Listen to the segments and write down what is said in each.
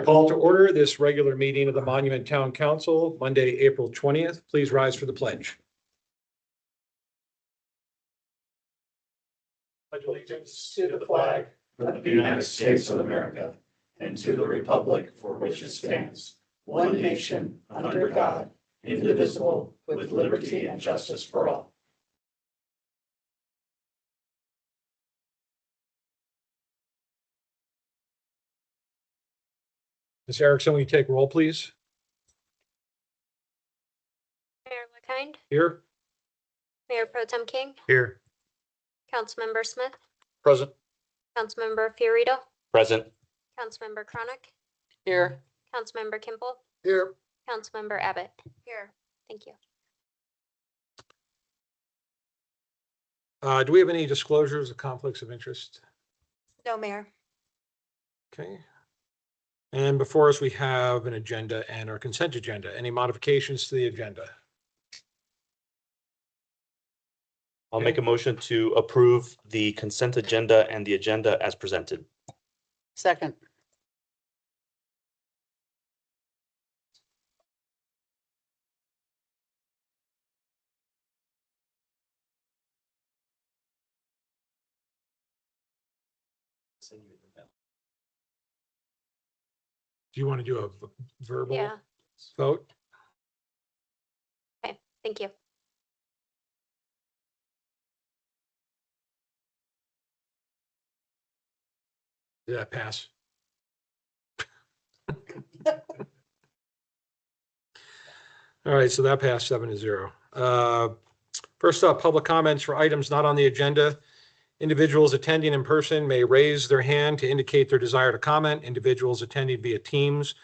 Call to order this regular meeting of the Monument Town Council, Monday, April 20th. Please rise for the pledge. Pledge allegiance to the flag of the United States of America and to the republic for which it stands, one nation, under God, indivisible, with liberty and justice for all. Ms. Erickson, will you take roll, please? Mayor LaKind, Here. Mayor Pro Tem King, Here. Councilmember Smith, Present. Councilmember Fiorito, Present. Councilmember Chronic, Here. Councilmember Kimball, Here. Councilmember Abbott. Here. Thank you. Do we have any disclosures of conflicts of interest? No, Mayor. Okay. And before us, we have an agenda and our consent agenda. Any modifications to the agenda? I'll make a motion to approve the consent agenda and the agenda as presented. Second. Do you want to do a verbal Yeah. vote? Okay. Thank you. Did that pass? All right, so that passed 7-0. First up, public comments for items not on the agenda. Individuals attending in person may raise their hand to indicate their desire to comment. Individuals attending via Teams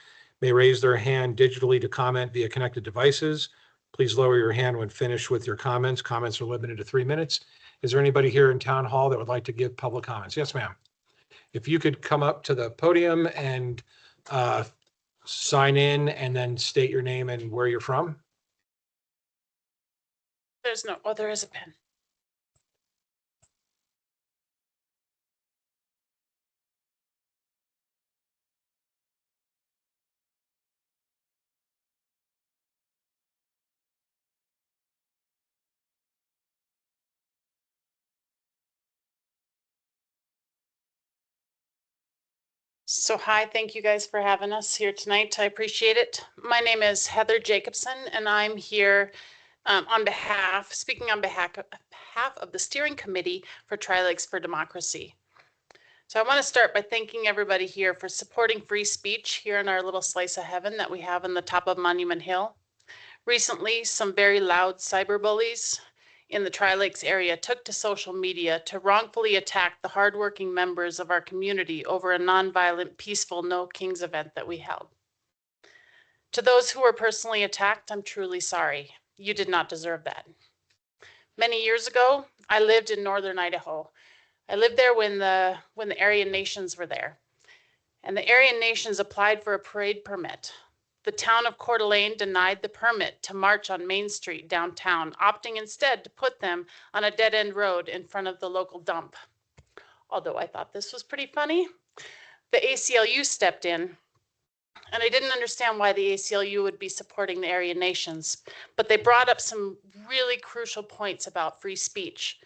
may raise their hand digitally to comment via connected devices. Please lower your hand when finished with your comments. Comments are limited to 3 minutes. Is there anybody here in Town Hall that would like to give public comments? Yes, ma'am. If you could come up to the podium and sign in and then state your name and where you're from. There's no, oh, there is a pen. So hi, thank you guys for having us here tonight. I appreciate it. My name is Heather Jacobson, and I'm here speaking on behalf of the steering committee for Tri-Lakes for Democracy. So I want to start by thanking everybody here for supporting free speech here in our little slice of heaven that we have on the top of Monument Hill. Recently, some very loud cyberbullies in the Tri-Lakes area took to social media to wrongfully attack the hardworking members of our community over a nonviolent, peaceful No Kings event that we held. To those who were personally attacked, I'm truly sorry. You did not deserve that. Many years ago, I lived in northern Idaho. I lived there when the Aryan Nations were there. And the Aryan Nations applied for a parade permit. The town of Coeur d'Alene denied the permit to march on Main Street downtown, opting instead to put them on a dead-end road in front of the local dump. Although I thought this was pretty funny, the ACLU stepped in, and I didn't understand why the ACLU would be supporting the Aryan Nations, but they brought up some really crucial points about free speech.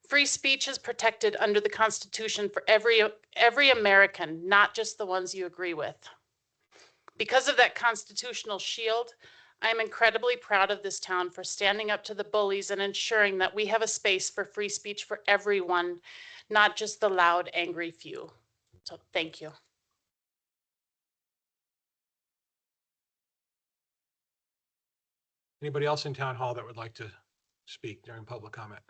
Free speech is protected under the Constitution for every American, not just the ones you agree with. Because of that constitutional shield, I am incredibly proud of this town for standing up to the bullies and ensuring that we have a space for free speech for everyone, not just the loud, angry few. So thank you. Anybody else in Town Hall that would like to speak during public comment?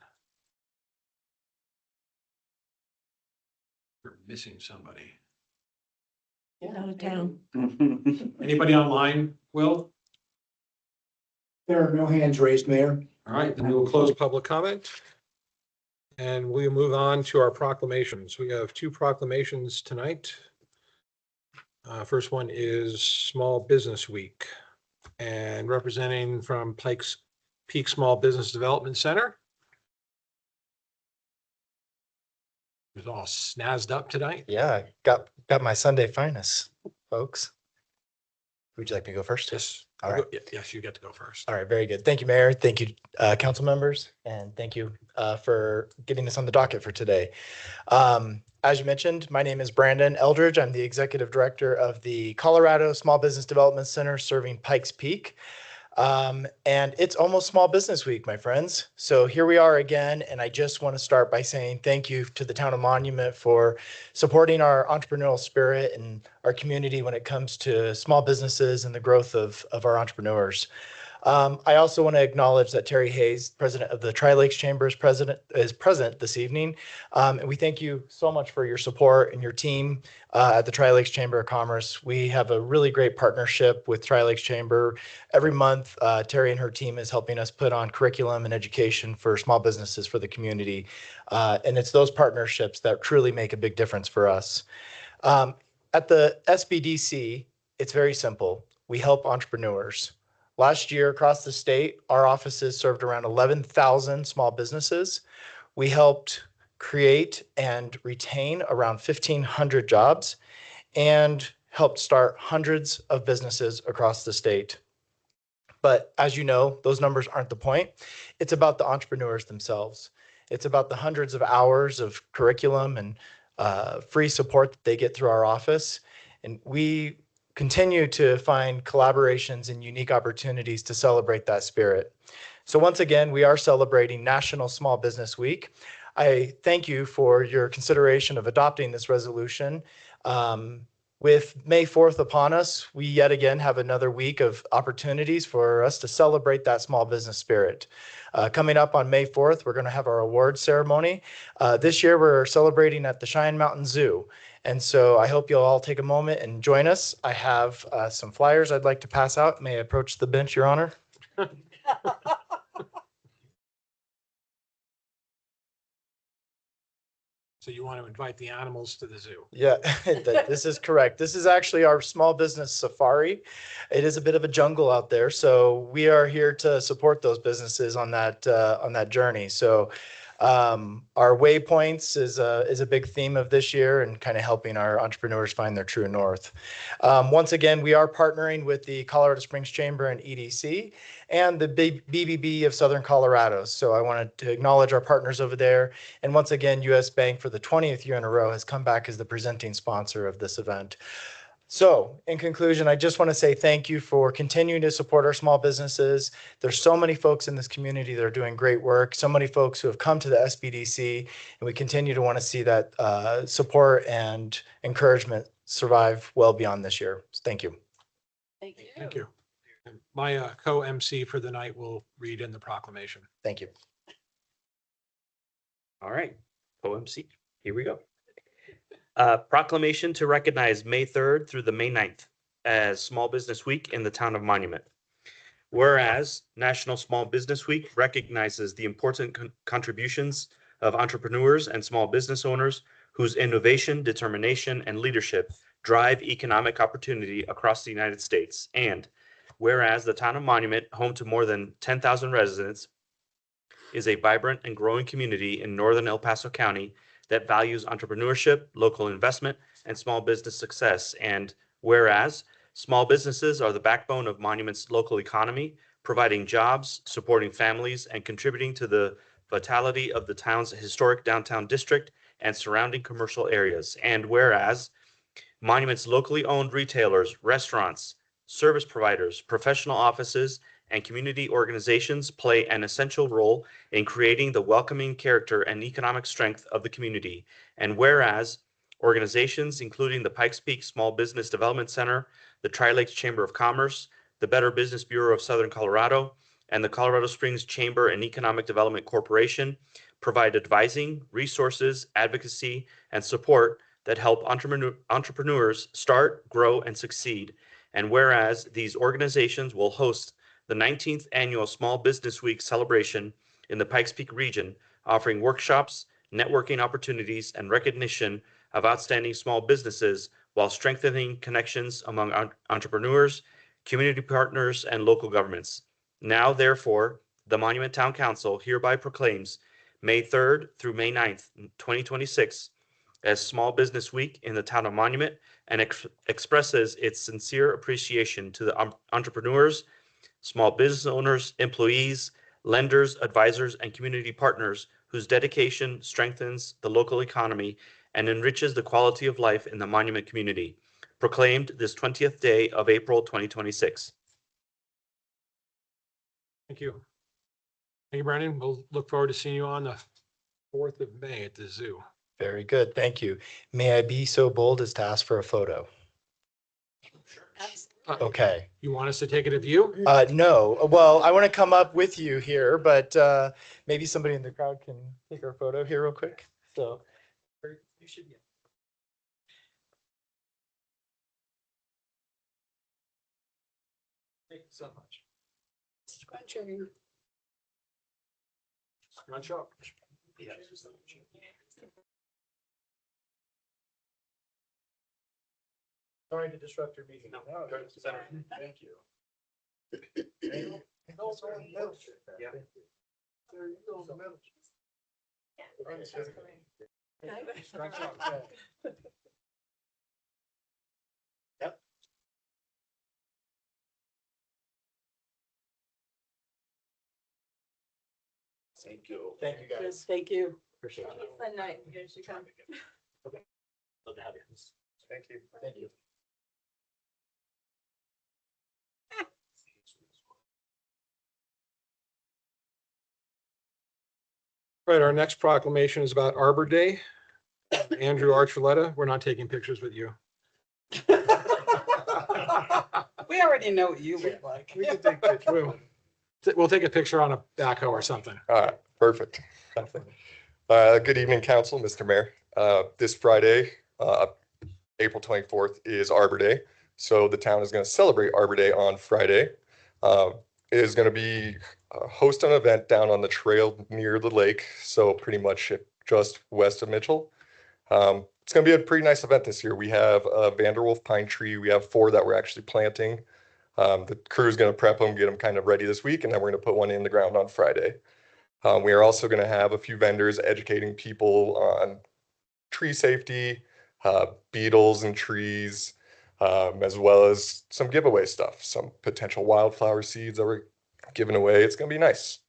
We're missing somebody. Out of town. Anybody online, Will? There are no hands raised, Mayor. All right, then we will close public comment. And we'll move on to our proclamations. We have 2 proclamations tonight. First one is Small Business Week. And representing from Pikes Peak Small Business Development Center. It's all snazzed up tonight. Yeah, got my Sunday finest. folks. Would you like me to go first? Yes. All right. Yes, you get to go first. All right, very good. Thank you, Mayor. Thank you, council members, and thank you for getting this on the docket for today. As you mentioned, my name is Brandon Eldridge. I'm the Executive Director of the Colorado Small Business Development Center serving Pikes Peak. And it's almost Small Business Week, my friends. So here we are again, and I just want to start by saying thank you to the town of Monument for supporting our entrepreneurial spirit and our community when it comes to small businesses and the growth of our entrepreneurs. I also want to acknowledge that Terry Hayes, president of the Tri-Lakes Chamber, is present this evening. And we thank you so much for your support and your team at the Tri-Lakes Chamber of Commerce. We have a really great partnership with Tri-Lakes Chamber. Every month, Terry and her team is helping us put on curriculum and education for small businesses for the community. And it's those partnerships that truly make a big difference for us. At the SBDC, it's very simple. We help entrepreneurs. Last year across the state, our offices served around 11,000 small businesses. We helped create and retain around 1,500 jobs and helped start hundreds of businesses across the state. But as you know, those numbers aren't the point. It's about the entrepreneurs themselves. It's about the hundreds of hours of curriculum and free support that they get through our office. And we continue to find collaborations and unique opportunities to celebrate that spirit. So once again, we are celebrating National Small Business Week. I thank you for your consideration of adopting this resolution. With May 4th upon us, we yet again have another week of opportunities for us to celebrate that small business spirit. Coming up on May 4th, we're going to have our award ceremony. This year, we're celebrating at the Cheyenne Mountain Zoo. And so I hope you'll all take a moment and join us. I have some flyers I'd like to pass out. May I approach the bench, Your Honor? So you want to invite the animals to the zoo? Yeah, this is correct. This is actually our small business safari. It is a bit of a jungle out there, so we are here to support those businesses on that journey. So our waypoints is a big theme of this year and kind of helping our entrepreneurs find their true north. Once again, we are partnering with the Colorado Springs Chamber and EDC and the BBB of Southern Colorado. So I wanted to acknowledge our partners over there. And once again, US Bank for the 20th year in a row has come back as the presenting sponsor of this event. So in conclusion, I just want to say thank you for continuing to support our small businesses. There's so many folks in this community that are doing great work, so many folks who have come to the SBDC, and we continue to want to see that support and encouragement survive well beyond this year. So thank you. Thank you. Thank you. And my co-MC for the night will read in the proclamation. Thank you. All right, OMC, here we go. Proclamation to recognize May 3rd through the May 9th as Small Business Week in the town of Monument. Whereas National Small Business Week recognizes the important contributions of entrepreneurs and small business owners whose innovation, determination, and leadership drive economic opportunity across the United States. And whereas the town of Monument, home to more than 10,000 residents, is a vibrant and growing community in northern El Paso County that values entrepreneurship, local investment, and small business success. And whereas small businesses are the backbone of Monument's local economy, providing jobs, supporting families, and contributing to the vitality of the town's historic downtown district and surrounding commercial areas. And whereas Monument's locally owned retailers, restaurants, service providers, professional offices, and community organizations play an essential role in creating the welcoming character and economic strength of the community. And whereas organizations including the Pikes Peak Small Business Development Center, the Tri-Lakes Chamber of Commerce, the Better Business Bureau of Southern Colorado, and the Colorado Springs Chamber and Economic Development Corporation provide advising, resources, advocacy, and support that help entrepreneurs start, grow, and succeed. And whereas these organizations will host the 19th Annual Small Business Week celebration in the Pikes Peak region, offering workshops, networking opportunities, and recognition of outstanding small businesses while strengthening connections among entrepreneurs, community partners, and local governments. Now, therefore, the Monument Town Council hereby proclaims May 3rd through May 9th, 2026 as Small Business Week in the town of Monument and expresses its sincere appreciation to the entrepreneurs, small business owners, employees, lenders, advisors, and community partners whose dedication strengthens the local economy and enriches the quality of life in the Monument community. Proclaimed this 20th day of April 2026. Thank you. Thank you, Brandon. We'll look forward to seeing you on the 4th of May at the zoo. Very good. Thank you. May I be so bold as to ask for a photo? Okay. You want us to take it of you? No, well, I want to come up with you here, but maybe somebody in the crowd can take our photo here real quick. So you should be. Thank you so much. Scrunch up. Yeah. Sorry to disrupt your meeting. No, go to the center. Thank you. Yeah. There you go, the middle. Scrunch up. Yep. Thank you. Thank you, guys. Thank you. Appreciate it. Fun night. You guys should come. Love to have you. Thank you. Thank you. Right, our next proclamation is about Arbor Day. Andrew Archuleta, we're not taking pictures with you. We already know what you look like. We can take pictures. We'll take a picture on a backhoe or something. All right, perfect. Good evening, Council, Mr. Mayor. This Friday, April 24th is Arbor Day. So the town is going to celebrate Arbor Day on Friday. It is going to be host an event down on the trail near the lake. So pretty much just west of Mitchell. It's going to be a pretty nice event this year. We have a Vanderwolf pine tree. We have 4 that we're actually planting. The crew is going to prep them, get them kind of ready this week, and then we're going to put one in the ground on Friday. We are also going to have a few vendors educating people on tree safety, beetles and trees, as well as some giveaway stuff, some potential wildflower seeds that we're giving away. It's going to be nice.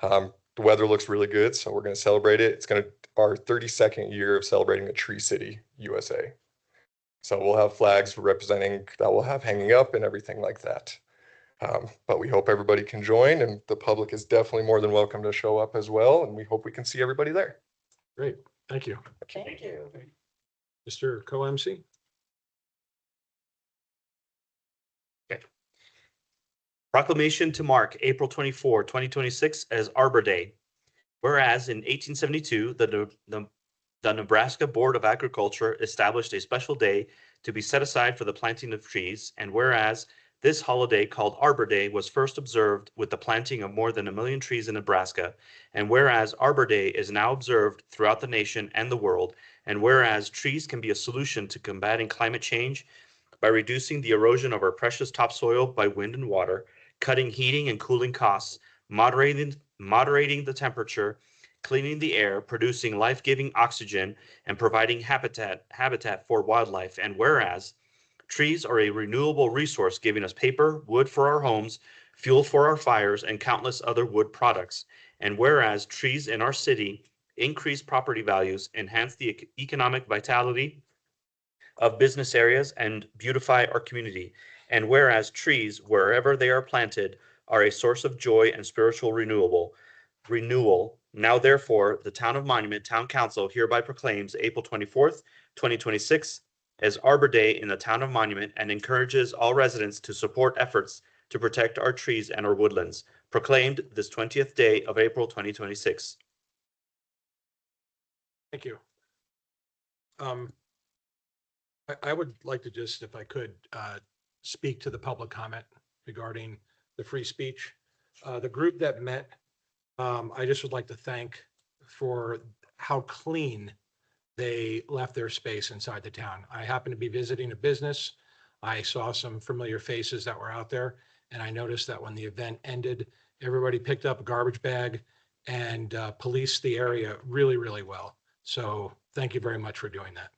The weather looks really good, so we're going to celebrate it. It's going to our 32nd year of celebrating a Tree City, USA. So we'll have flags representing that we'll have hanging up and everything like that. But we hope everybody can join, and the public is definitely more than welcome to show up as well. And we hope we can see everybody there. Great, thank you. Thank you. Mr. Co-MC? Proclamation to mark April 24, 2026 as Arbor Day. Whereas in 1872, the Nebraska Board of Agriculture established a special day to be set aside for the planting of trees, and whereas this holiday called Arbor Day was first observed with the planting of more than 1 million trees in Nebraska, and whereas Arbor Day is now observed throughout the nation and the world, and whereas trees can be a solution to combating climate change by reducing the erosion of our precious topsoil by wind and water, cutting heating and cooling costs, moderating the temperature, cleaning the air, producing life-giving oxygen, and providing habitat for wildlife. And whereas trees are a renewable resource, giving us paper, wood for our homes, fuel for our fires, and countless other wood products. And whereas trees in our city increase property values, enhance the economic vitality of business areas, and beautify our community. And whereas trees, wherever they are planted, are a source of joy and spiritual renewal. Now, therefore, the Town of Monument Town Council hereby proclaims April 24th, 2026 as Arbor Day in the Town of Monument and encourages all residents to support efforts to protect our trees and our woodlands. Proclaimed this 20th day of April 2026. Thank you. I would like to just, if I could, speak to the public comment regarding the free speech. The group that met, I just would like to thank for how clean they left their space inside the town. I happened to be visiting a business. I saw some familiar faces that were out there, and I noticed that when the event ended, everybody picked up a garbage bag and policed the area really, really well. So thank you very much for doing that.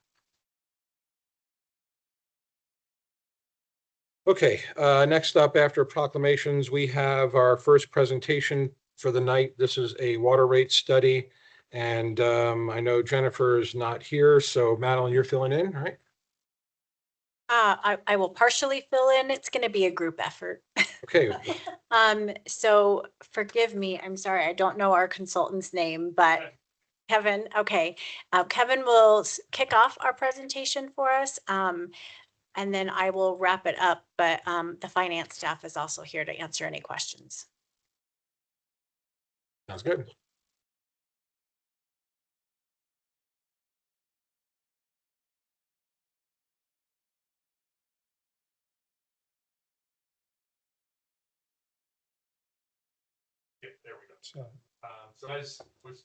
Okay, next up after proclamations, we have our first presentation for the night. This is a water rate study. And I know Jennifer is not here, so Madeline, you're filling in, right? I will partially fill in. It's going to be a group effort. Okay, So forgive me. I'm sorry. I don't know our consultant's name, but Kevin, okay. Kevin will kick off our presentation for us. And then I will wrap it up, but the finance staff is also here to answer any questions. sounds good. There we go. So as was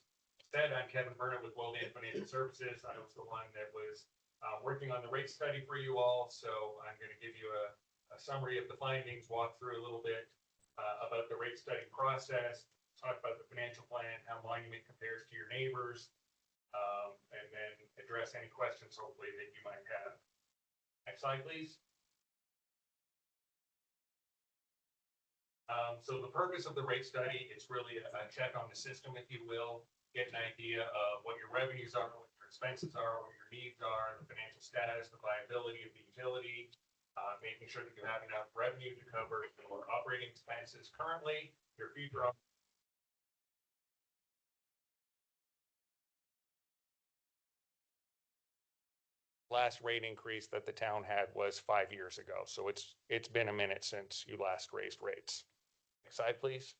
said, I'm Kevin Burnett with Wildan Financial Services. I was the one that was working on the rate study for you all. So I'm going to give you a summary of the findings, walk through a little bit about the rate study process, talk about the financial plan, how Monument compares to your neighbors, and then address any questions hopefully that you might have. Next slide, please. So the purpose of the rate study, it's really a check on the system, if you will, get an idea of what your revenues are, what your expenses are, what your needs are, the financial status, the viability of the utility, making sure that you have enough revenue to cover your operating expenses currently, your future. Last rate increase that the town had was 5 years ago. So it's been a minute since you last raised rates. Next slide, please.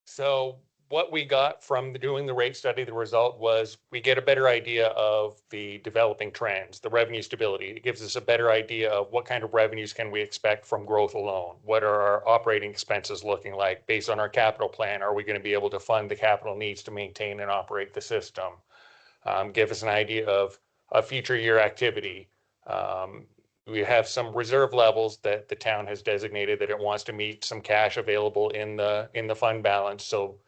So what we got from doing the rate study, the result was we get a better idea of the developing trends, the revenue stability. It gives us a better idea of what kind of revenues can we expect from growth alone? What are our operating expenses looking like based on our capital plan? Are we going to be able to fund the capital needs to maintain and operate the system? Give us an idea of future year activity. We have some reserve levels that the town has designated that it wants to meet some cash available in the fund balance. So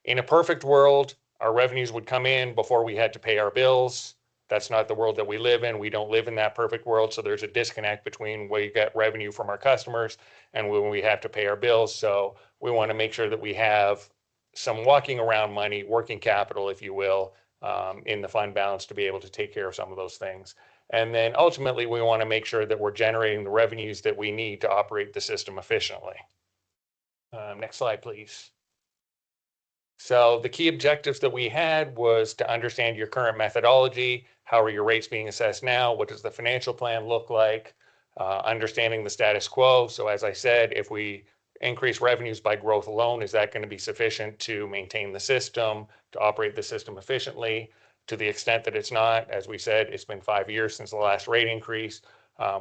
in a perfect world, our revenues would come in before we had to pay our bills. That's not the world that we live in. We don't live in that perfect world. So there's a disconnect between where you get revenue from our customers and when we have to pay our bills. So we want to make sure that we have some walking around money, working capital, if you will, in the fund balance to be able to take care of some of those things. And then ultimately, we want to make sure that we're generating the revenues that we need to operate the system efficiently. Next slide, please. So the key objectives that we had was to understand your current methodology. How are your rates being assessed now? What does the financial plan look like? Understanding the status quo. So as I said, if we increase revenues by growth alone, is that going to be sufficient to maintain the system, to operate the system efficiently? To the extent that it's not, as we said, it's been 5 years since the last rate increase.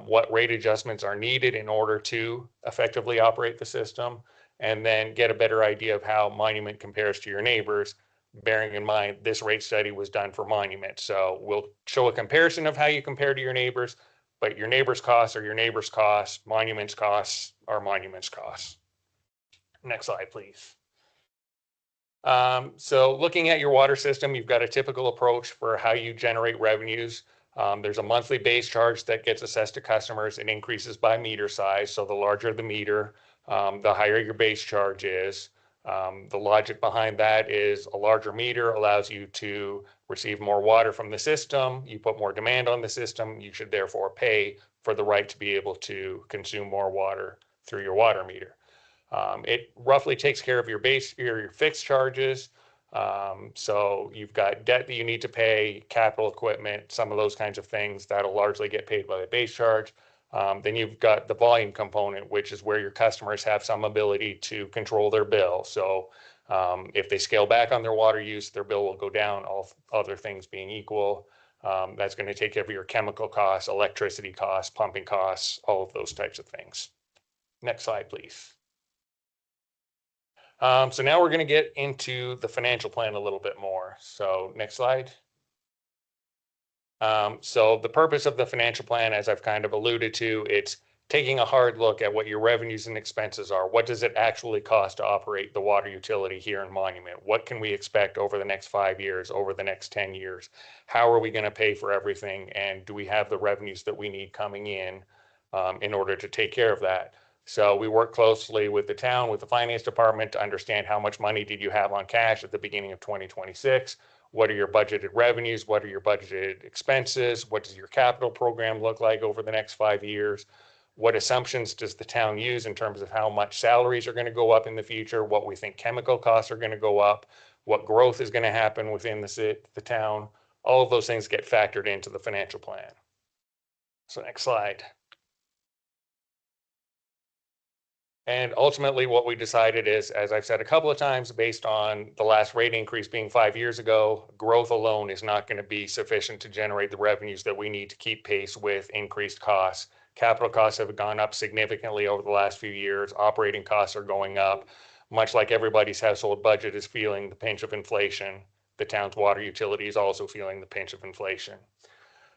What rate adjustments are needed in order to effectively operate the system? And then get a better idea of how Monument compares to your neighbors, bearing in mind this rate study was done for Monument. So we'll show a comparison of how you compare to your neighbors, but your neighbor's costs are your neighbor's costs, Monument's costs are Monument's costs. Next slide, please. So looking at your water system, you've got a typical approach for how you generate revenues. There's a monthly base charge that gets assessed to customers. It increases by meter size. So the larger the meter, the higher your base charge is. The logic behind that is a larger meter allows you to receive more water from the system. You put more demand on the system. You should therefore pay for the right to be able to consume more water through your water meter. It roughly takes care of your fixed charges. So you've got debt that you need to pay, capital equipment, some of those kinds of things that'll largely get paid by the base charge. Then you've got the volume component, which is where your customers have some ability to control their bill. So if they scale back on their water use, their bill will go down, all other things being equal. That's going to take care of your chemical costs, electricity costs, pumping costs, all of those types of things. Next slide, please. So now we're going to get into the financial plan a little bit more. So next slide. So the purpose of the financial plan, as I've kind of alluded to, it's taking a hard look at what your revenues and expenses are. What does it actually cost to operate the water utility here in Monument? What can we expect over the next 5 years, over the next 10 years? How are we going to pay for everything? And do we have the revenues that we need coming in order to take care of that? So we work closely with the town, with the finance department to understand how much money did you have on cash at the beginning of 2026? What are your budgeted revenues? What are your budgeted expenses? What does your capital program look like over the next 5 years? What assumptions does the town use in terms of how much salaries are going to go up in the future? What we think chemical costs are going to go up? What growth is going to happen within the town? All of those things get factored into the financial plan. So next slide. And ultimately, what we decided is, as I've said a couple of times, based on the last rate increase being 5 years ago, growth alone is not going to be sufficient to generate the revenues that we need to keep pace with increased costs. Capital costs have gone up significantly over the last few years. Operating costs are going up. Much like everybody's household budget is feeling the pinch of inflation, the town's water utility is also feeling the pinch of inflation.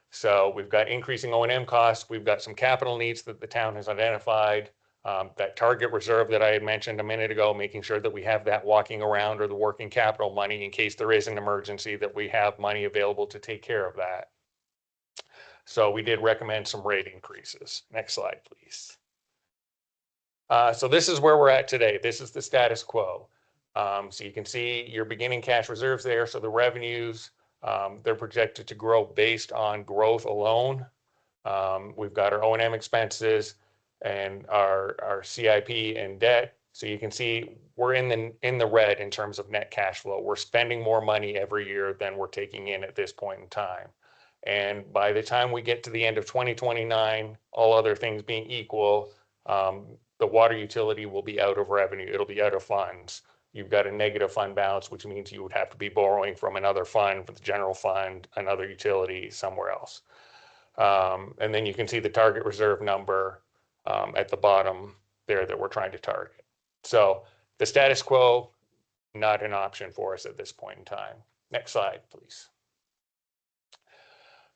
So we've got increasing O&M costs. We've got some capital needs that the town has identified. That target reserve that I had mentioned a minute ago, making sure that we have that walking around or the working capital money in case there is an emergency, that we have money available to take care of that. So we did recommend some rate increases. Next slide, please. So this is where we're at today. This is the status quo. So you can see your beginning cash reserves there. So the revenues, they're projected to grow based on growth alone. We've got our O&M expenses and our CIP and debt. So you can see we're in the red in terms of net cash flow. We're spending more money every year than we're taking in at this point in time. And by the time we get to the end of 2029, all other things being equal, the water utility will be out of revenue. It'll be out of funds. You've got a negative fund balance, which means you would have to be borrowing from another fund, for the general fund, another utility somewhere else. And then you can see the target reserve number at the bottom there that we're trying to target. So the status quo, not an option for us at this point in time. Next slide, please.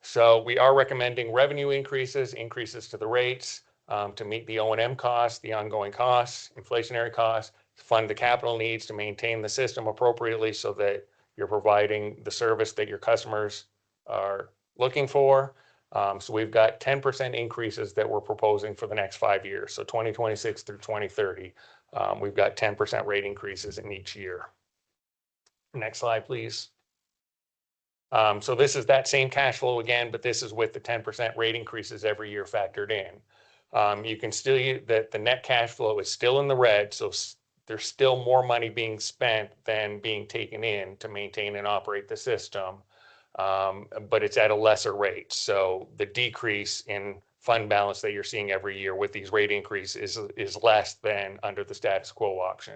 So we are recommending revenue increases to the rates to meet the O&M costs, the ongoing costs, inflationary costs, to fund the capital needs to maintain the system appropriately so that you're providing the service that your customers are looking for. So we've got 10% increases that we're proposing for the next 5 years. So 2026 through 2030, we've got 10% rate increases in each year. Next slide, please. So this is that same cash flow again, but this is with the 10% rate increases every year factored in. You can still use that the net cash flow is still in the red. So there's still more money being spent than being taken in to maintain and operate the system. But it's at a lesser rate. So the decrease in fund balance that you're seeing every year with these rate increases is less than under the status quo option.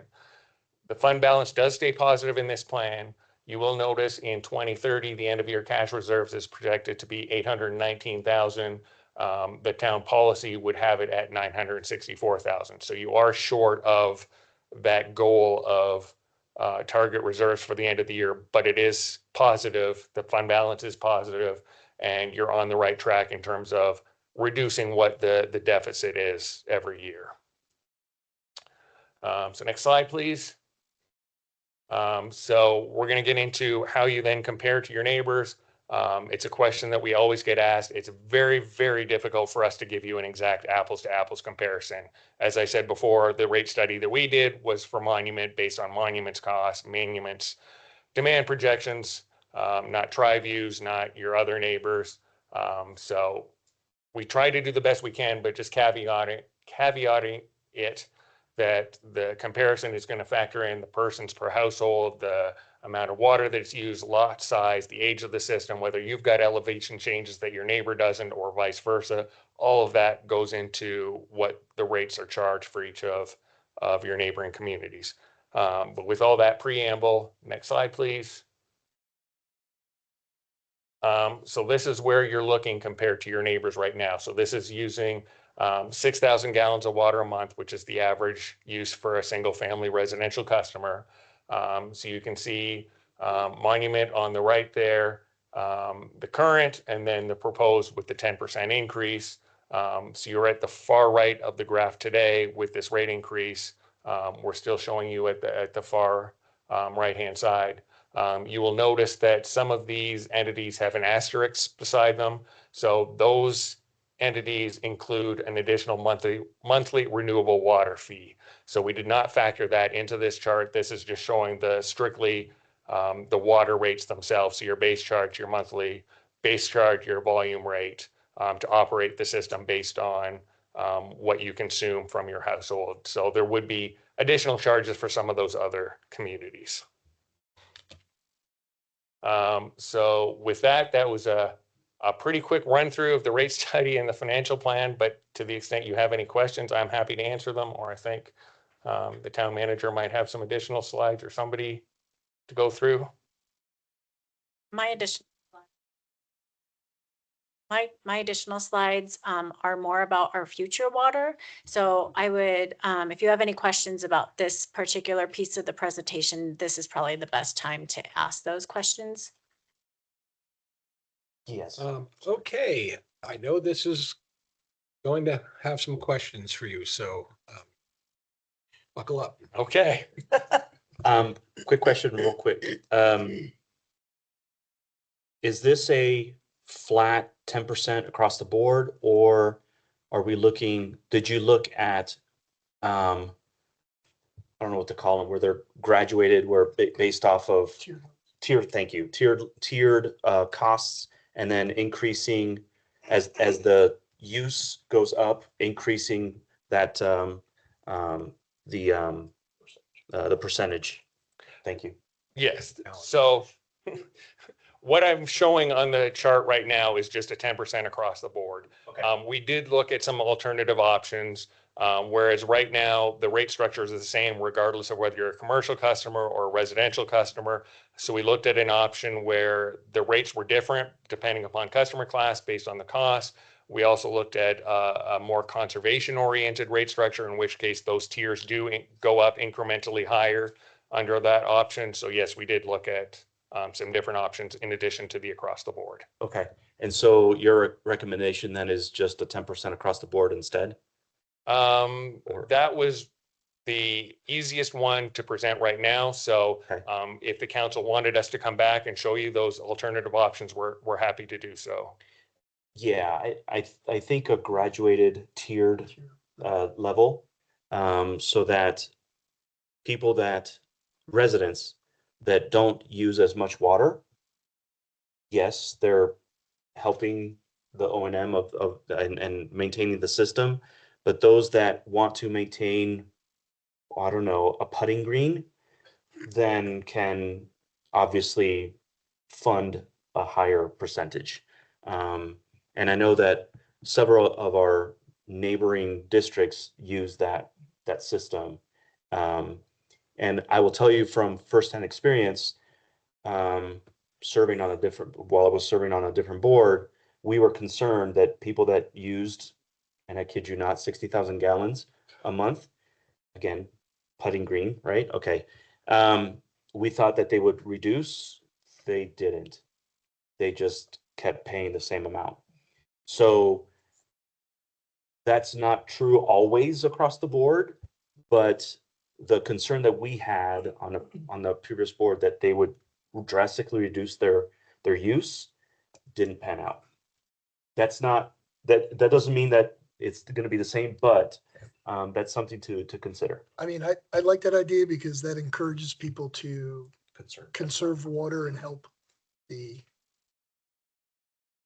The fund balance does stay positive in this plan. You will notice in 2030, the end of year cash reserves is projected to be 819,000. The town policy would have it at 964,000. So you are short of that goal of target reserves for the end of the year, but it is positive. The fund balance is positive, and you're on the right track in terms of reducing what the deficit is every year. So next slide, please. So we're going to get into how you then compare to your neighbors. It's a question that we always get asked. It's very, very difficult for us to give you an exact apples to apples comparison. As I said before, the rate study that we did was for Monument based on Monument's costs, Monument's demand projections, not Tri-Views, not your other neighbors. So we try to do the best we can, but just caveating it that the comparison is going to factor in the persons per household, the amount of water that's used, lot size, the age of the system, whether you've got elevation changes that your neighbor doesn't or vice versa. All of that goes into what the rates are charged for each of your neighboring communities. But with all that preamble, next slide, please. So this is where you're looking compared to your neighbors right now. So this is using 6,000 gallons of water a month, which is the average use for a single family residential customer. So you can see Monument on the right there, the current, and then the proposed with the 10% increase. So you're at the far right of the graph today with this rate increase. We're still showing you at the far right-hand side. You will notice that some of these entities have an asterisk beside them. So those entities include an additional monthly renewable water fee. So we did not factor that into this chart. This is just showing the strictly the water rates themselves. So your base charge, your monthly base charge, your volume rate to operate the system based on what you consume from your household. So there would be additional charges for some of those other communities. So with that, that was a pretty quick run through of the rate study and the financial plan, but to the extent you have any questions, I'm happy to answer them, or I think the town manager might have some additional slides or somebody to go through. My additional slides are more about our future water. So I would, if you have any questions about this particular piece of the presentation, this is probably the best time to ask those questions. Yes. Okay, I know this is going to have some questions for you, so buckle up. Okay. Quick question, real quick. Is this a flat 10% across the board, or are we looking, did you look at, I don't know what to call them, where they're graduated, where based off of tiered costs, and then increasing as the use goes up, increasing that the percentage. Thank you. Yes. So what I'm showing on the chart right now is just a 10% across the board. Okay. We did look at some alternative options, whereas right now the rate structure is the same regardless of whether you're a commercial customer or a residential customer. So we looked at an option where the rates were different depending upon customer class based on the cost. We also looked at a more conservation-oriented rate structure, in which case those tiers do go up incrementally higher under that option. So yes, we did look at some different options in addition to the across the board. Okay. And so your recommendation then is just a 10% across the board instead? That was the easiest one to present right now. So Okay. If the council wanted us to come back and show you those alternative options, we're happy to do so. Yeah, I think a graduated tiered level, so that residents that don't use as much water, yes, they're helping the O&M and maintaining the system, but those that want to maintain, I don't know, a putting green, then can obviously fund a higher percentage. And I know that several of our neighboring districts use that system. And I will tell you from firsthand experience, while I was serving on a different board, we were concerned that people that used, and I kid you not, 60,000 gallons a month, again, putting green, right? Okay. We thought that they would reduce. They didn't. They just kept paying the same amount. So that's not true always across the board, but the concern that we had on the previous board that they would drastically reduce their use didn't pan out. That doesn't mean that it's going to be the same, but that's something to consider. I mean, I like that idea because that encourages people to conserve water and help the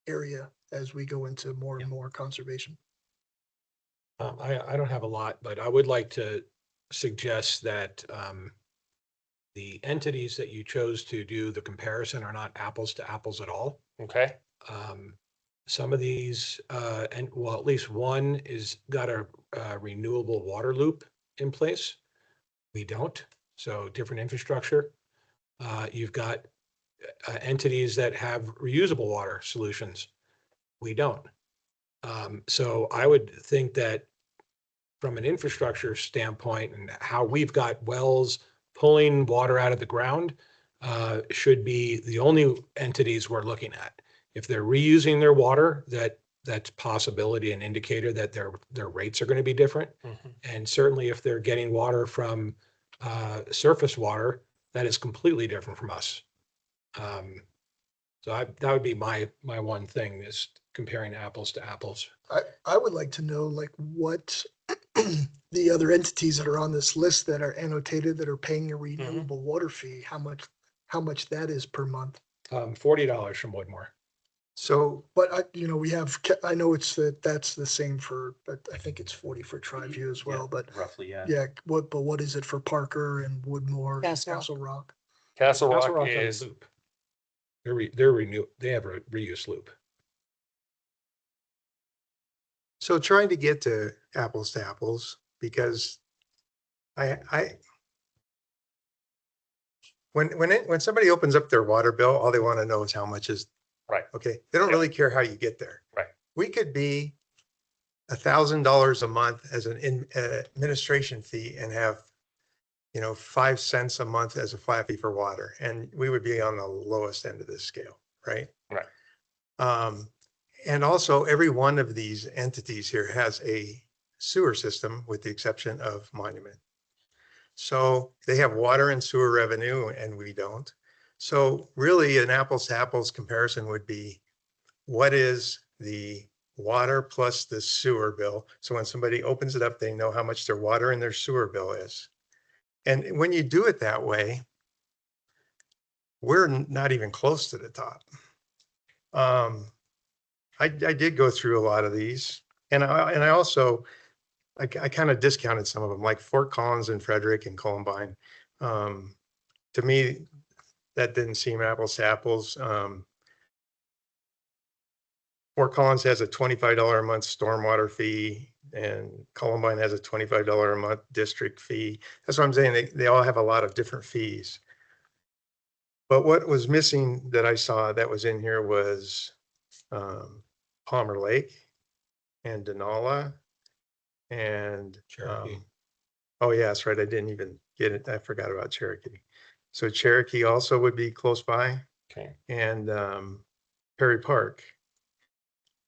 area as we go into more and more conservation. I don't have a lot, but I would like to suggest that the entities that you chose to do the comparison are not apples to apples at all. Okay. Some of these, and well, at least one is got a renewable water loop in place. We don't. So different infrastructure. You've got entities that have reusable water solutions. We don't. So I would think that from an infrastructure standpoint and how we've got wells pulling water out of the ground should be the only entities we're looking at. If they're reusing their water that that's possibility an indicator that their rates are going to be different. Mhm. And certainly if they're getting water from surface water, that is completely different from us. So that would be my one thing is comparing apples to apples. I would like to know like what the other entities that are on this list that are annotated that are paying a renewable water fee, how much that is per month. $40 from Woodmore. So, but we have, I know that's the same for, but I think it's 40 for Triview as well, but Roughly, yeah. yeah, what is it for Parker and Woodmore, and Castle Rock. Castle Rock? Castle Castle Rock Rock's on is, loop. They have a reuse loop. So trying to get to apples, because when somebody opens up their water bill, all they want to know is how much is. Right. Okay. They don't Yep. really care how you get there. Right. We could be $1,000 a month as an administration fee and have, 5 cents a month as a flat fee for water. And we would be on the lowest end of this scale. Right. right, And also every one of these entities here has a sewer system with the exception of Monument. So they have water and sewer revenue and we don't. So really an apples to apples comparison would be what is the water plus the sewer bill? So when somebody opens it up, they know how much their water and their sewer bill is. And when you do it that way, we're not even close to the top. I did go through a lot of these and I also, I kind of discounted some of them, like Fort Collins and Frederick and Columbine. To me, that didn't seem apples to apples. Fort Collins has a $25 a month stormwater fee and Columbine has a $25 a month district fee. That's what I'm saying. They all have a lot of different fees. But what was missing that I saw that was in here was Palmer Lake and Denala and Cherokee. oh yeah, that's right. I didn't even get it. I forgot about Cherokee. So Cherokee also would be close by okay, and Perry Park,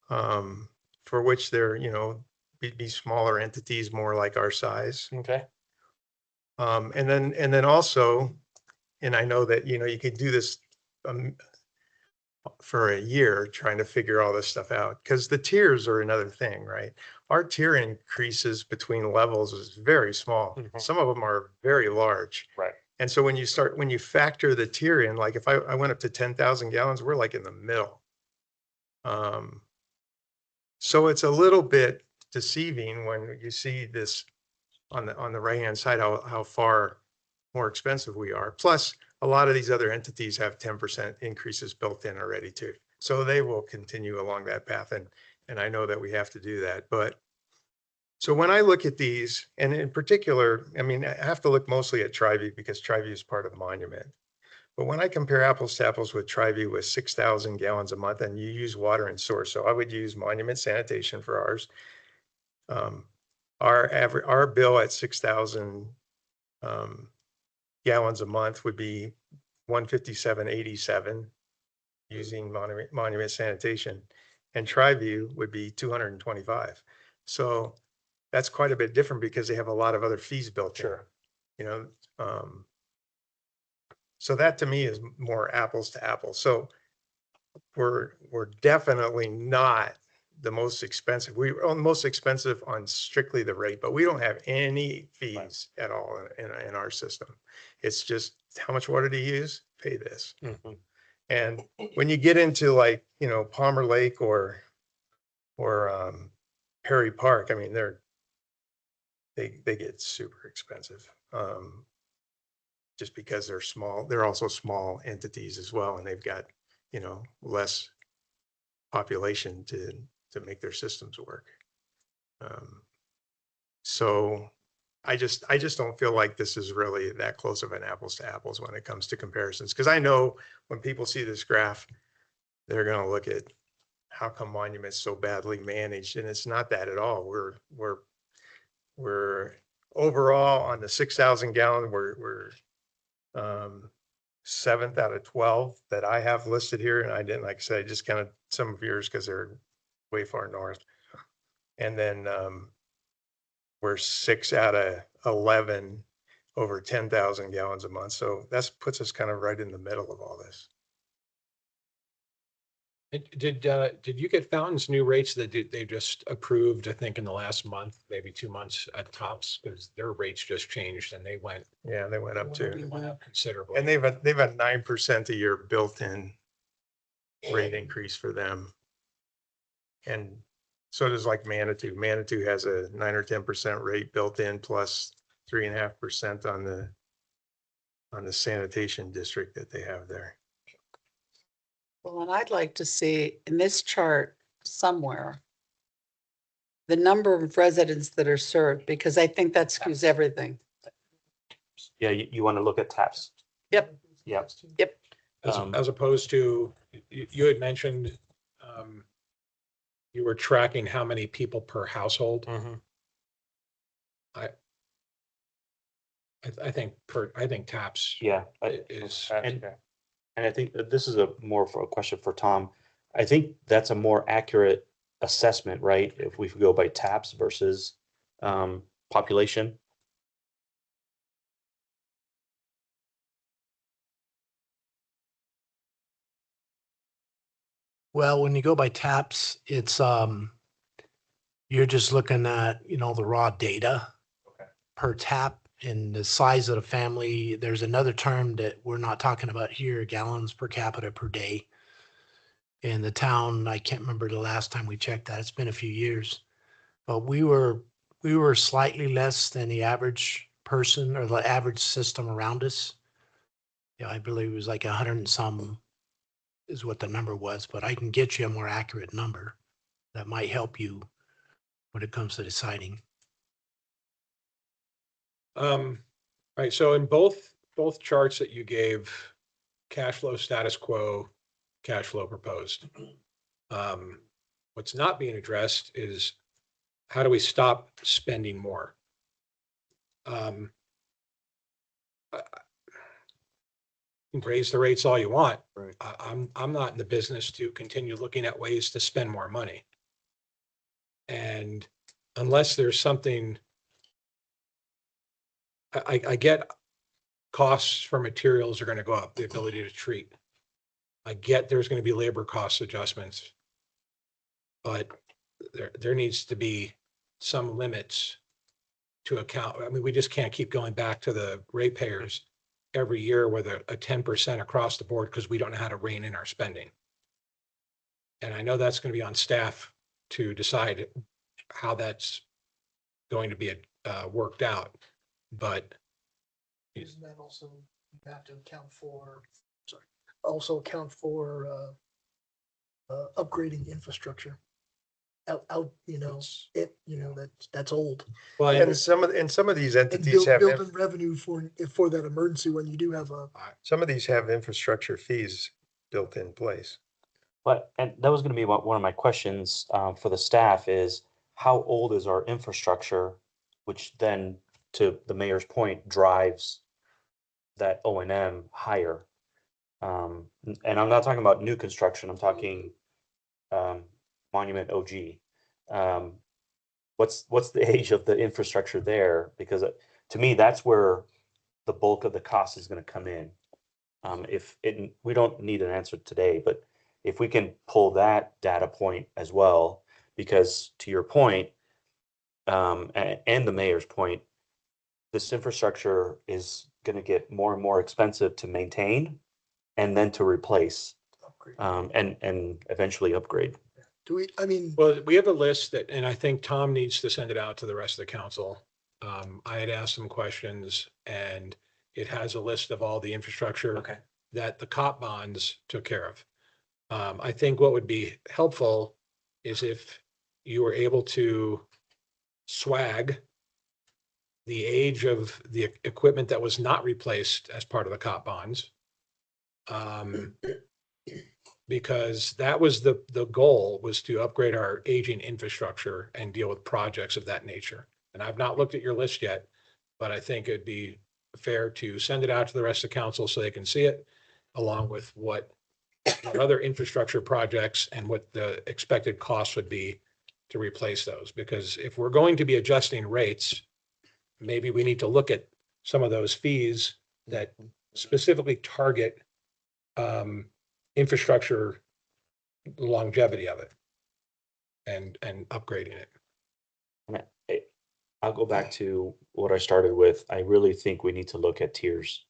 for which they're, be smaller entities, more like our size. okay, And then also, and I know that, you could do this for a year trying to figure all this stuff out because the tiers are another thing, right? Our tier increases between levels is very small. Mhm. Some of them are very large. right, And so when you factor the tier in, like if I went up to 10,000 gallons, we're like in the middle. So it's a little bit deceiving when you see this on the right-hand side, how far more expensive we are. Plus, a lot of these other entities have 10% increases built in already too. So they will continue along that path. And I know that we have to do that. But so when I look at these, and in particular, I mean, I have to look mostly at Triview because Triview is part of the Monument. But when I compare apples to apples with Triview with 6,000 gallons a month and you use water and source, so I would use Monument Sanitation for ours. Our bill at 6,000 gallons a month would be 157.87 using Monument Sanitation, and Triview would be 225. So that's quite a bit different because they have a lot of other fees built in. sure, So that to me is more apples to apples. So we're definitely not the most expensive. We're the most expensive on strictly the rate, but we don't have any fees at all in our system. It's just how much water do you use? Pay this. Mhm. And when you get into like, Palmer Lake or Perry Park, I mean, they get super expensive. Just because they're small, they're also small entities as well, and they've got, less population to make their systems work. So I just don't feel like this is really that close of an apples to apples when it comes to comparisons. Because I know when people see this graph, they're going to look at how come Monument's so badly managed, and it's not that at all. We're overall on the 6,000 gallon, we're 7th out of 12 that I have listed here, and I didn't, like I said, I just counted some of yours because they're way far north. And then we're 6 out of 11 over 10,000 gallons a month. So that's puts us kind of right in the middle of all this. Did you get Fountain's new rates that they just approved, I think in the last month, maybe 2 months at tops, because their rates just changed and they went Yeah, they went up too. considerably. And they've had 9% a year built-in rate increase for them. And so does like Manitou. Manitou has a 9 or 10% rate built in plus 3.5% on the sanitation district that they have there. Well, and I'd like to see in this chart somewhere the number of residents that are served, because I think that skews everything. Yeah, you want to look at taps. Yep. Yeah. Yep. As opposed to, you had mentioned, you were tracking how many people per household. I think taps Yeah. is, And I think that this is more for a question for Tom. I think that's a more accurate assessment, right? If we go by taps versus population. Well, when you go by taps, it's, you're just looking at, the raw data per tap and the size of the family. There's another term that we're not talking about here, gallons per capita per day. In the town, I can't remember the last time we checked that. It's been a few years. But we were slightly less than the average person or the average system around us. Yeah, I believe it was like 100 and some is what the number was, but I can get you a more accurate number that might help you when it comes to deciding. right. So in both charts that you gave, cash flow status quo, cash flow proposed. What's not being addressed is how do we stop spending more? You can raise the rates all you want. Right. I'm not in the business to continue looking at ways to spend more money. And unless there's something, I get costs for materials are going to go up, the ability to treat. I get there's going to be labor cost adjustments, but there needs to be some limits to account. I mean, we just can't keep going back to the ratepayers every year with a 10% across the board because we don't know how to rein in our spending. And I know that's going to be on staff to decide how that's going to be worked out, but Isn't that also, you have to account for, also account for upgrading infrastructure? That's old. well, And some of these And entities have, building revenue for that emergency when you do have some of these have infrastructure fees built in place. But, and that was going to be one of my questions for the staff is how old is our infrastructure, which then, to the mayor's point, drives that O&M higher. And I'm not talking about new construction. I'm talking monument OG. What's the age of the infrastructure there? Because to me, that's where the bulk of the cost is going to come in. We don't need an answer today, but if we can pull that data point as well, because to your point, and the mayor's point, this infrastructure is going to get more and more expensive to maintain and then to replace, and eventually upgrade. Well, we have a list that, and I think Tom needs to send it out to the rest of the council. I had asked some questions and it has a list of all the infrastructure that the COP bonds took care of. I think what would be helpful is if you were able to swag the age of the equipment that was not replaced as part of the COP bonds. Because that was the goal, was to upgrade our aging infrastructure and deal with projects of that nature. And I've not looked at your list yet, but I think it'd be fair to send it out to the rest of the council so they can see it, along with what what other infrastructure projects and what the expected costs would be to replace those. Because if we're going to be adjusting rates, maybe we need to look at some of those fees that specifically target infrastructure longevity of it and upgrading it. I'll go back to what I started with. I really think we need to look at tiers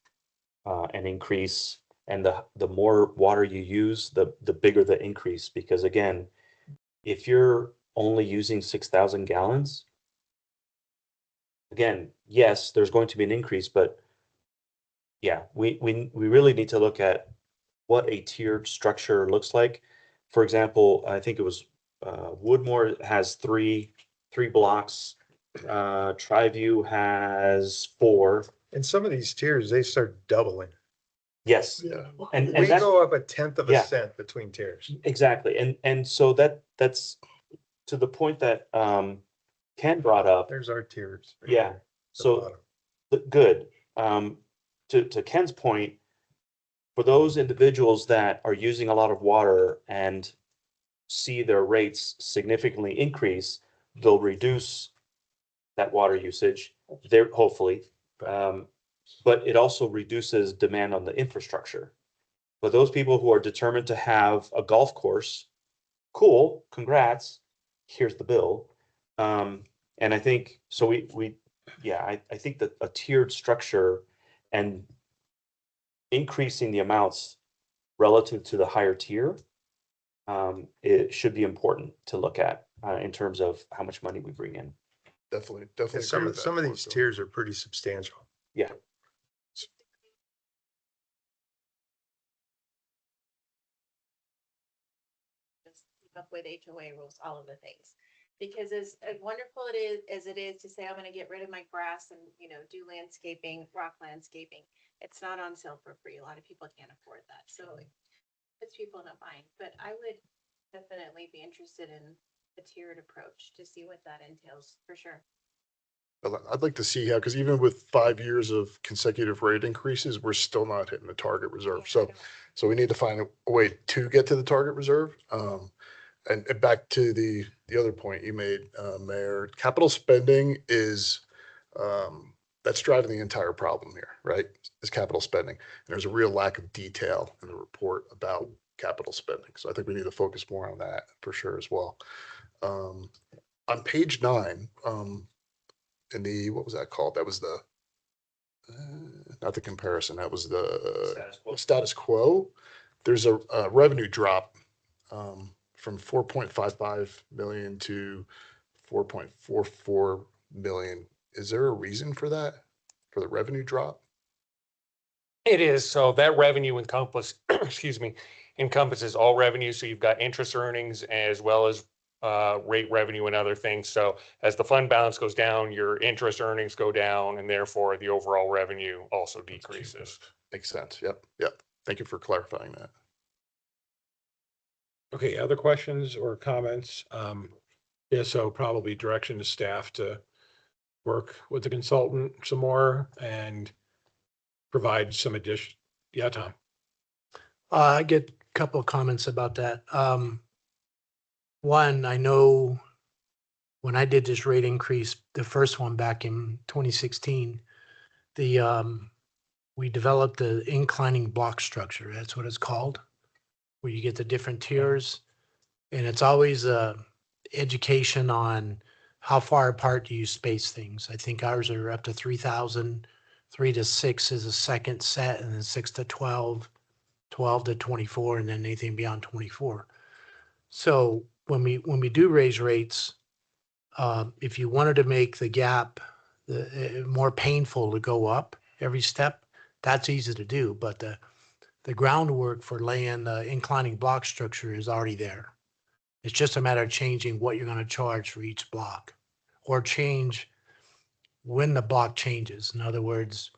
and increase. And the more water you use, the bigger the increase. Because again, if you're only using 6,000 gallons, again, yes, there's going to be an increase, but yeah, we really need to look at what a tiered structure looks like. For example, I think it was Woodmore has three blocks. Triview has 4. And some of these tiers, they start doubling. Yes. Yeah. And We that's go up 1/10 of a Yeah. cent between tiers. exactly. And so that's to the point that Ken brought up. There's our tiers. right Yeah. there, the So bottom. good. To Ken's point, for those individuals that are using a lot of water and see their rates significantly increase, they'll reduce that water usage there, hopefully. But it also reduces demand on the infrastructure. But those people who are determined to have a golf course, cool, congrats, here's the bill. And I think, so I think that a tiered structure and increasing the amounts relative to the higher tier, it should be important to look at in terms of how much money we bring in. Definitely, Yeah, definitely. some agree of with some that, of these Marco. tiers are pretty substantial. Yeah. Just keep up with HOA rules, all of the things. Because as wonderful it is, as it is to say, I'm gonna get rid of my grass and, do landscaping, rock landscaping, it's not on sale for free. A lot of people can't afford that, so it puts people in a bind. But I would definitely be interested in a tiered approach to see what that entails, for sure. I'd like to see how, because even with 5 years of consecutive rate increases, we're still not hitting the target reserve. Yeah, I know. So we need to find a way to get to the target reserve. And back to the other point you made, Mayor, capital spending is, that's driving the entire problem here, right? Is capital spending. And there's a real lack of detail in the report about capital spending. So I think we need to focus more on that for sure as well. On page 9, in the, what was that called? That was the, not the comparison, that was the status quo. There's a revenue drop from 4.55 million to 4.44 million. Is there a reason for that, for the revenue drop? It is, so that revenue encompasses all revenue. So you've got interest earnings as well as rate revenue and other things. So as the fund balance goes down, your interest earnings go down, and therefore the overall revenue also decreases. Makes sense. Yep. Thank you for clarifying that. Okay, other questions or comments? Yeah, so probably direction to staff to work with the consultant some more and provide some addition. Yeah, Tom. I get a couple of comments about that. One, I know when I did this rate increase, the first one back in 2016, we developed the inclining block structure. That's what it's called, where you get the different tiers. And it's always education on how far apart do you space things. I think ours are up to 3,000. 3 to 6 is a second set, and then 6 to 12, 12 to 24, and then anything beyond 24. So when we do raise rates, if you wanted to make the gap more painful to go up every step, that's easy to do. But the groundwork for laying the inclining block structure is already there. It's just a matter of changing what you're going to charge for each block, or change when the block changes. In other words,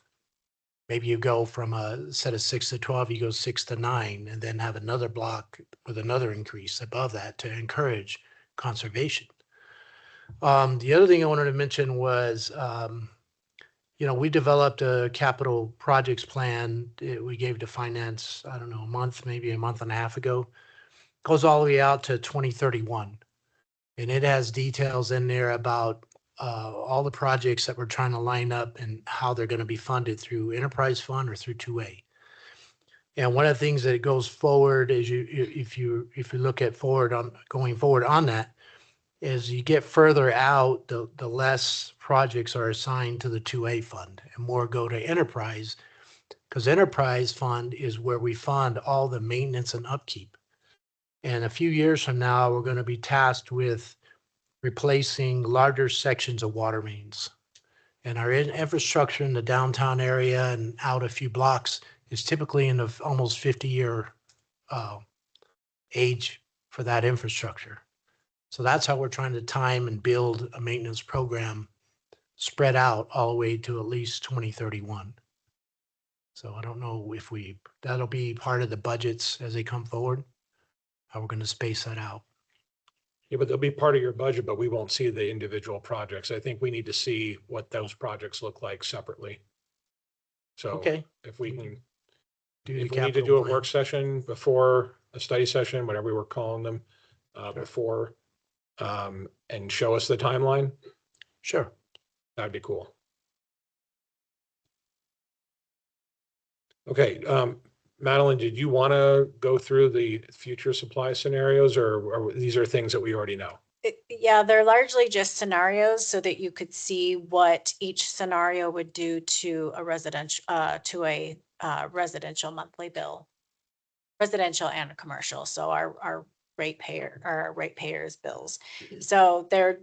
maybe you go from a set of 6 to 12, you go 6 to 9, and then have another block with another increase above that to encourage conservation. The other thing I wanted to mention was, we developed a capital projects plan. We gave to finance, I don't know, maybe a month and a half ago. Goes all the way out to 2031. And it has details in there about all the projects that we're trying to line up and how they're going to be funded through enterprise fund or through 2A. And one of the things that goes forward is if you look at going forward on that, is you get further out, the less projects are assigned to the 2A fund and more go to enterprise, because enterprise fund is where we fund all the maintenance and upkeep. And a few years from now, we're going to be tasked with replacing larger sections of water mains. And our infrastructure in the downtown area and out a few blocks is typically in the almost 50-year age for that infrastructure. So that's how we're trying to time and build a maintenance program spread out all the way to at least 2031. So I don't know if that'll be part of the budgets as they come forward, how we're going to space that out. Yeah, but they'll be part of your budget, but we won't see the individual projects. I think we need to see what those projects look like separately. So Okay. if we can, Do the if we need to capital do a plan. work session before a study session, whatever we're calling them, before, and show us the timeline, Sure. that'd be cool. Okay, Madeline, did you want to go through the future supply scenarios, or these are things that we already know? Yeah, they're largely just scenarios so that you could see what each scenario would do to a residential monthly bill, residential and commercial. So our ratepayers bills. So they're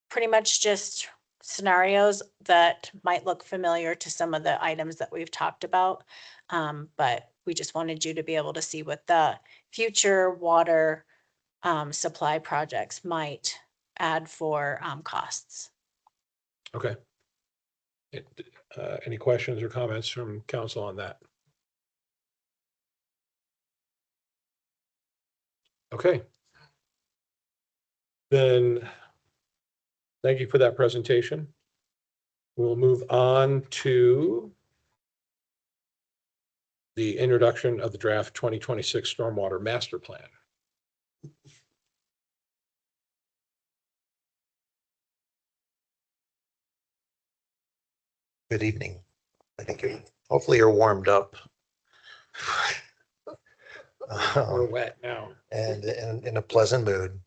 pretty much just scenarios that might look familiar to some of the items that we've talked about. But we just wanted you to be able to see what the future water supply projects might add for costs. Okay. Any questions or comments from council on that? Okay. Then, thank you for that presentation. We'll move on to the introduction of the draft 2026 Stormwater Master Plan. Good evening. I think hopefully you're warmed up. We're wet now. And in a pleasant mood.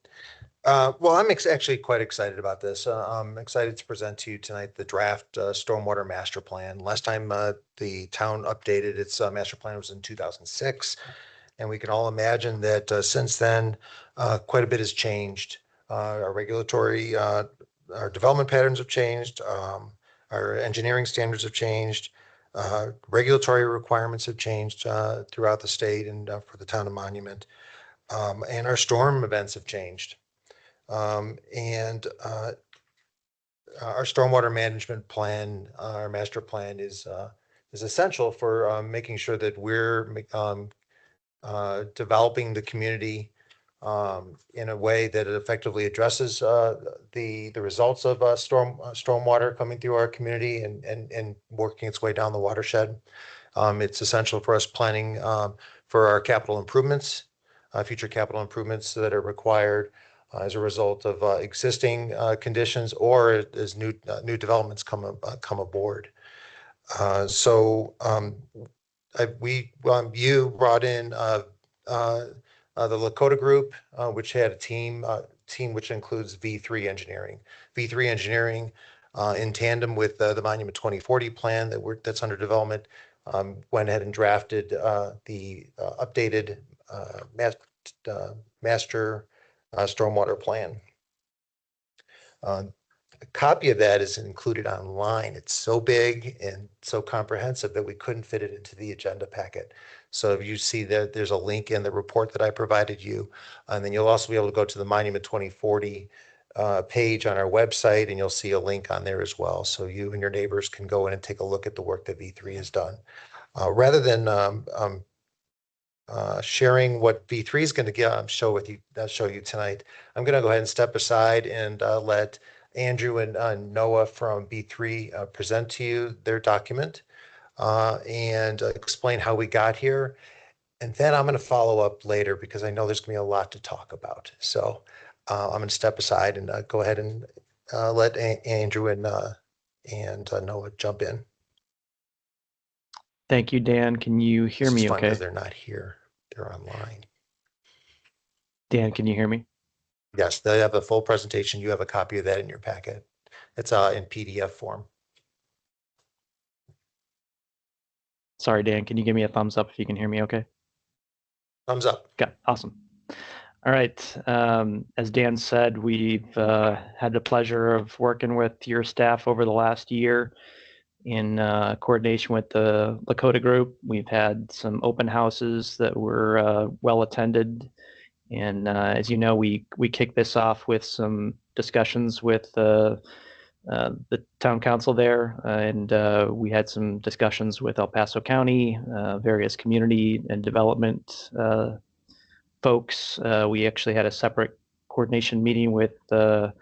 Well, I'm actually quite excited about this. I'm excited to present to you tonight the draft Stormwater Master Plan. Last time the town updated its master plan was in 2006. And we can all imagine that since then, quite a bit has changed. Our regulatory, our development patterns have changed. Our engineering standards have changed. Regulatory requirements have changed throughout the state and for the town of Monument. And our storm events have changed. And our stormwater management plan, our master plan is essential for making sure that we're developing the community in a way that it effectively addresses the results of stormwater coming through our community and working its way down the watershed. It's essential for us planning for our capital improvements, future capital improvements that are required as a result of existing conditions or as new developments come aboard. You brought in the Lakota group, which had a team which includes V3 Engineering. V3 Engineering, in tandem with the Monument 2040 plan that's under development, went ahead and drafted the updated master stormwater plan. A copy of that is included online. It's so big and so comprehensive that we couldn't fit it into the agenda packet. So if you see that there's a link in the report that I provided you, and then you'll also be able to go to the Monument 2040 page on our website, and you'll see a link on there as well. So you and your neighbors can go in and take a look at the work that V3 has done. Rather than sharing what V3 is going to show you tonight, I'm going to go ahead and step aside and let Andrew and Noah from B3 present to you their document and explain how we got here. And then I'm going to follow up later because I know there's going to be a lot to talk about. So I'm going to step aside and go ahead and let Andrew and Noah jump in. Thank you, Dan. Can you hear This is me fun okay? because they're not here. They're online. Dan, can you hear me? Yes, they have a full presentation. You have a copy of that in your packet. It's in PDF form. Sorry, Dan, can you give me a thumbs up if you can hear me okay? Thumbs up. Okay, awesome. All right. As Dan said, we've had the pleasure of working with your staff over the last year in coordination with the Lakota group. We've had some open houses that were well attended. And as you know, we kicked this off with some discussions with the town council there, and we had some discussions with El Paso County, various community and development folks. We actually had a separate coordination meeting with the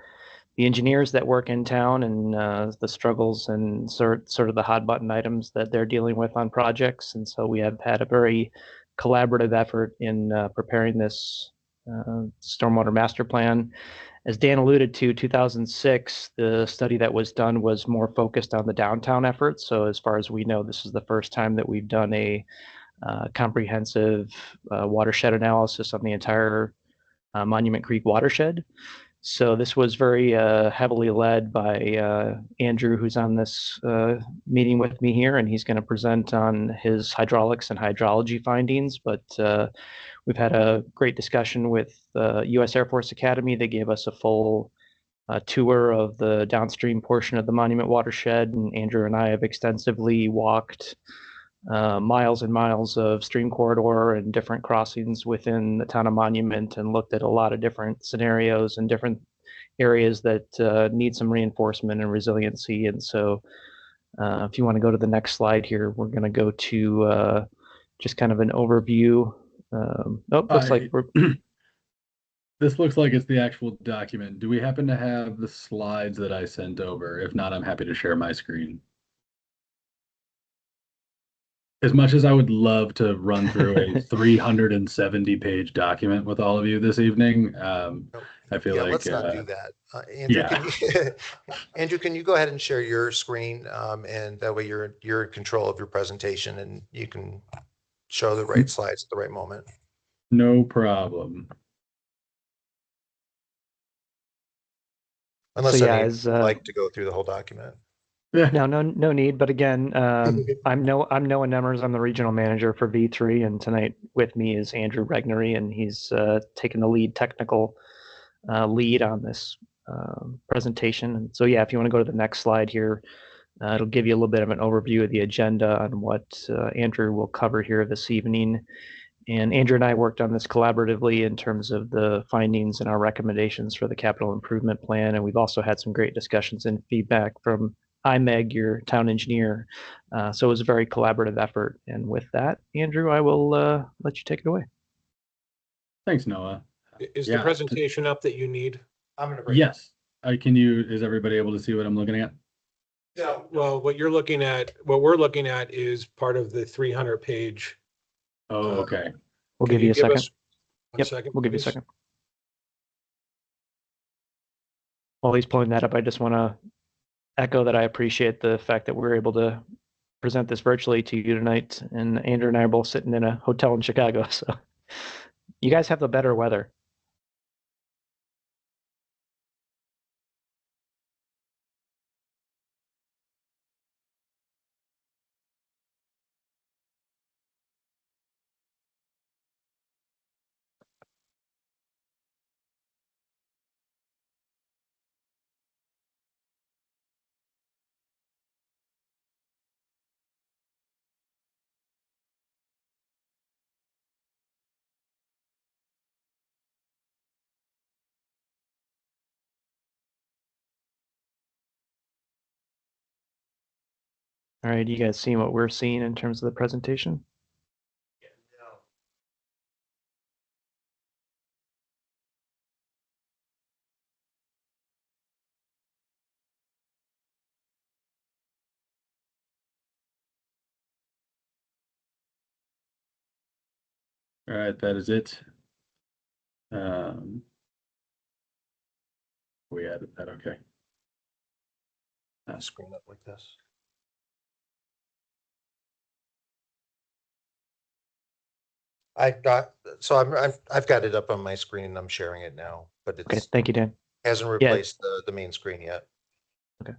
engineers that work in town and the struggles and sort of the hot button items that they're dealing with on projects. And so we have had a very collaborative effort in preparing this stormwater master plan. As Dan alluded to, 2006, the study that was done was more focused on the downtown efforts. So as far as we know, this is the first time that we've done a comprehensive watershed analysis on the entire Monument Creek watershed. So this was very heavily led by Andrew, who's on this meeting with me here, and he's going to present on his hydraulics and hydrology findings. But we've had a great discussion with U.S. Air Force Academy. They gave us a full tour of the downstream portion of the Monument watershed, and Andrew and I have extensively walked miles and miles of stream corridor and different crossings within the town of Monument and looked at a lot of different scenarios and different areas that need some reinforcement and resiliency. And so if you want to go to the next slide here, we're going to go to just kind of an overview. Looks like we're This looks like it's the actual document. Do we happen to have the slides that I sent over? If not, I'm happy to share my screen. As much as I would love to run through a 370-page document with all of you this evening, I feel like let's not do that. Andrew, Andrew, can you go ahead and share your screen, and that way you're in control of your presentation and you can show the right slides at the right moment. No problem. Unless so, you'd like to go through the whole document. No need. But again, I'm Noah Nemmers. I'm the regional manager for V3, and tonight with me is Andrew Regnery, and he's taken the lead technical lead on this presentation. And so, if you want to go to the next slide here, it'll give you a little bit of an overview of the agenda on what Andrew will cover here this evening. And Andrew and I worked on this collaboratively in terms of the findings and our recommendations for the capital improvement plan. And we've also had some great discussions and feedback from IMEG, your town engineer. So it was a very collaborative effort. And with that, Andrew, I will let you take it away. Thanks, Noah. Is the presentation up that you need? I'm going to bring Yes. Is everybody able to see what I'm looking at? Yeah. Well, what we're looking at is part of the 300-page. Oh, okay. We'll give you a second. One second, we'll give you a second. While he's pulling that up, I just want to echo that I appreciate the fact that we're able to present this virtually to you tonight. And Andrew and I are both sitting in a hotel in Chicago, so you guys have the better weather. All right, you guys seeing what we're seeing in terms of the presentation? All right, that is it. We added that, okay. Screen up like this. I've got it up on my screen. I'm sharing it now, but Okay, it's thank you, Dan. hasn't Yeah. replaced the main screen yet. Okay.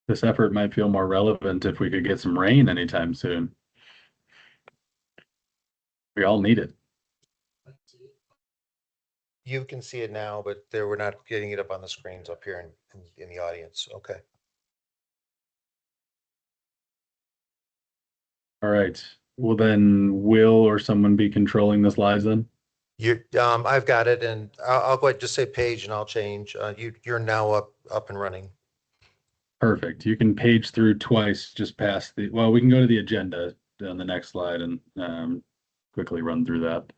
This effort might feel more relevant if we could get some rain anytime soon. We all need it. You can see it now, but we're not getting it up on the screens up here in the audience. Okay. All right. Well, then will or someone be controlling the slides then? I've got it, and I'll go ahead and just say page, and I'll change. You're now up and running. Perfect. You can page through twice just past well, we can go to the agenda on the next slide and quickly run through that.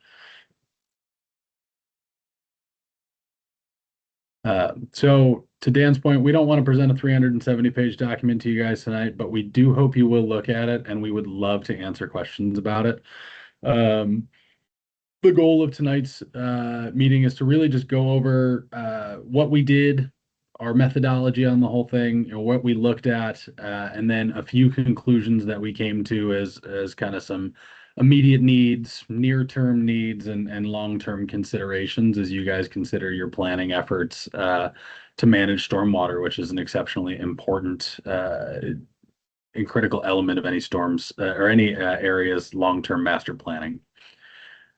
So to Dan's point, we don't want to present a 370-page document to you guys tonight, but we do hope you will look at it, and we would love to answer questions about it. The goal of tonight's meeting is to really just go over what we did, our methodology on the whole thing, what we looked at, and then a few conclusions that we came to as kind of some immediate needs, near-term needs, and long-term considerations as you guys consider your planning efforts to manage stormwater, which is an exceptionally important and critical element of any storms or any area's long-term master planning.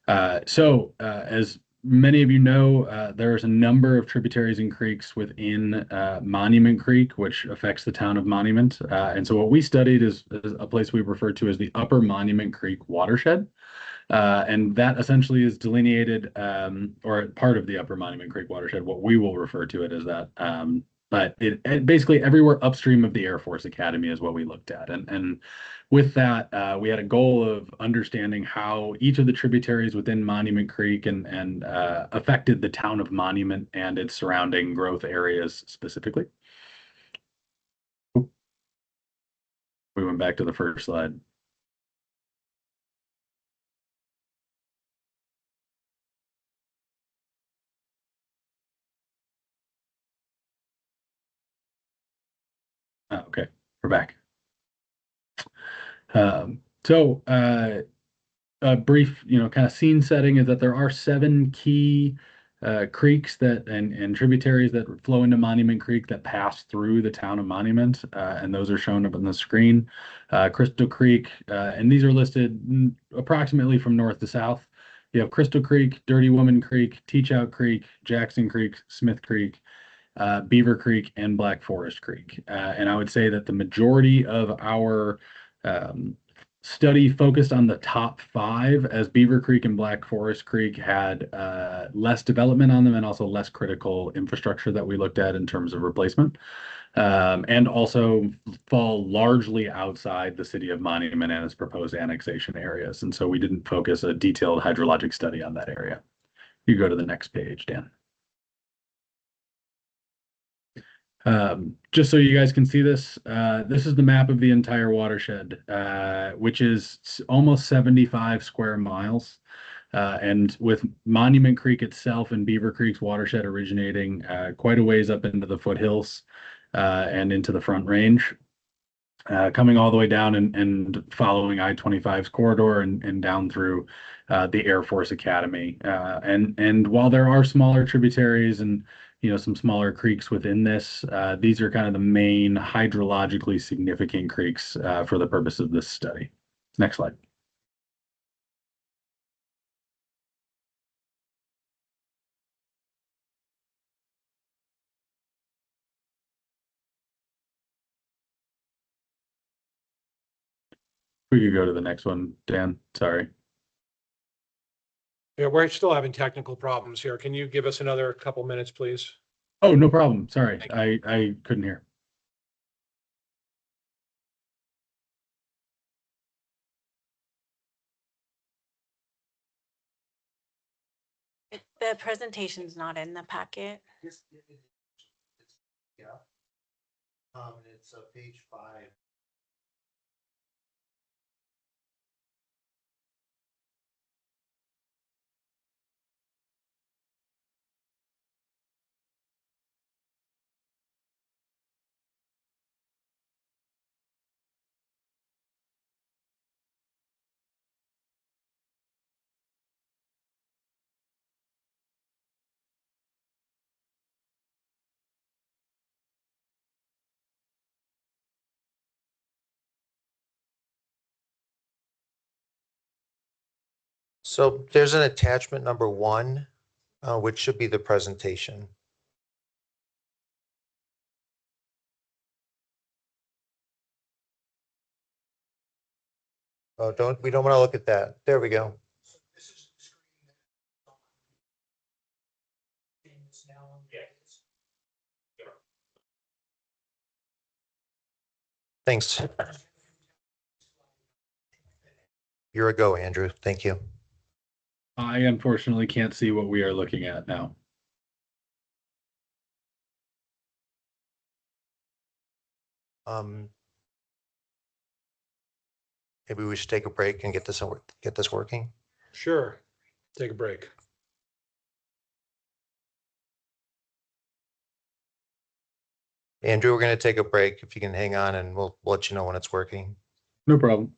As many of you know, there's a number of tributaries and creeks within Monument Creek, which affects the town of Monument. And so what we studied is a place we refer to as the Upper Monument Creek watershed. And that essentially is delineated, or part of the Upper Monument Creek watershed, what we will refer to it as that. But it basically everywhere upstream of the Air Force Academy is what we looked at. And with that, we had a goal of understanding how each of the tributaries within Monument Creek and affected the town of Monument and its surrounding growth areas specifically. We went back to the first slide. Okay, we're back. A brief, kind of scene setting is that there are 7 key creeks and tributaries that flow into Monument Creek that pass through the town of Monument, and those are shown up on the screen. Crystal Creek, and these are listed approximately from north to south. You have Crystal Creek, Dirty Woman Creek, Teach Out Creek, Jackson Creek, Smith Creek, Beaver Creek, and Black Forest Creek. And I would say that the majority of our study focused on the top 5, as Beaver Creek and Black Forest Creek had less development on them and also less critical infrastructure that we looked at in terms of replacement, and also fall largely outside the city of Monument and its proposed annexation areas. And so we didn't focus a detailed hydrologic study on that area. You go to the next page, Dan. Just so you guys can see this, this is the map of the entire watershed, which is almost 75 square miles. And with Monument Creek itself and Beaver Creek's watershed originating quite a ways up into the foothills and into the Front Range, coming all the way down and following I-25's corridor and down through the Air Force Academy. And while there are smaller tributaries and some smaller creeks within this, these are kind of the main hydrologically significant creeks for the purpose of this study. Next slide. We could go to the next one, Dan. Sorry. Yeah, we're still having technical problems here. Can you give us another couple minutes, please? Oh, no problem. Sorry, I couldn't hear. The presentation's not in the packet. Yeah. It's page 5. So there's an attachment number 1, which should be the presentation. Oh, we don't want to look at that. There we go. Thanks. You're a go, Andrew. Thank you. I unfortunately can't see what we are looking at now. Maybe we should take a break and get this working. Sure. Take a break. Andrew, we're going to take a break. If you can hang on, and we'll let you know when it's working. No problem.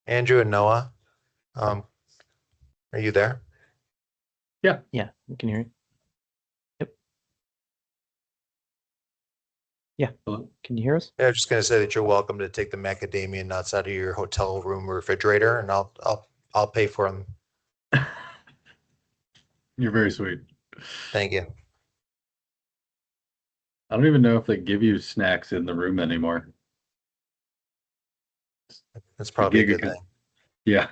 Andrew and Noah, are you there? Yeah, we can hear you. Yep. Yeah. Hello? Can you hear us? Yeah, I'm just gonna say that you're welcome to take the macadamia nuts out of your hotel room refrigerator, and I'll pay for them. You're very sweet. Thank you. I don't even know if they give you snacks in the room anymore. That's probably a gig good account. thing. Yeah.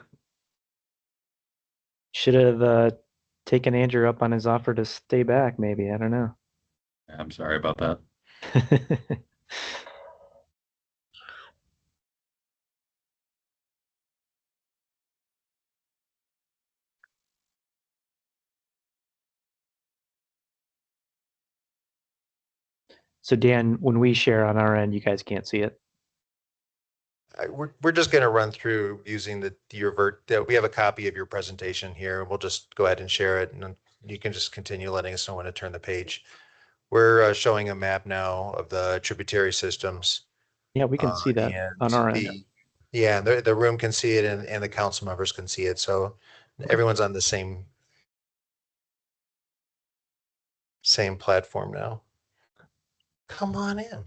Should have taken Andrew up on his offer to stay back, maybe. I don't know. I'm sorry about that. So Dan, when we share on our end, you guys can't see it. We're just gonna run through using we have a copy of your presentation here. We'll just go ahead and share it, and then you can just continue letting us know when to turn the page. We're showing a map now of the tributary systems. Yeah, we can see that on our end. Yeah, the room can see it, and the council members can see it. So everyone's on the same platform now. Come on in.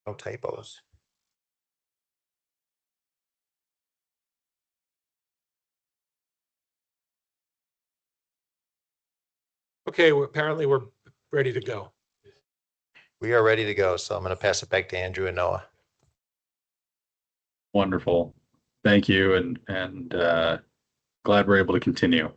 No typos. Okay, apparently we're ready to go. We are ready to go. So I'm going to pass it back to Andrew and Noah. Wonderful. Thank you. And glad we're able to continue.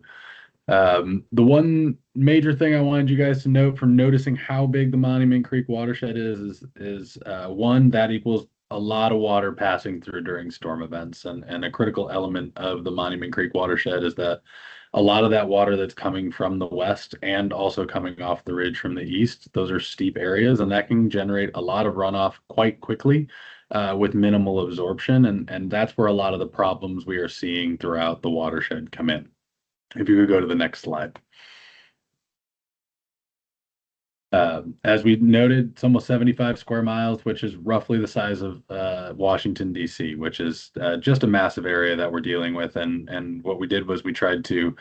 The one major thing I wanted you guys to note from noticing how big the Monument Creek watershed is one, that equals a lot of water passing through during storm events. And a critical element of the Monument Creek watershed is that a lot of that water that's coming from the west and also coming off the ridge from the east, those are steep areas, and that can generate a lot of runoff quite quickly with minimal absorption. And that's where a lot of the problems we are seeing throughout the watershed come in. If you could go to the next slide. As we noted, it's almost 75 square miles, which is roughly the size of Washington, D.C., which is just a massive area that we're dealing with. And what we did was we tried to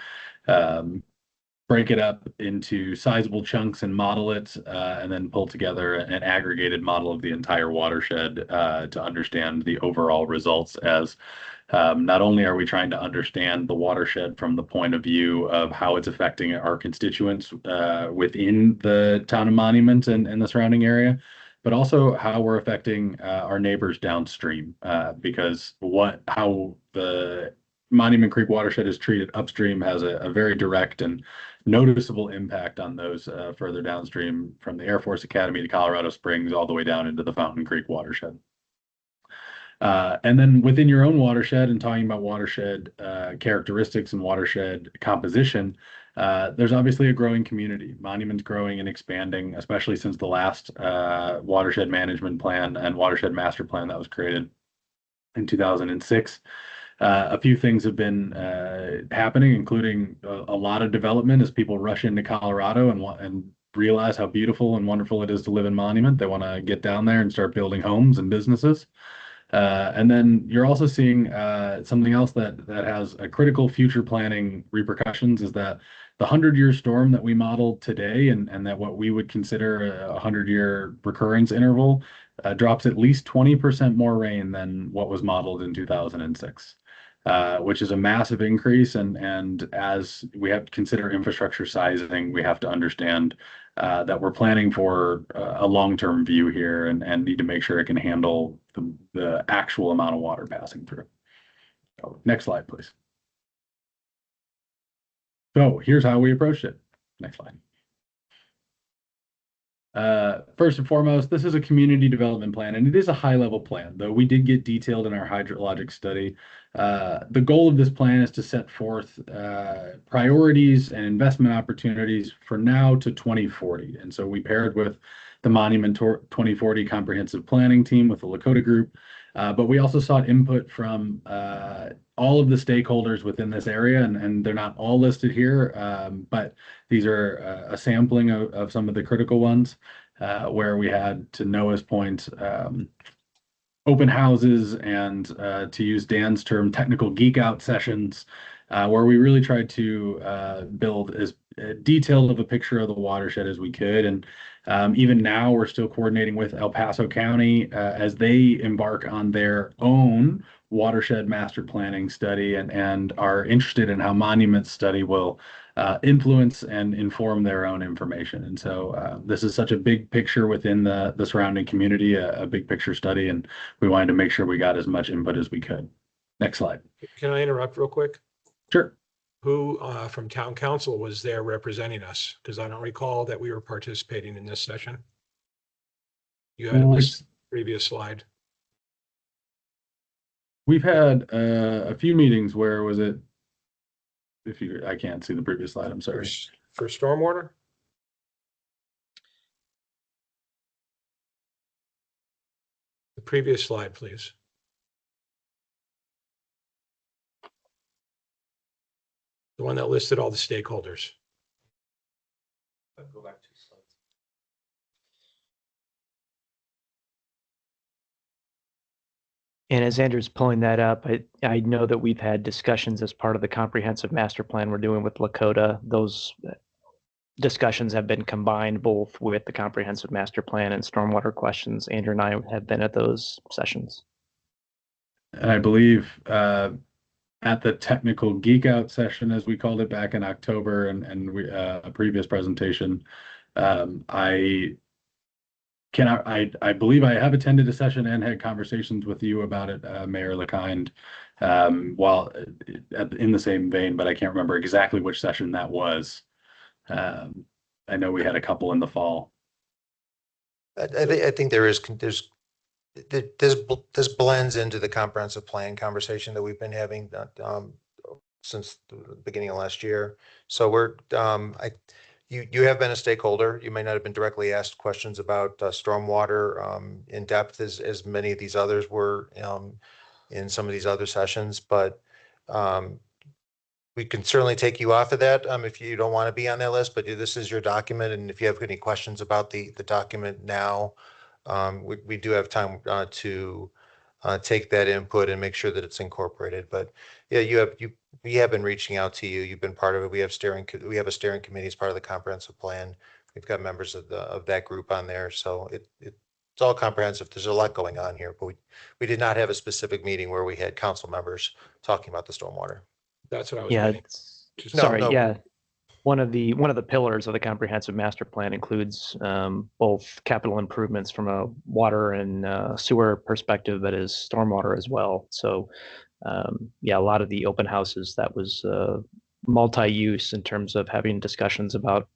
break it up into sizable chunks and model it, and then pull together an aggregated model of the entire watershed to understand the overall results as not only are we trying to understand the watershed from the point of view of how it's affecting our constituents within the town of Monument and the surrounding area, but also how we're affecting our neighbors downstream, because how the Monument Creek watershed is treated upstream has a very direct and noticeable impact on those further downstream, from the Air Force Academy to Colorado Springs all the way down into the Fountain Creek watershed. And then within your own watershed, and talking about watershed characteristics and watershed composition, there's obviously a growing community. Monument's growing and expanding, especially since the last watershed management plan and watershed master plan that was created in 2006. A few things have been happening, including a lot of development as people rush into Colorado and realize how beautiful and wonderful it is to live in Monument. They want to get down there and start building homes and businesses. And then you're also seeing something else that has a critical future planning repercussions, is that the 100-year storm that we modeled today, and that what we would consider a 100-year recurrence interval, drops at least 20% more rain than what was modeled in 2006. Which is a massive increase. And as we have to consider infrastructure sizing, we have to understand that we're planning for a long-term view here and need to make sure it can handle the actual amount of water passing through. So, next slide, please. So here's how we approached it. Next slide. First and foremost, this is a community development plan, and it is a high-level plan, though we did get detailed in our hydrologic study. The goal of this plan is to set forth priorities and investment opportunities for now to 2040. And so we paired with the Monument 2040 Comprehensive Planning team with the Lakota Group, but we also sought input from all of the stakeholders within this area, and they're not all listed here, but these are a sampling of some of the critical ones, where we had, to Noah's point, open houses and, to use Dan's term, technical geek out sessions, where we really tried to build as detailed of a picture of the watershed as we could. And even now, we're still coordinating with El Paso County as they embark on their own watershed master planning study, and are interested in how monument study will influence and inform their own information. And so this is such a big picture within the surrounding community, a big picture study, and we wanted to make sure we got as much input as we could. Next slide. Can I interrupt real quick? Sure. Who from town council was there representing us? Because I don't recall that we were participating in this session. You had a previous slide. We've had a few meetings where was it? I can't see the previous slide, I'm sorry. For stormwater? The previous slide, please. The one that listed all the stakeholders. Go back 2 slides. And as Andrew's pulling that up, I know that we've had discussions as part of the comprehensive master plan we're doing with Lakota. Those discussions have been combined both with the comprehensive master plan and stormwater questions. Andrew and I have been at those sessions. And I believe at the technical geek out session, as we called it back in October, and we a previous presentation, I believe I have attended a session and had conversations with you about it, Mayor LeKind, while in the same vein, but I can't remember exactly which session that was. I know we had a couple in the fall. I think this blends into the comprehensive plan conversation that we've been having since the beginning of last year. So you have been a stakeholder. You may not have been directly asked questions about stormwater in depth as many of these others were in some of these other sessions, but we can certainly take you off of that if you don't want to be on that list, but this is your document. And if you have any questions about the document now, we do have time to take that input and make sure that it's incorporated. But yeah, we have been reaching out to you. You've been part of it. We have a steering committee as part of the comprehensive plan. We've got members of that group on there. So it's all comprehensive. There's a lot going on here, but we did not have a specific meeting where we had council members talking about the stormwater. That's what I was getting. Sorry. Yeah. One of the pillars of the comprehensive master plan includes both capital improvements from a water and sewer perspective, but is stormwater as well. So a lot of the open houses, that was multi-use in terms of having discussions about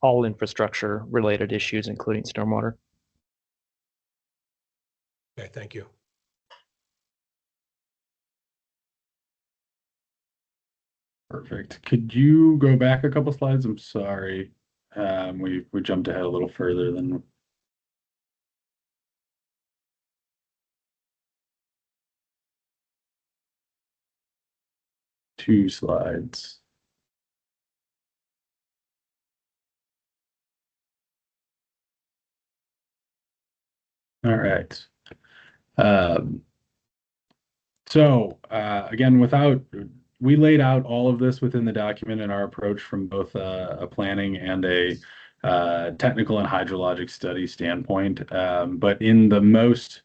all infrastructure related issues, including stormwater. Okay, thank you. Perfect. Could you go back a couple slides? I'm sorry. We jumped ahead a little further than. Two slides. All right. Again, we laid out all of this within the document and our approach from both a planning and a technical and hydrologic study standpoint. But in the most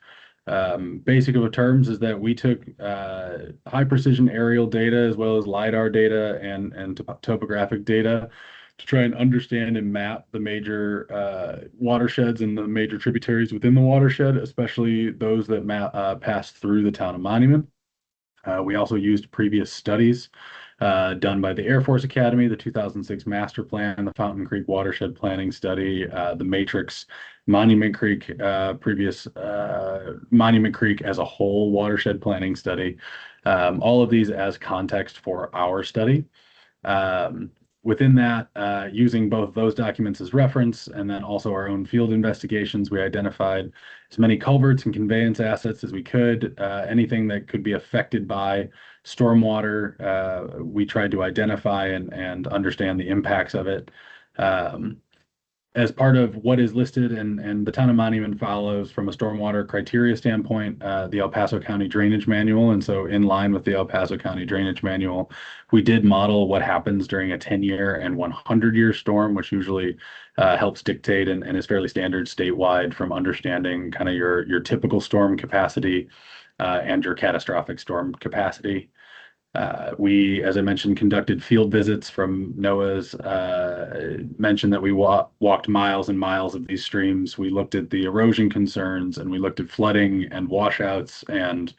basic of terms is that we took high precision aerial data as well as LiDAR data and topographic data to try and understand and map the major watersheds and the major tributaries within the watershed, especially those that pass through the town of Monument. We also used previous studies done by the Air Force Academy, the 2006 Master Plan, the Fountain Creek Watershed Planning Study, the Matrix Monument Creek, previous Monument Creek as a whole watershed planning study. All of these as context for our study. Within that, using both those documents as reference and then also our own field investigations, we identified as many culverts and conveyance assets as we could. Anything that could be affected by stormwater, we tried to identify and understand the impacts of it. As part of what is listed and the town of Monument follows from a stormwater criteria standpoint, the El Paso County Drainage Manual. And so in line with the El Paso County Drainage Manual, we did model what happens during a 10-year and 100-year storm, which usually helps dictate and is fairly standard statewide from understanding kind of your typical storm capacity and your catastrophic storm capacity. We, as I mentioned, conducted field visits from NOAA's, mentioned that we walked miles and miles of these streams. We looked at the erosion concerns and we looked at flooding and washouts and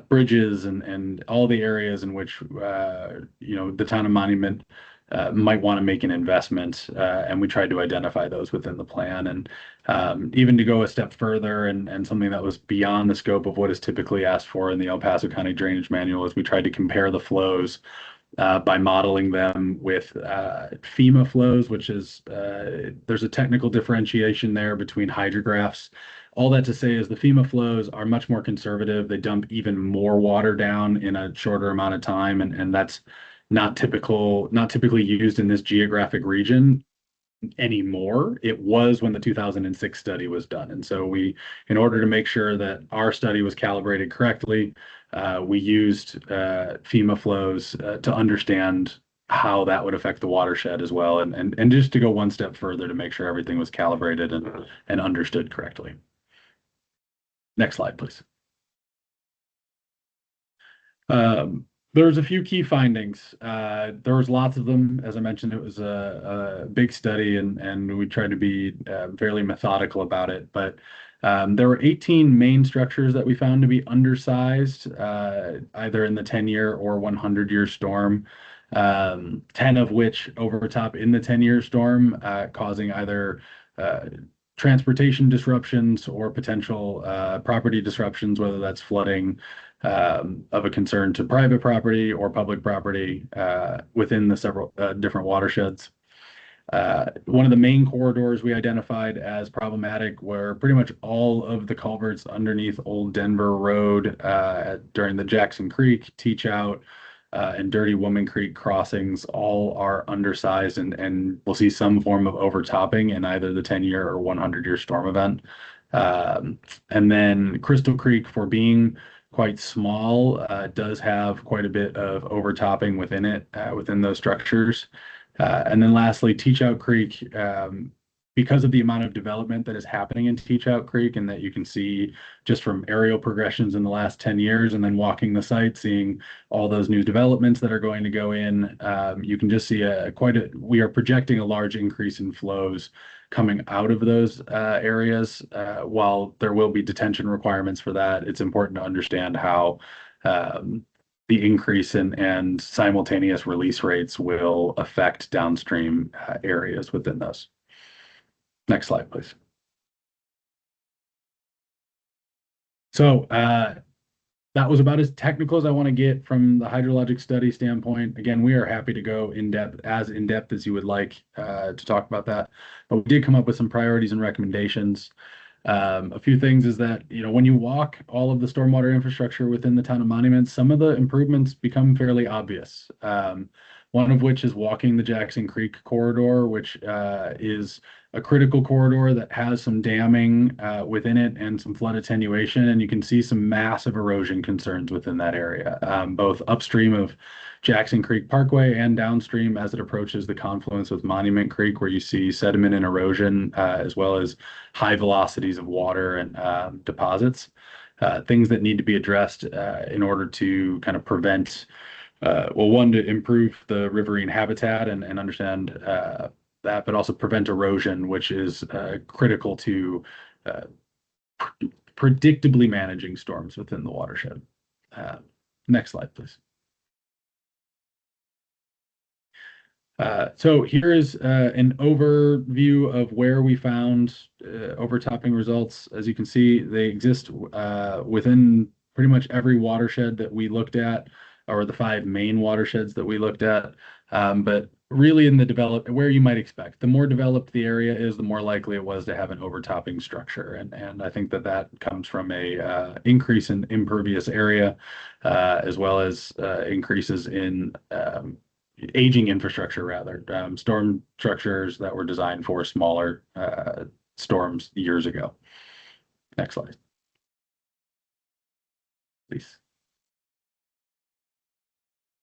bridges and all the areas in which, the town of Monument might want to make an investment. And we tried to identify those within the plan. And even to go a step further and something that was beyond the scope of what is typically asked for in the El Paso County Drainage Manual is we tried to compare the flows by modeling them with FEMA flows, which is there's a technical differentiation there between hydrographs. All that to say is the FEMA flows are much more conservative. They dump even more water down in a shorter amount of time, and that's not typically used in this geographic region anymore. It was when the 2006 study was done. And so in order to make sure that our study was calibrated correctly, we used FEMA flows to understand how that would affect the watershed as well. And just to go one step further to make sure everything was calibrated and understood correctly. Next slide, please. There's a few key findings. There was lots of them. As I mentioned, it was a big study and we tried to be fairly methodical about it. But there were 18 main structures that we found to be undersized, either in the 10-year or 100-year storm, 10 of which overtop in the 10-year storm, causing either transportation disruptions or potential property disruptions, whether that's flooding of a concern to private property or public property within the several different watersheds. One of the main corridors we identified as problematic were pretty much all of the culverts underneath Old Denver Road during the Jackson Creek, Teach Out, and Dirty Woman Creek crossings. All are undersized and we'll see some form of overtopping in either the 10-year or 100-year storm event. And then Crystal Creek, for being quite small, does have quite a bit of overtopping within it, within those structures. And then lastly, Teach Out Creek, because of the amount of development that is happening in Teach Out Creek and that you can see just from aerial progressions in the last 10 years and then walking the site, seeing all those new developments that are going to go in, you can just see we are projecting a large increase in flows coming out of those areas. While there will be detention requirements for that, it's important to understand how the increase and simultaneous release rates will affect downstream areas within those. Next slide, please. So that was about as technical as I want to get from the hydrologic study standpoint. Again, we are happy to go in depth as you would like to talk about that. But we did come up with some priorities and recommendations. A few things is that, when you walk all of the stormwater infrastructure within the town of Monument, some of the improvements become fairly obvious. One of which is walking the Jackson Creek corridor, which is a critical corridor that has some damming within it and some flood attenuation. And you can see some massive erosion concerns within that area, both upstream of Jackson Creek Parkway and downstream as it approaches the confluence with Monument Creek, where you see sediment and erosion, as well as high velocities of water and deposits. Things that need to be addressed in order to kind of prevent one, to improve the riverine habitat and understand that, but also prevent erosion, which is critical to predictably managing storms within the watershed. Next slide, please. So here is an overview of where we found overtopping results. As you can see, they exist within pretty much every watershed that we looked at or the 5 main watersheds that we looked at. But really in the where you might expect, the more developed the area is, the more likely it was to have an overtopping structure. And I think that comes from a increase in impervious area, as well as increases in aging infrastructure, rather, storm structures that were designed for smaller storms years ago. Next slide, please.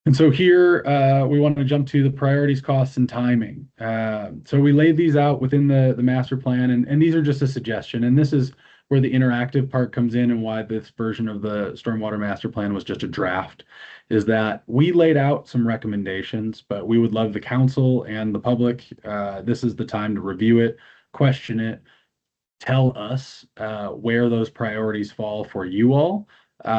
And so here we want to jump to the priorities, costs, and timing. So we laid these out within the master plan, and these are just a suggestion. And this is where the interactive part comes in, and why this version of the stormwater master plan was just a draft, is that we laid out some recommendations, but we would love the council and the public. This is the time to review it, question it, tell us where those priorities fall for you all,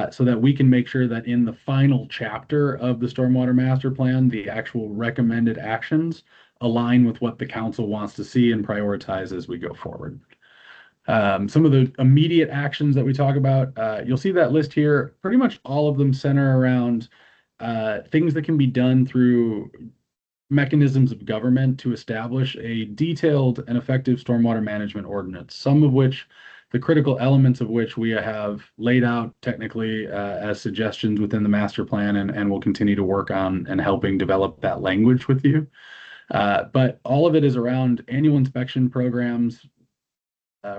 so that we can make sure that in the final chapter of the stormwater master plan, the actual recommended actions align with what the council wants to see and prioritize as we go forward. Some of the immediate actions that we talk about, you'll see that list here. Pretty much all of them center around things that can be done through mechanisms of government to establish a detailed and effective stormwater management ordinance, some of which, the critical elements of which we have laid out technically as suggestions within the master plan, and will continue to work on and helping develop that language with you. But all of it is around annual inspection programs,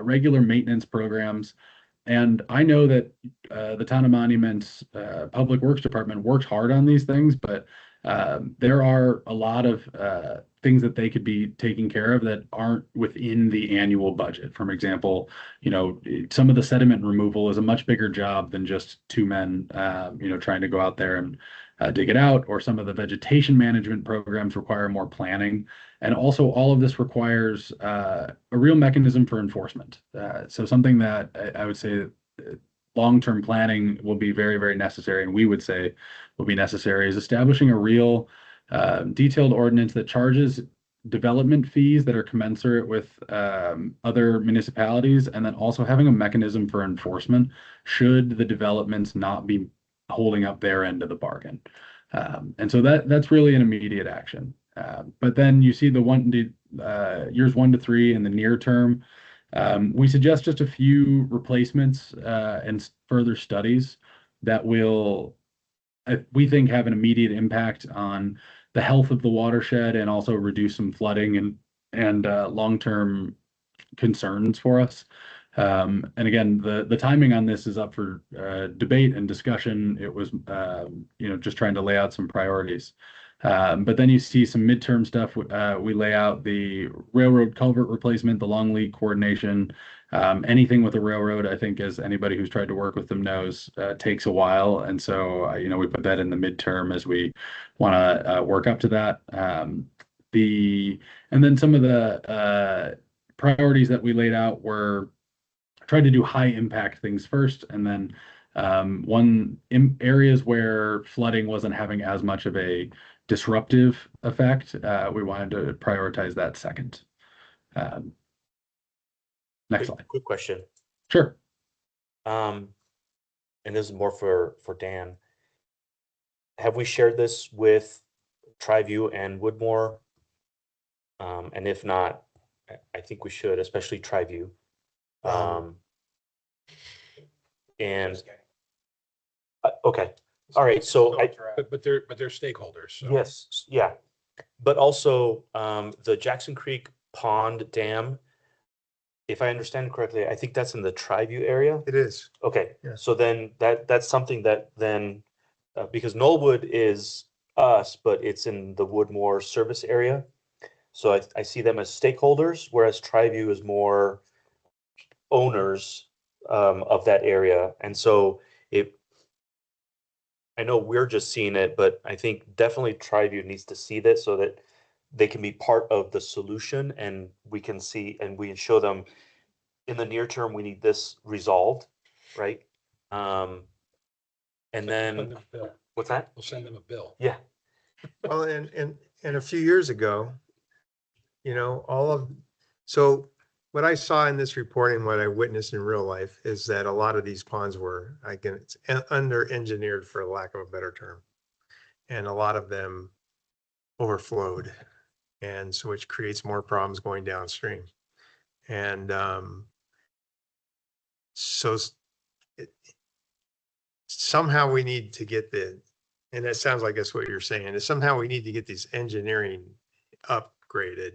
regular maintenance programs. And I know that the Town of Monuments Public Works Department works hard on these things, but there are a lot of things that they could be taking care of that aren't within the annual budget. For example, some of the sediment removal is a much bigger job than just 2 men, trying to go out there and dig it out, or some of the vegetation management programs require more planning. And also all of this requires a real mechanism for enforcement. So something that I would say long-term planning will be very, very necessary, and we would say will be necessary, is establishing a real detailed ordinance that charges development fees that are commensurate with other municipalities, and then also having a mechanism for enforcement should the developments not be holding up their end of the bargain. And so that's really an immediate action. But then you see the years 1 to 3 in the near term. We suggest just a few replacements and further studies that will, we think, have an immediate impact on the health of the watershed, and also reduce some flooding and long-term concerns for us. And again, the timing on this is up for debate and discussion. It was, just trying to lay out some priorities. But then you see some midterm stuff. We lay out the railroad culvert replacement, the long lead coordination. Anything with a railroad, I think, as anybody who's tried to work with them knows, takes a while. And so, we put that in the midterm as we want to work up to that. And then some of the priorities that we laid out were tried to do high impact things first, and then areas where flooding wasn't having as much of a disruptive effect, we wanted to prioritize that second. Next slide. Quick question. Sure. And this is more for Dan. Have we shared this with Triview and Woodmore? And if not, I think we should, especially Triview. Okay. All right. So but they're stakeholders. So. Yes. Yeah. But also the Jackson Creek Pond Dam, if I understand correctly, I think that's in the Triview area. It is. Okay. Yeah. So then that's something that then, because Knollwood is us, but it's in the Woodmore service area. So I see them as stakeholders, whereas Triview is more owners of that area. And so I know we're just seeing it, but I think definitely Triview needs to see this so that they can be part of the solution, and we can see and we can show them in the near term we need this resolved, right? And then what's that? We'll send them a bill. Yeah. Well, and a few years ago, so what I saw in this report and what I witnessed in real life is that a lot of these ponds were, under engineered, for lack of a better term. and a lot of them overflowed. And so which creates more problems going downstream. And so it, somehow we need to get and that sounds like that's what you're saying, is somehow we need to get these engineering upgraded,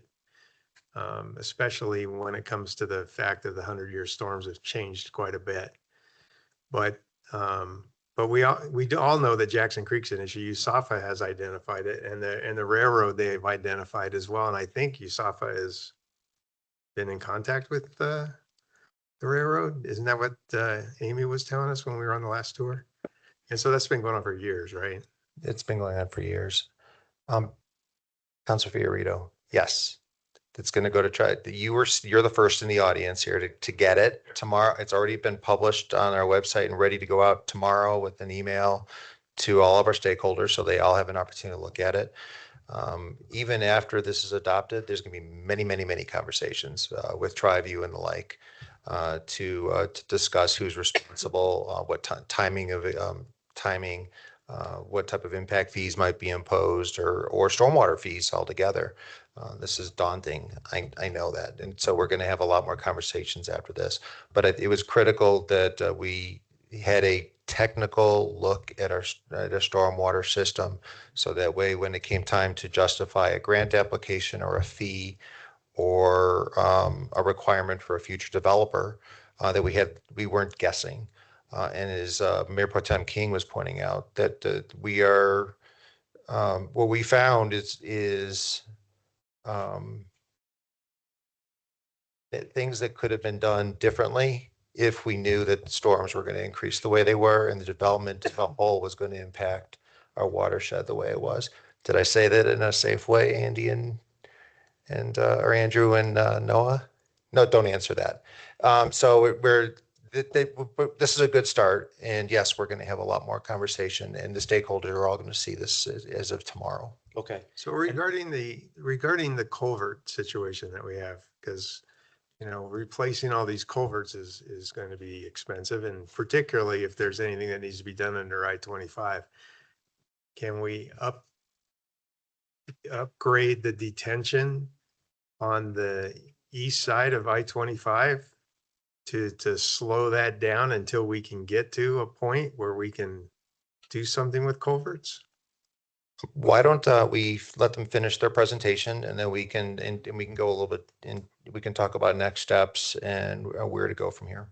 especially when it comes to the fact that the 100-year storms have changed quite a bit. But we all know that Jackson Creek's an issue. USAFA has identified it, and the railroad they've identified as well. And I think USAFA has been in contact with the railroad. Isn't that what Amy was telling us when we were on the last tour? And so that's been going on for years, right? It's been going on for years. Councilor Fiorito, yes. It's going to go to try. You're the first in the audience here to get it tomorrow. It's already been published on our website and ready to go out tomorrow with an email to all of our stakeholders, so they all have an opportunity to look at it. Even after this is adopted, there's going to be many conversations with Triview and the like to discuss who's responsible, what timing of timing, what type of impact fees might be imposed, or stormwater fees altogether. This is daunting. I know that. And so we're going to have a lot more conversations after this. But it was critical that we had a technical look at our stormwater system. So that way, when it came time to justify a grant application or a fee or a requirement for a future developer, that we weren't guessing. And as Mayor Pro Tem King was pointing out, that we are, what we found is things that could have been done differently if we knew that storms were going to increase the way they were and the development as a whole was going to impact our watershed the way it was. Did I say that in a safe way, Andy and or Andrew and Noah? No, don't answer that. So this is a good start, and yes, we're going to have a lot more conversation, and the stakeholders are all going to see this as of tomorrow. Okay. So regarding the culvert situation that we have, because replacing all these culverts is going to be expensive, and particularly if there's anything that needs to be done under I-25, can we upgrade the detention on the east side of I-25 to slow that down until we can get to a point where we can do something with culverts? Why don't we let them finish their presentation, and then we can go a little bit and we can talk about next steps and where to go from here.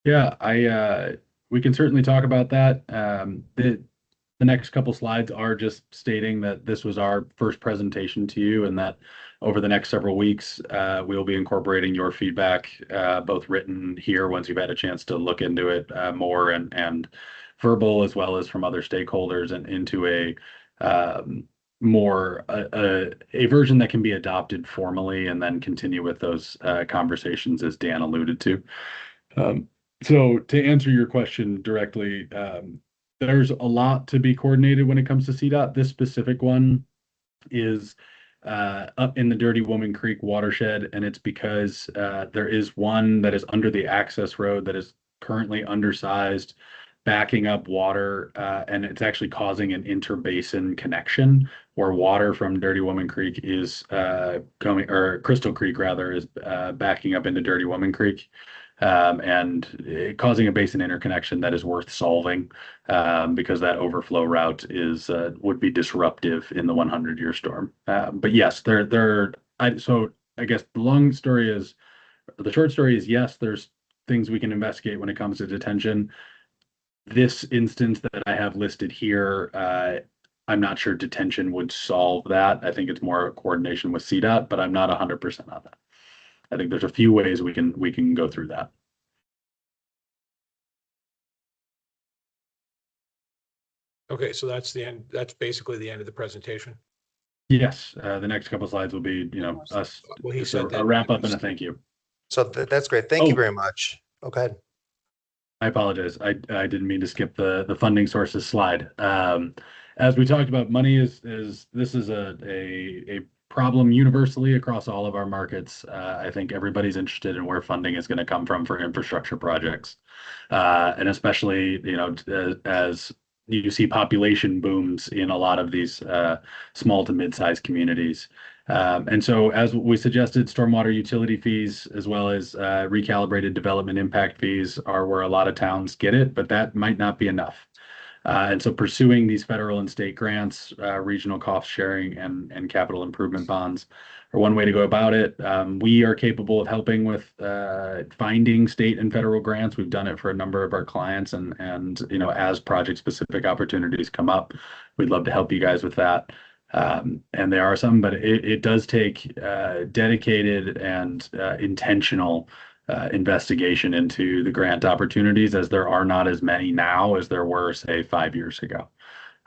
Yeah, we can certainly talk about that. The next couple slides are just stating that this was our first presentation to you, and that over the next several weeks, we'll be incorporating your feedback, both written here once you've had a chance to look into it more, and verbal, as well as from other stakeholders, and into a version that can be adopted formally, and then continue with those conversations as Dan alluded to. So to answer your question directly, there's a lot to be coordinated when it comes to CDOT. This specific one is up in the Dirty Woman Creek watershed, and it's because there is one that is under the access road that is currently undersized, backing up water, and it's actually causing an interbasin connection where water from Dirty Woman Creek is or Crystal Creek rather, is backing up into Dirty Woman Creek. And causing a basin interconnection that is worth solving, because that overflow route would be disruptive in the 100-year storm. But yes, so I guess the short story is yes, there's things we can investigate when it comes to detention. This instance that I have listed here, I'm not sure detention would solve that. I think it's more a coordination with CDOT, but I'm not 100% on that. I think there's a few ways we can go through that. Okay, so that's the end. That's basically the end of the presentation. Yes, the next couple slides will be, us, Well, he just said a that wrap up and a thank you. So that's great. Thank you very much. Okay. I apologize. I didn't mean to skip the funding sources slide. As we talked about, money this is a problem universally across all of our markets. I think everybody's interested in where funding is going to come from for infrastructure projects. And especially, as you see population booms in a lot of these small to mid-sized communities. And so as we suggested, stormwater utility fees as well as recalibrated development impact fees are where a lot of towns get it, but that might not be enough. And so pursuing these federal and state grants, regional cost sharing and capital improvement bonds are one way to go about it. We are capable of helping with finding state and federal grants. We've done it for a number of our clients and as project specific opportunities come up, we'd love to help you guys with that. And there are some, but it does take dedicated and intentional investigation into the grant opportunities, as there are not as many now as there were, say, 5 years ago.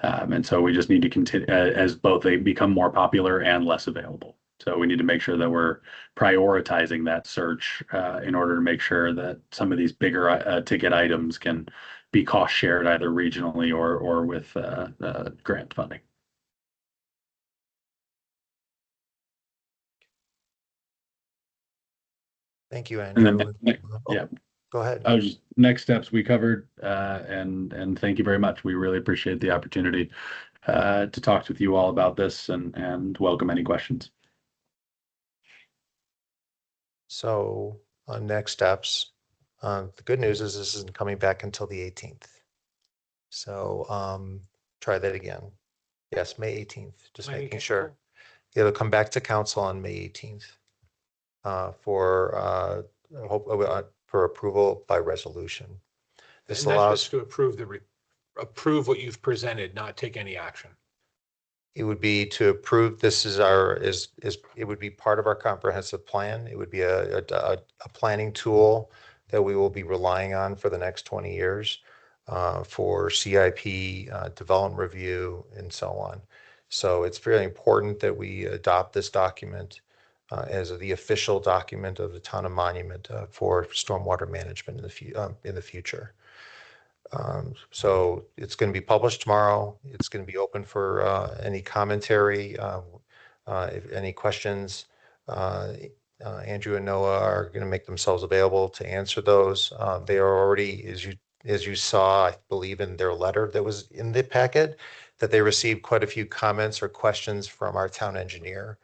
And so we just need to continue as both they become more popular and less available. So we need to make sure that we're prioritizing that search in order to make sure that some of these bigger ticket items can be cost shared either regionally or with grant funding. Thank you, And Andrew. then, yeah, Go ahead. I was just, next steps we covered, and thank you very much. We really appreciate the opportunity to talk with you all about this and welcome any questions. So next steps, the good news is this isn't coming back until the 18th. So try that again. Yes, May 18th, just making sure. It'll come back to council on May 18th for approval by resolution. This And that's allows, just to approve what you've presented, not take any action. it would be to approve, this is it would be part of our comprehensive plan. It would be a planning tool that we will be relying on for the next 20 years for CIP, development review, and so on. So it's very important that we adopt this document as the official document of the town of Monument for stormwater management in the future. So it's going to be published tomorrow. It's going to be open for any commentary, if any questions. Andrew and Noah are going to make themselves available to answer those. They are already, as you saw, I believe in their letter that was in the packet, that they received quite a few comments or questions from our town engineer.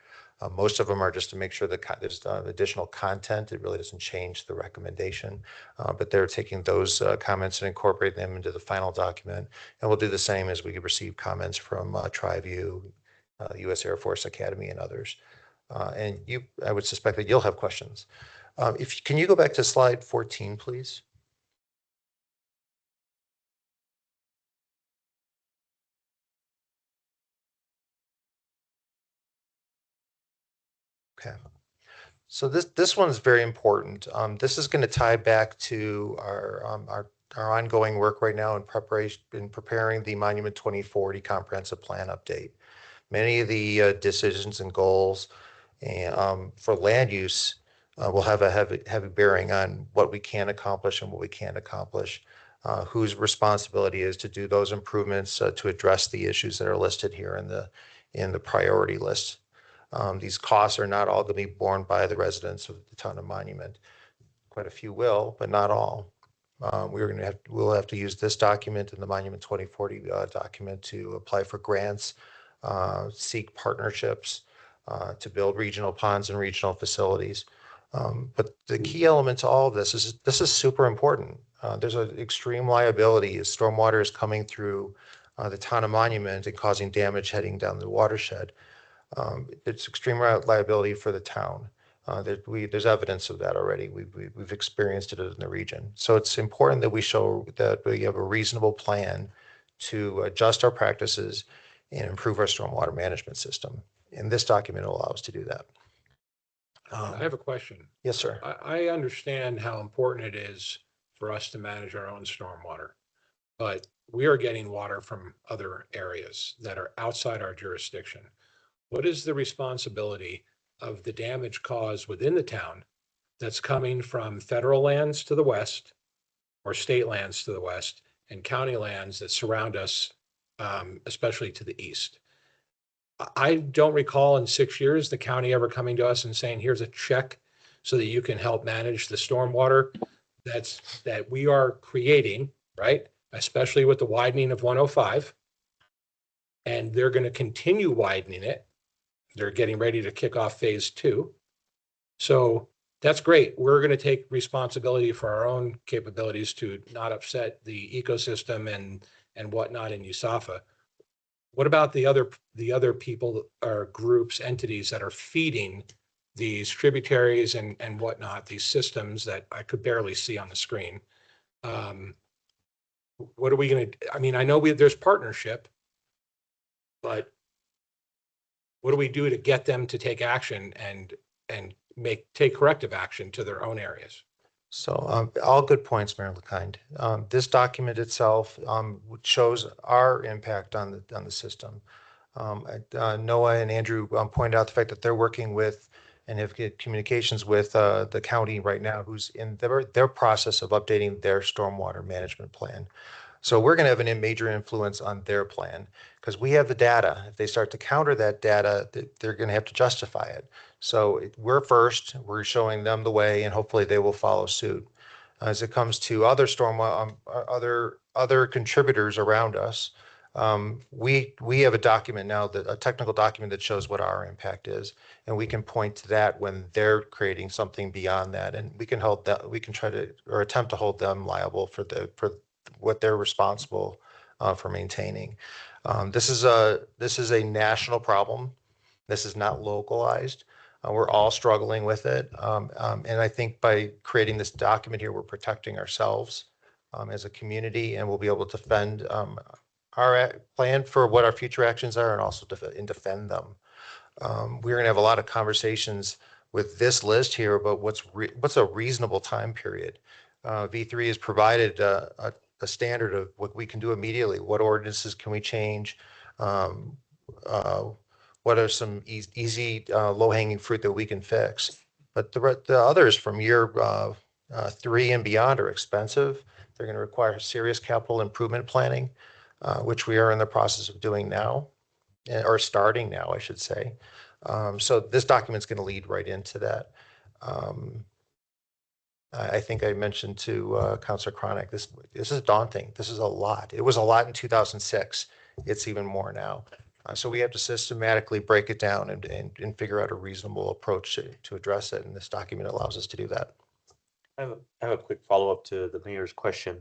Most of them are just to make sure that there's additional content. It really doesn't change the recommendation, but they're taking those comments and incorporating them into the final document. And we'll do the same as we receive comments from TriView, U.S. Air Force Academy, and others. And I would suspect that you'll have questions. Can you go back to slide 14, please? Okay. So this one is very important. This is going to tie back to our ongoing work right now in preparing the Monument 2040 Comprehensive Plan update. Many of the decisions and goals for land use will have a heavy bearing on what we can accomplish and what we can't accomplish. Whose responsibility is to do those improvements to address the issues that are listed here in the priority list. These costs are not all going to be borne by the residents of the town of Monument. Quite a few will, but not all. We'll have to use this document and the Monument 2040 document to apply for grants, seek partnerships to build regional ponds and regional facilities. But the key element to all of this is super important. There's an extreme liability as stormwater is coming through the town of Monument and causing damage heading down the watershed. It's extreme liability for the town. There's evidence of that already. We've experienced it in the region. So it's important that we show that we have a reasonable plan to adjust our practices and improve our stormwater management system. And this document will allow us to do that. I have a question. Yes, sir. I understand how important it is for us to manage our own stormwater, but we are getting water from other areas that are outside our jurisdiction. What is the responsibility of the damage caused within the town that's coming from federal lands to the west or state lands to the west and county lands that surround us, especially to the east? I don't recall in 6 years, the county ever coming to us and saying, here's a check so that you can help manage the stormwater that we are creating, right? Especially with the widening of 105. And they're going to continue widening it. They're getting ready to kick off phase 2. So that's great. We're going to take responsibility for our own capabilities to not upset the ecosystem and whatnot in USAFA. What about the other people or groups, entities that are feeding these tributaries and whatnot, these systems that I could barely see on the screen? What are we going to, I mean, I know there's partnership, but what do we do to get them to take action and take corrective action to their own areas? So all good points, Mayor LeKind. This document itself shows our impact on the system. Noah and Andrew pointed out the fact that they're working with and have get communications with the county right now, who's in their process of updating their stormwater management plan. So we're going to have a major influence on their plan because we have the data. If they start to counter that data, they're going to have to justify it. So we're first, we're showing them the way, and hopefully they will follow suit. As it comes to other other contributors around us, we have a document now, a technical document that shows what our impact is, and we can point to that when they're creating something beyond that, and we can try to or attempt to hold them liable for what they're responsible for maintaining. This is a national problem. This is not localized. We're all struggling with it. And I think by creating this document here, we're protecting ourselves as a community, and we'll be able to defend our plan for what our future actions are and also defend them. We're going to have a lot of conversations with this list here about what's a reasonable time period. V3 has provided a standard of what we can do immediately. What ordinances can we change? What are some easy low-hanging fruit that we can fix? But the others from year 3 and beyond are expensive. They're going to require serious capital improvement planning, which we are in the process of doing now, or starting now, I should say. So this document's going to lead right into that. I think I mentioned to Councilor Chronic, this is daunting. This is a lot. It was a lot in 2006. It's even more now. So we have to systematically break it down and figure out a reasonable approach to address it. And this document allows us to do that. I have a quick follow-up to the mayor's question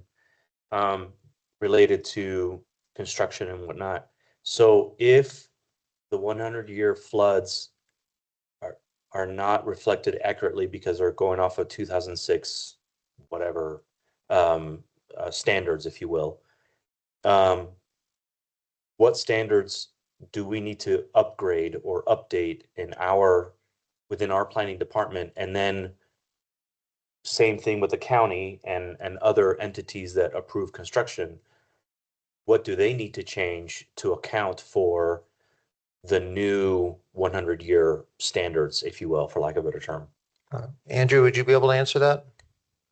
related to construction and whatnot. So if the 100-year floods are not reflected accurately because they're going off of 2006, whatever, standards, if you will, what standards do we need to upgrade or update within our planning department? And then same thing with the county and other entities that approve construction. What do they need to change to account for the new 100-year standards, if you will, for lack of a better term? Andrew, would you be able to answer that?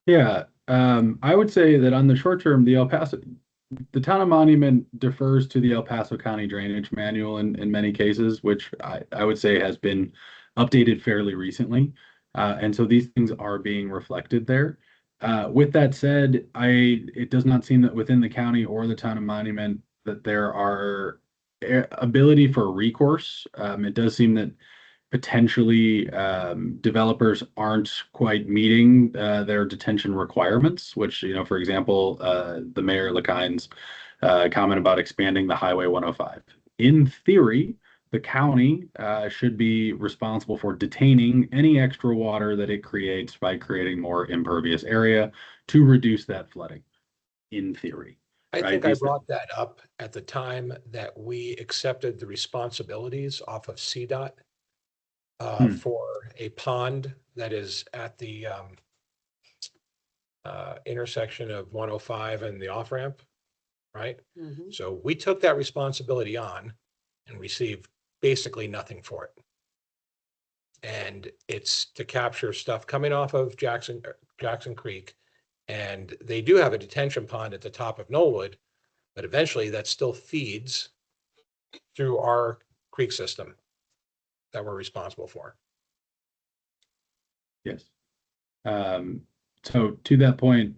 Yeah, I would say that on the short term, the town of Monument defers to the El Paso County Drainage Manual in many cases, which I would say has been updated fairly recently. And so these things are being reflected there. With that said, it does not seem that within the county or the town of Monument that there are ability for recourse. It does seem that potentially developers aren't quite meeting their detention requirements, which, for example, the Mayor LeKind's comment about expanding the Highway 105. In theory, the county should be responsible for detaining any extra water that it creates by creating more impervious area to reduce that flooding, in theory. I think I brought that up at the time that we accepted the responsibilities off of CDOT for a pond that is at the intersection of 105 and the off-ramp, right? Mhm. So we took that responsibility on and received basically nothing for it. And it's to capture stuff coming off of Jackson Creek. And they do have a detention pond at the top of Knollwood, but eventually that still feeds through our creek system that we're responsible for. Yes. So to that point,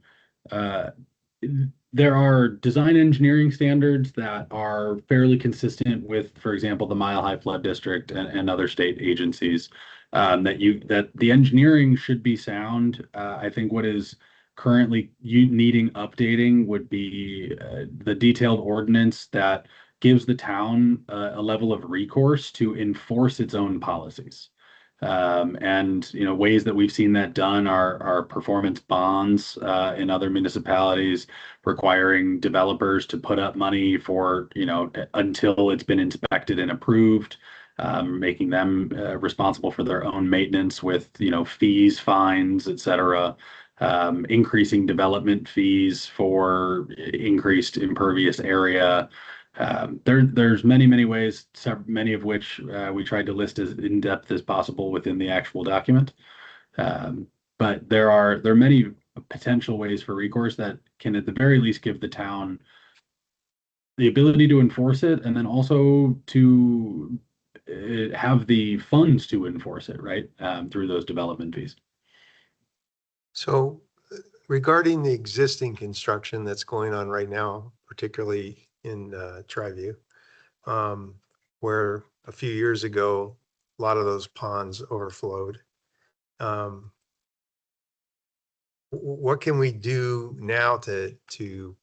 there are design engineering standards that are fairly consistent with, for example, the Mile High Flood District and other state agencies. That the engineering should be sound. I think what is currently needing updating would be the detailed ordinance that gives the town a level of recourse to enforce its own policies. And ways that we've seen that done are performance bonds in other municipalities, requiring developers to put up money for until it's been inspected and approved, making them responsible for their own maintenance with fees, fines, etc. Increasing development fees for increased impervious area. There's many ways, many of which we tried to list as in depth as possible within the actual document. But there are many potential ways for recourse that can at the very least give the town the ability to enforce it, and then also to have the funds to enforce it, right, through those development fees. So regarding the existing construction that's going on right now, particularly in Triview, where a few years ago, a lot of those ponds overflowed. What can we do now to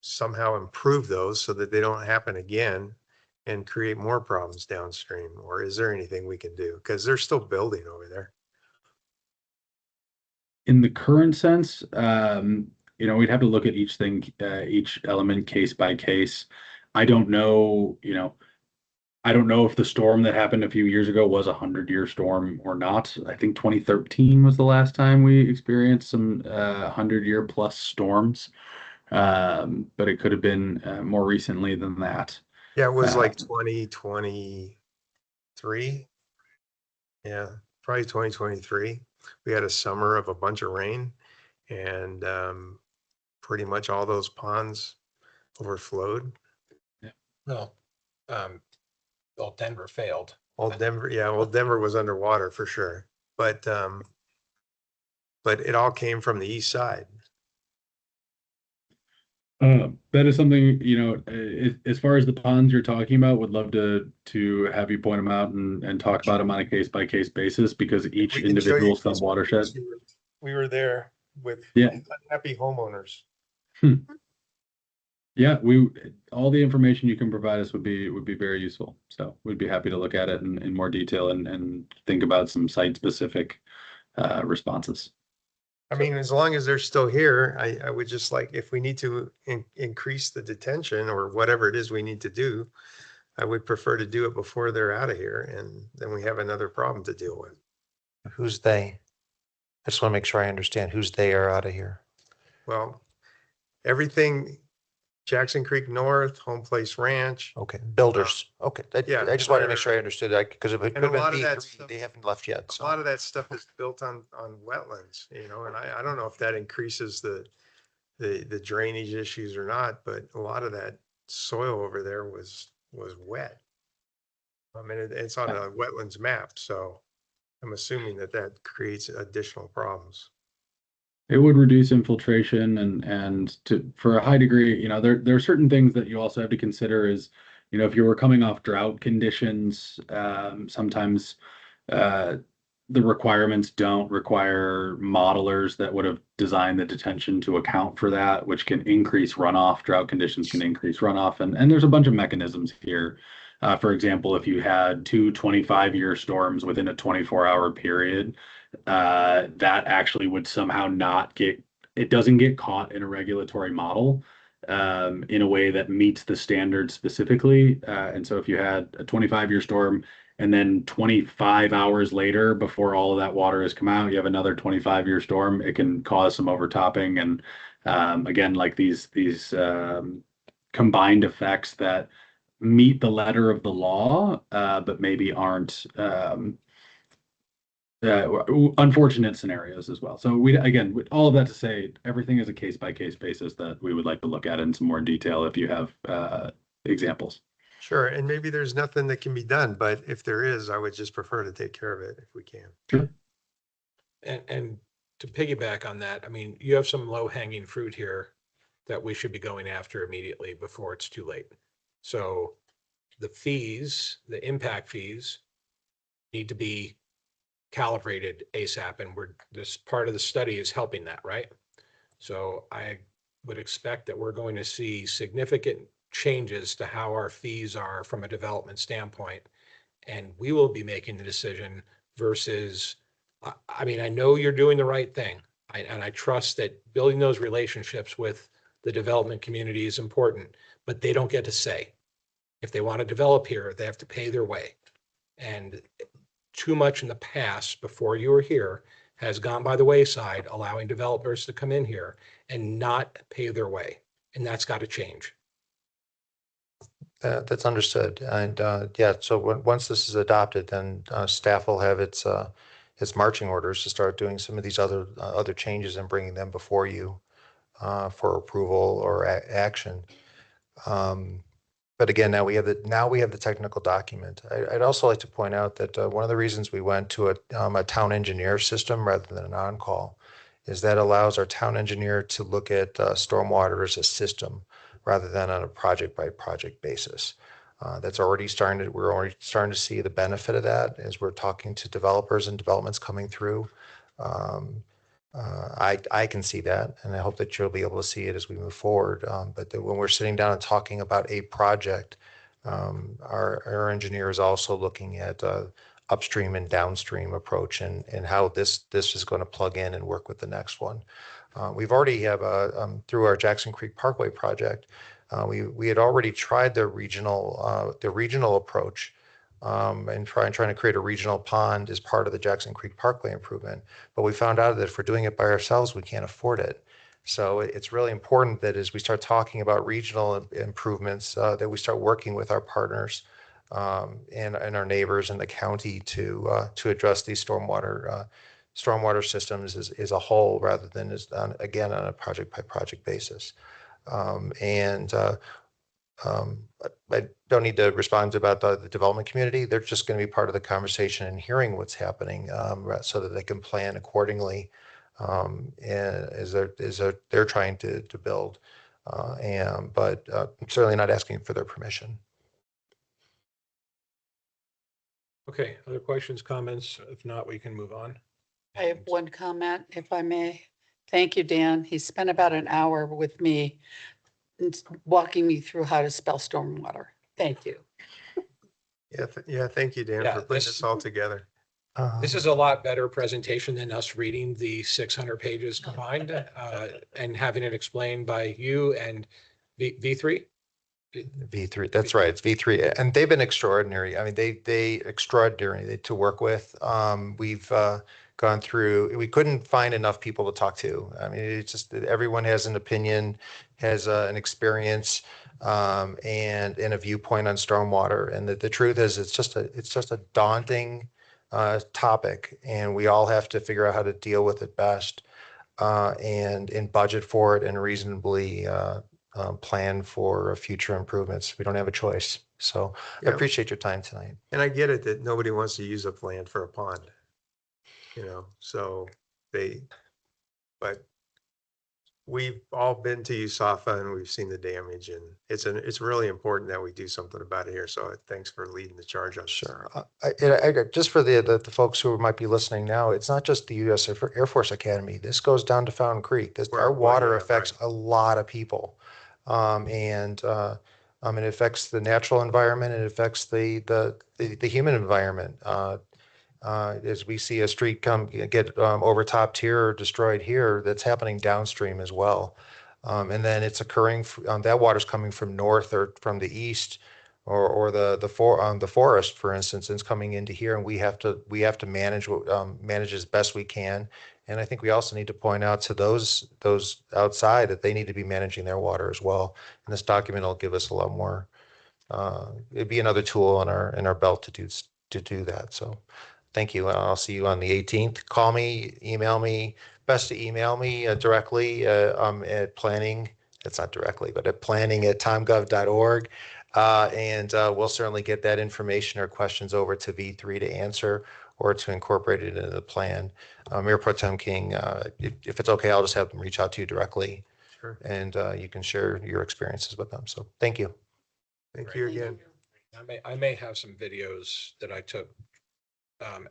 somehow improve those so that they don't happen again and create more problems downstream? Or is there anything we can do? Because they're still building over there. In the current sense, we'd have to look at each thing, each element case by case. I don't know, I don't know if the storm that happened a few years ago was a 100-year storm or not. I think 2013 was the last time we experienced some 100-year plus storms. But it could have been more recently than that. Yeah, it was like 2023. Yeah, probably 2023. We had a summer of a bunch of rain, and pretty much all those ponds overflowed. Yeah. Well, Denver failed. Well, Denver was underwater for sure, but it all came from the east side. That is something, as far as the ponds you're talking about, would love to have you point them out and talk about them on a case by case basis, because each individual sub watershed. We were there with unhappy homeowners. Yeah, all the information you can provide us would be very useful. So we'd be happy to look at it in more detail and think about some site specific responses. I mean, as long as they're still here, I would just like, if we need to increase the detention or whatever it is we need to do, I would prefer to do it before they're out of here, and then we have another problem to deal with. Who's they? I just want to make sure I understand who's they are out of here. Well, everything, Jackson Creek North, Home Place Ranch. Okay, builders. Okay, yeah, I just wanted to make sure I understood that, because if it And could have a lot been of that B3, stuff- they haven't left yet. A So lot of that stuff is built on wetlands, and I don't know if that increases the drainage issues or not, but a lot of that soil over there was wet. I mean, it's on a wetlands map, so I'm assuming that creates additional problems. It would reduce infiltration and for a high degree, there are certain things that you also have to consider is, if you were coming off drought conditions, sometimes the requirements don't require modelers that would have designed the detention to account for that, which can increase runoff. Drought conditions can increase runoff, and there's a bunch of mechanisms here. For example, if you had two 25-year storms within a 24-hour period, that actually would somehow it doesn't get caught in a regulatory model in a way that meets the standards specifically. And so if you had a 25-year storm and then 25 hours later, before all of that water has come out, you have another 25-year storm, it can cause some overtopping. And again, like these combined effects that meet the letter of the law, but maybe aren't unfortunate scenarios as well. So with all of that to say, everything is a case by case basis that we would like to look at in some more detail if you have examples. Sure, and maybe there's nothing that can be done, but if there is, I would just prefer to take care of it if we can. Sure. And to piggyback on that, I mean, you have some low hanging fruit here that we should be going after immediately before it's too late. So the fees, the impact fees need to be calibrated ASAP, and this part of the study is helping that, right? So I would expect that we're going to see significant changes to how our fees are from a development standpoint. And we will be making the decision versus, I mean, I know you're doing the right thing. And I trust that building those relationships with the development community is important, but they don't get to say. If they want to develop here, they have to pay their way. And too much in the past, before you were here, has gone by the wayside, allowing developers to come in here and not pay their way. And that's got to change. That's understood. And yeah, so once this is adopted, then staff will have its marching orders to start doing some of these other changes and bringing them before you for approval or action. But again, now we have the technical document. I'd also like to point out that one of the reasons we went to a town engineer system rather than an on-call is that allows our town engineer to look at stormwater as a system rather than on a project by project basis. We're already starting to see the benefit of that as we're talking to developers and developments coming through. I can see that, and I hope that you'll be able to see it as we move forward. But when we're sitting down and talking about a project, our engineer is also looking at upstream and downstream approach and how this is going to plug in and work with the next one. We've already have through our Jackson Creek Parkway project, we had already tried the regional approach and trying to create a regional pond as part of the Jackson Creek Parkway improvement. But we found out that if we're doing it by ourselves, we can't afford it. So it's really important that as we start talking about regional improvements, that we start working with our partners and our neighbors in the county to address these stormwater systems as a whole, rather than again on a project by project basis. I don't need to respond about the development community. They're just going to be part of the conversation and hearing what's happening so that they can plan accordingly as they're trying to build. But I'm certainly not asking for their permission. Okay, other questions, comments? If not, we can move on. I have one comment, if I may. Thank you, Dan. He spent about an hour with me walking me through how to spell stormwater. Thank you. Yeah, thank you, Dan, Yeah, for putting this all together. This is a lot better presentation than us reading the 600 pages combined and having it explained by you and V3. V3, that's right. It's V3, and they've been extraordinary. I mean, they extraordinary to work with. We've gone through. We couldn't find enough people to talk to. I mean, it's just that everyone has an opinion, has an experience, and a viewpoint on stormwater. And the truth is, it's just a daunting topic, and we all have to figure out how to deal with it best and budget for it and reasonably plan for future improvements. We don't have a choice. So I appreciate your time tonight. And I get it that nobody wants to use up land for a pond, so but we've all been to USAFA and we've seen the damage, and it's really important that we do something about it here. So thanks for leading the charge on this. Sure. Just for the folks who might be listening now, it's not just the U.S. Air Force Academy. This goes down to Fountain Creek. Our water affects a lot of people. It affects the natural environment. It affects the human environment. As we see a street get overtopped here or destroyed here, that's happening downstream as well. And then it's occurring. That water's coming from north or from the east, or the forest, for instance, and it's coming into here, and we have to manage as best we can. And I think we also need to point out to those outside that they need to be managing their water as well. And this document will give us a lot more. It'd be another tool in our belt to do that. So, thank you. I'll see you on the 18th. Call me, email me. Best to email me directly at planning. It's not directly, but at planning@tomgov.org. And we'll certainly get that information or questions over to V3 to answer or to incorporate it into the plan. Mayor Pro Tem King, if it's okay, I'll just have them reach out to you directly. Sure. And you can share your experiences with them. So thank you. Thank you again. I may have some videos that I took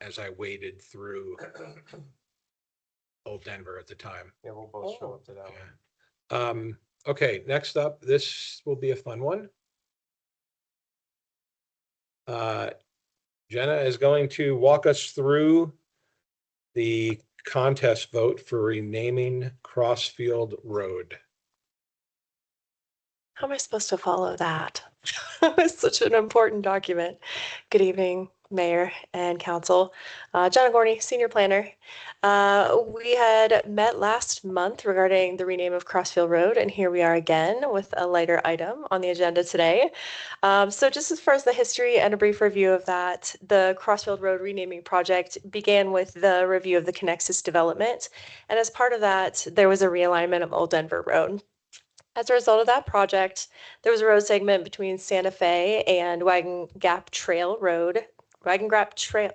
as I waded through Old Denver at the time. Yeah, we'll both show up to that one. Okay, next up, this will be a fun one. Jenna is going to walk us through the contest vote for renaming Crossfield Road. How am I supposed to follow that? It's such an important document. Good evening, Mayor and Council. Jenna Gorney, Senior Planner. We had met last month regarding the rename of Crossfield Road, and here we are again with a lighter item on the agenda today. So just as far as the history and a brief review of that, the Crossfield Road renaming project began with the review of the Connexus development. And as part of that, there was a realignment of Old Denver Road. As a result of that project, there was a road segment between Santa Fe and Wagon Gap Trail Road, Wagon Gap Trail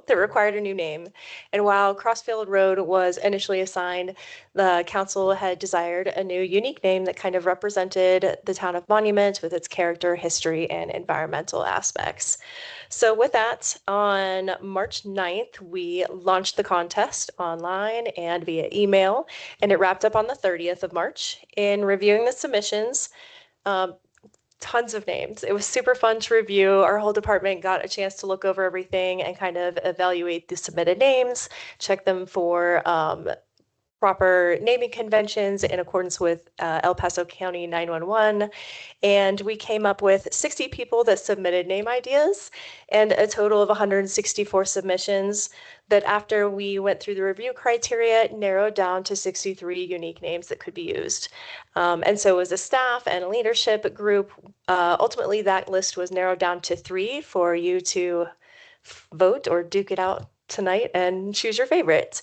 that required a new name. And while Crossfield Road was initially assigned, the council had desired a new unique name that kind of represented the town of Monument with its character, history, and environmental aspects. So with that, on March 9th, we launched the contest online and via email, and it wrapped up on the 30th of March. In reviewing the submissions, tons of names. It was super fun to review. Our whole department got a chance to look over everything and kind of evaluate the submitted names, check them for proper naming conventions in accordance with El Paso County 911. And we came up with 60 people that submitted name ideas and a total of 164 submissions that, after we went through the review criteria, narrowed down to 63 unique names that could be used. And so as a staff and a leadership group, ultimately that list was narrowed down to 3 for you to vote or duke it out tonight and choose your favorite.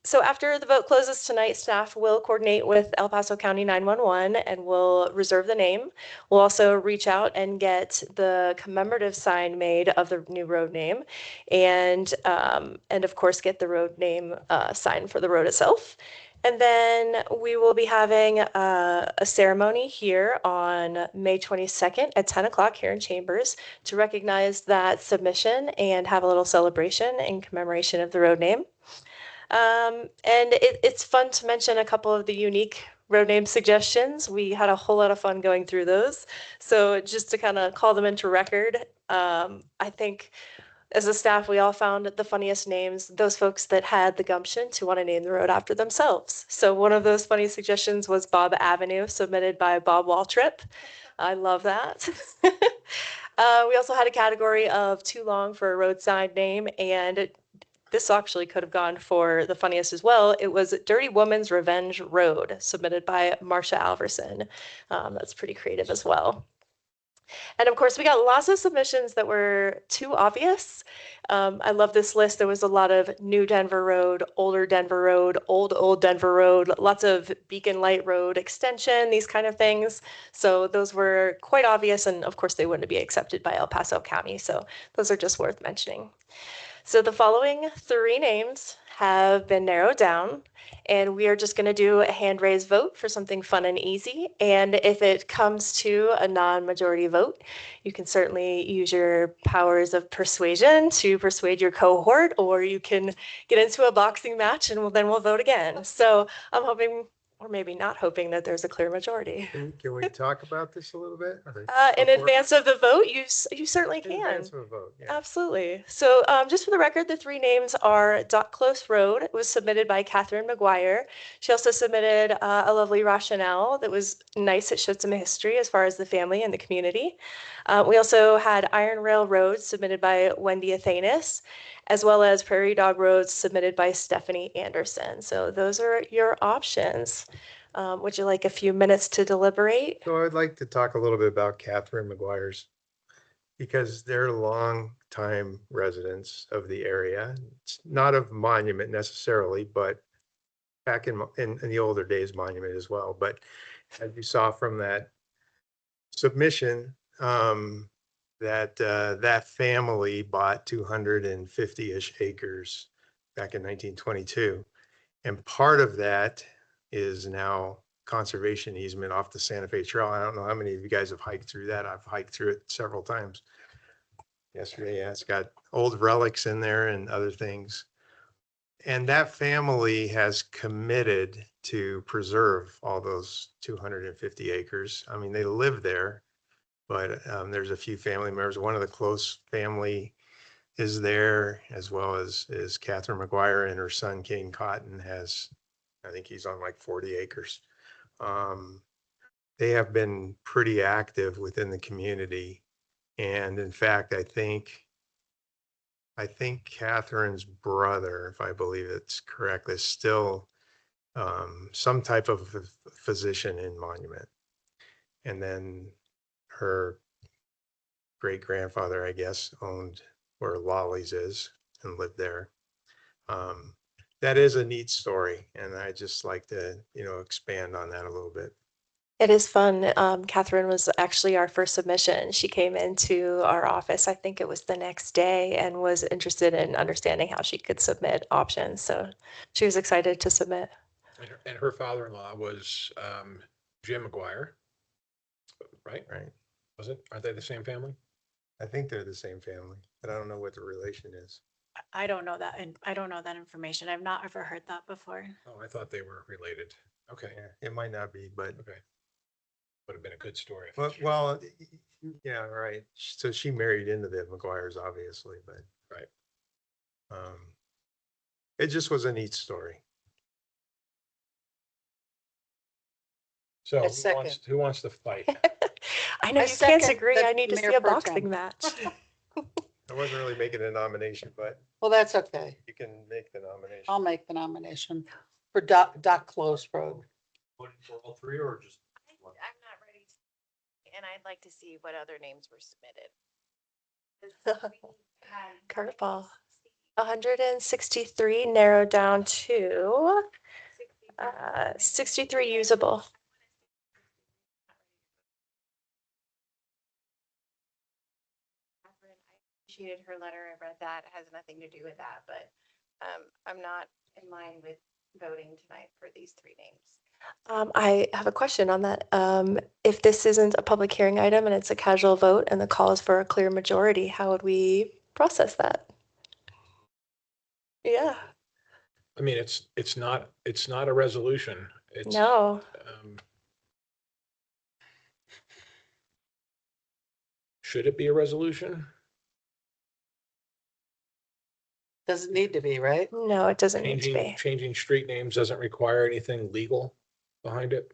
So after the vote closes tonight, staff will coordinate with El Paso County 911 and will reserve the name. We'll also reach out and get the commemorative sign made of the new road name, and of course get the road name sign for the road itself. And then we will be having a ceremony here on May 22nd at 10 o'clock here in Chambers to recognize that submission and have a little celebration in commemoration of the road name. And it's fun to mention a couple of the unique road name suggestions. We had a whole lot of fun going through those. So just to kind of call them into record, I think as a staff, we all found the funniest names, those folks that had the gumption to want to name the road after themselves. So one of those funny suggestions was Bob Avenue, submitted by Bob Waltrip. I love that. We also had a category of too long for a roadside name, and this actually could have gone for the funniest as well. It was Dirty Woman's Revenge Road, submitted by Marcia Alverson. That's pretty creative as well. And of course, we got lots of submissions that were too obvious. I love this list. There was a lot of New Denver Road, Older Denver Road, Old Denver Road, lots of Beacon Lite Road extension, these kind of things. So those were quite obvious. And of course, they wouldn't be accepted by El Paso County. So those are just worth mentioning. So the following 3 names have been narrowed down, and we are just going to do a hand raised vote for something fun and easy. And if it comes to a non-majority vote, you can certainly use your powers of persuasion to persuade your cohort, or you can get into a boxing match and then we'll vote again. So I'm hoping, or maybe not hoping, that there's a clear majority. Can we talk about this a little bit? In advance of the vote, you certainly can. In advance of a vote, yeah. Absolutely. So just for the record, the 3 names are Dot Close Road. It was submitted by Catherine McGuire. She also submitted a lovely rationale that was nice. It showed some history as far as the family and the community. We also had Iron Rail Road submitted by Wendy Athanas, as well as Prairie Dog Road submitted by Stephanie Anderson. So those are your options. Would you like a few minutes to deliberate? So I'd like to talk a little bit about Catherine McGuire's, because they're long-time residents of the area. It's not of Monument necessarily, but back in the older days monument as well. But as you saw from that submission, that family bought 250-ish acres back in 1922. And part of that is now conservation easement off the Santa Fe Trail. I don't know how many of you guys have hiked through that. I've hiked through it several times. Yesterday, yeah, it's got old relics in there and other things. And that family has committed to preserve all those 250 acres. I mean, they live there, but there's a few family members. One of the close family is there, as well as Catherine McGuire, and her son Caden Cotton has, I think he's on like 40 acres. They have been pretty active within the community. And in fact, I think Catherine's brother, if I believe it's correct, is still some type of physician in Monument. And then her great grandfather, I guess, owned where Lolly's is and lived there. That is a neat story, and I just like to, expand on that a little bit. It is fun. Catherine was actually our first submission. She came into our office, I think it was the next day, and was interested in understanding how she could submit options. So she was excited to submit. And her father-in-law was Jim McGuire, right? Right. Was it? Are they the same family? I think they're the same family, but I don't know what the relation is. I don't know that, and I don't know that information. I've not ever heard that before. Oh, I thought they were related. Okay. Yeah, it might not be, but okay. Would have been a good story. Well, yeah, right. So she married into the McGuires, obviously, but right. It just was a neat story. So I who wants to fight? I know I you can't second agree. the I need to see Mayor a Pro boxing Tem. match. I wasn't really making a nomination, but Well, that's okay. you can make the nomination. I'll make the nomination for Doc Close Road. For all three or just one? I'm not ready. And I'd like to see what other names were submitted. Curveball. 163 narrowed down to 63 usable. Appreciated her letter. I read that. It has nothing to do with that, but I'm not in line with voting tonight for these three names. I have a question on that. If this isn't a public hearing item and it's a casual vote and the call is for a clear majority, how would we process that? Yeah. I mean, it's not a resolution. It's No. Should it be a resolution? Doesn't need to be, right? No, it doesn't need to be. Changing street names doesn't require anything legal behind it.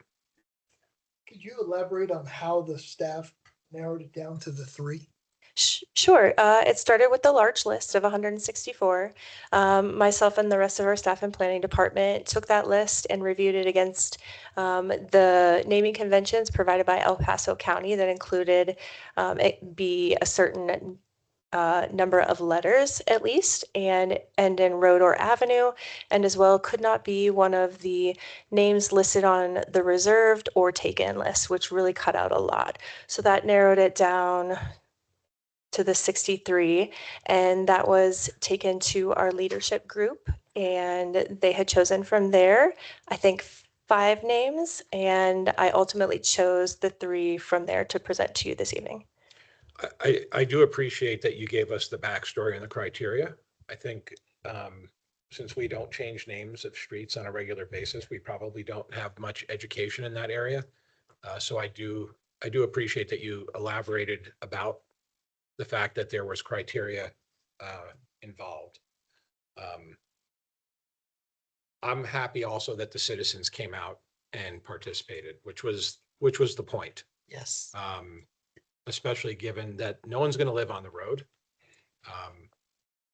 Could you elaborate on how the staff narrowed it down to the three? Sure. It started with the large list of 164. Myself and the rest of our staff and planning department took that list and reviewed it against the naming conventions provided by El Paso County that included it be a certain number of letters at least, and end in road or avenue, and as well could not be one of the names listed on the reserved or taken list, which really cut out a lot. So that narrowed it down to the 63, and that was taken to our leadership group, and they had chosen from there, I think 5 names, and I ultimately chose the 3 from there to present to you this evening. I do appreciate that you gave us the backstory and the criteria. I think since we don't change names of streets on a regular basis, we probably don't have much education in that area. So I do appreciate that you elaborated about the fact that there was criteria involved. I'm happy also that the citizens came out and participated, which was the point. Yes. Especially given that no one's going to live on the road.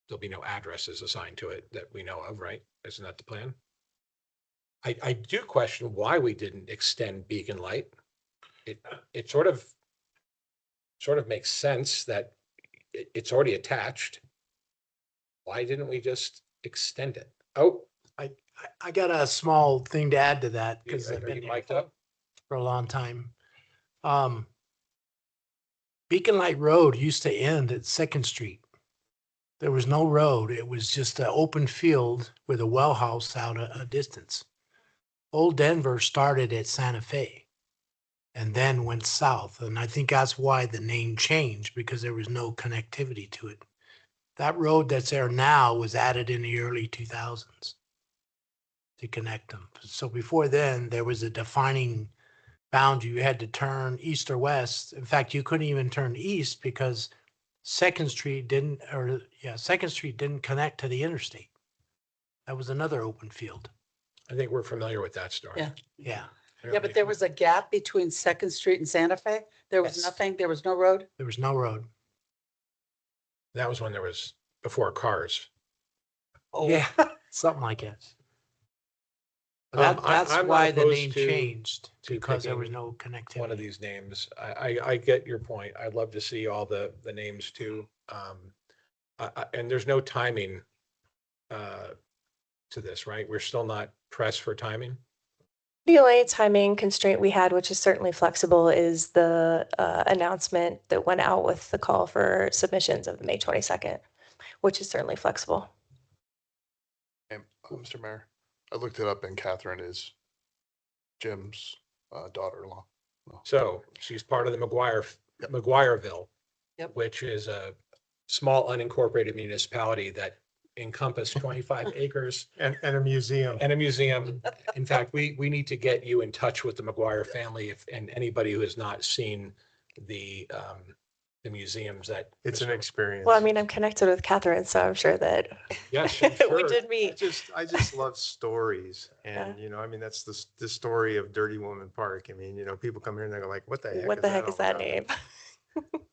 There'll be no addresses assigned to it that we know of, right? Isn't that the plan? I do question why we didn't extend Beacon Lite. It sort of makes sense that it's already attached. Why didn't we just extend it? Oh, I got a small thing to add to that because I've Are been you here mic'd up? for a long time. Beacon Lite Road used to end at Second Street. There was no road. It was just an open field with a well house out a distance. Old Denver started at Santa Fe and then went south. And I think that's why the name changed, because there was no connectivity to it. That road that's there now was added in the early 2000s to connect them. So before then, there was a defining boundary. You had to turn east or west. In fact, you couldn't even turn east because Second Street didn't connect to the interstate. That was another open field. I think we're familiar with that story. Yeah. Yeah. Yeah, but there was a gap between Second Street and Santa Fe. There was Yes. nothing, there was no road. There was no road. That was when there was before cars. Oh. Yeah, something like that. That's I'm not why the opposed name to- changed, to because there was picking no connectivity. One of these names. I get your point. I'd love to see all the names too. And there's no timing to this, right? We're still not pressed for timing. The only timing constraint we had, which is certainly flexible, is the announcement that went out with the call for submissions of May 22nd, which is certainly flexible. And, Mr. Mayor, I looked it up and Catherine is Jim's daughter-in-law. So she's part of the McGuireville, Yep. which is a small unincorporated municipality that encompassed 25 acres And a museum. and a museum. In fact, we need to get you in touch with the McGuire family and anybody who has not seen the museums that. It's an experience. Well, I mean, I'm connected with Catherine, so I'm sure that Yes, I'm we sure. did meet. I just love stories. And, Yeah. I mean, that's the story of Dirty Woman Park. I mean, people come here and they're like, what the heck? What the heck is all that about? name?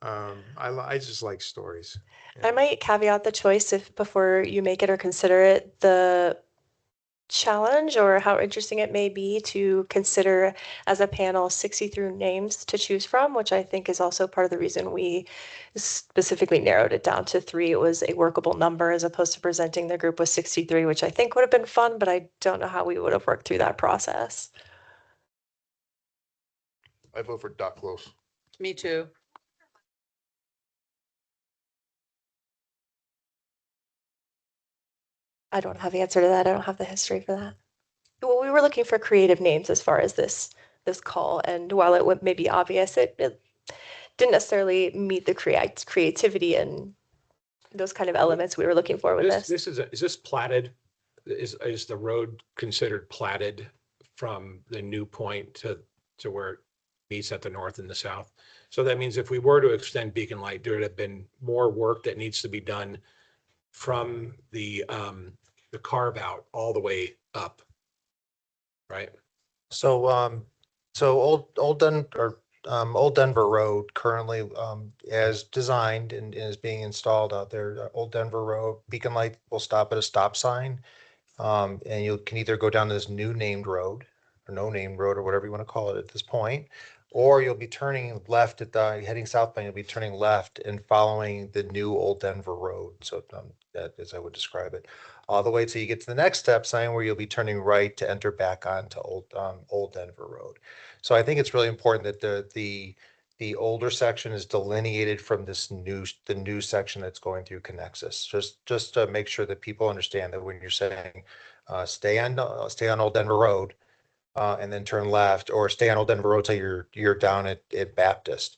I just like stories. I might caveat the choice if before you make it or consider it, the challenge or how interesting it may be to consider as a panel 63 names to choose from, which I think is also part of the reason we specifically narrowed it down to 3. It was a workable number as opposed to presenting the group with 63, which I think would have been fun, but I don't know how we would have worked through that process. I vote for Doc Close. Me too. I don't have the answer to that. I don't have the history for that. Well, we were looking for creative names as far as this call, and while it may be obvious, it didn't necessarily meet the creativity and those kind of elements we were looking for with this. Is this platted? Is the road considered platted from the new point to where it meets at the north and the south? So that means if we were to extend Beacon Light, there would have been more work that needs to be done from the carve out all the way up, right? So, Old Denver Road currently, as designed and is being installed out there, Old Denver Road, Beacon Light will stop at a stop sign. And you can either go down this new named road or no named road or whatever you want to call it at this point, or you'll be turning left heading southbound, you'll be turning left and following the new Old Denver Road. So that is, I would describe it, all the way till you get to the next step sign where you'll be turning right to enter back onto Old Denver Road. So I think it's really important that the older section is delineated from the new section that's going through Connexus. Just to make sure that people understand that when you're saying stay on Old Denver Road and then turn left, or stay on Old Denver Road till you're down at Baptist.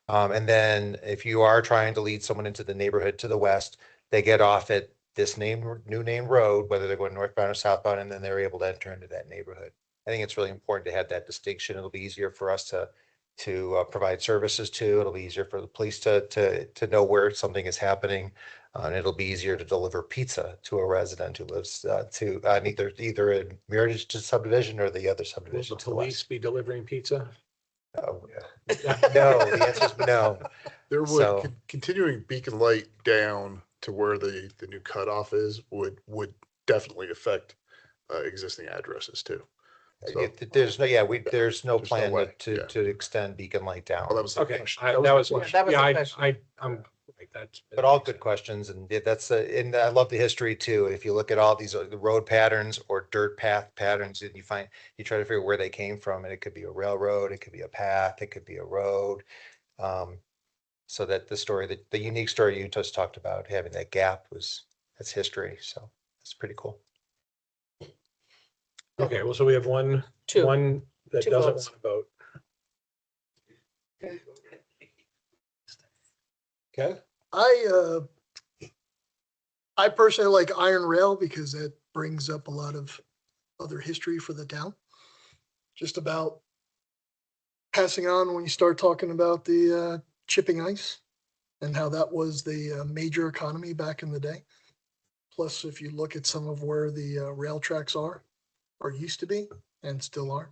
And then if you are trying to lead someone into the neighborhood to the west, they get off at this new name road, whether they're going northbound or southbound, and then they're able to enter into that neighborhood. I think it's really important to have that distinction. It'll be easier for us to provide services to. It'll be easier for the police to know where something is happening. And it'll be easier to deliver pizza to a resident who lives either in Meritage subdivision or the other Will subdivision the to the police west. be delivering pizza? Oh, no, the answer is no. There would, So- continuing Beacon Light down to where the new cutoff is would definitely affect existing addresses too. So, There's no there's no plan way, to extend Beacon Light down. that was the Okay, question. that was, Yeah, that was the question. I'm Like that's. But all good questions, and and I love the history too. If you look at all these the road patterns or dirt path patterns, and you try to figure where they came from, and it could be a railroad, it could be a path, it could be a road. So that the unique story you just talked about, having that gap that's history. So it's pretty cool. Okay, well, so we have one that Two doesn't votes. want to vote. Okay. I personally like Iron Rail because it brings up a lot of other history for the town. Just about passing on when you start talking about the chipping ice and how that was the major economy back in the day. Plus, if you look at some of where the rail tracks are or used to be and still are.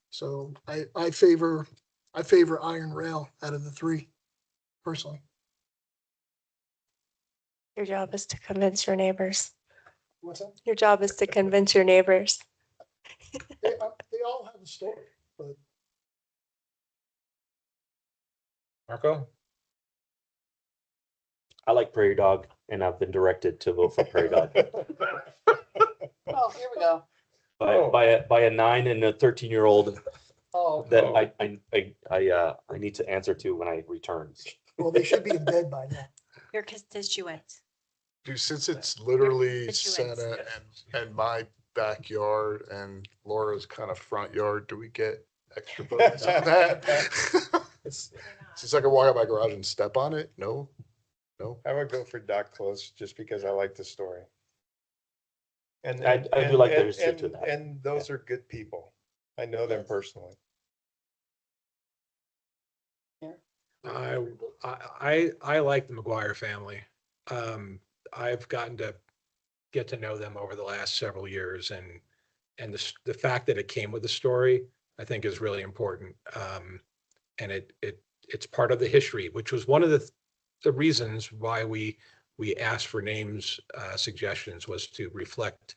So I favor Iron Rail out of the three personally. Your job is to convince your neighbors. What's that? Your job is to convince your neighbors. They all have a story, but Marco? I like Prairie Dog, and I've been directed to vote for Prairie Dog Oh, here we go. by a 9 and a 13-year-old Oh. that I need to answer to when I return. well, they should be in bed by now. Your constituents. Dude, since it's literally constituents. Senate and my backyard and Laura's kind of front yard, do we get extra votes on that? Since I can walk out my garage and step on it? No? I would go for Doc Close just because I like the story. And I do like the history to that. And those are good people. I know them personally. I like the McGuire family. I've gotten to get to know them over the last several years, and the fact that it came with a story, I think, is really important. And it's part of the history, which was one of the reasons why we asked for names suggestions, was to reflect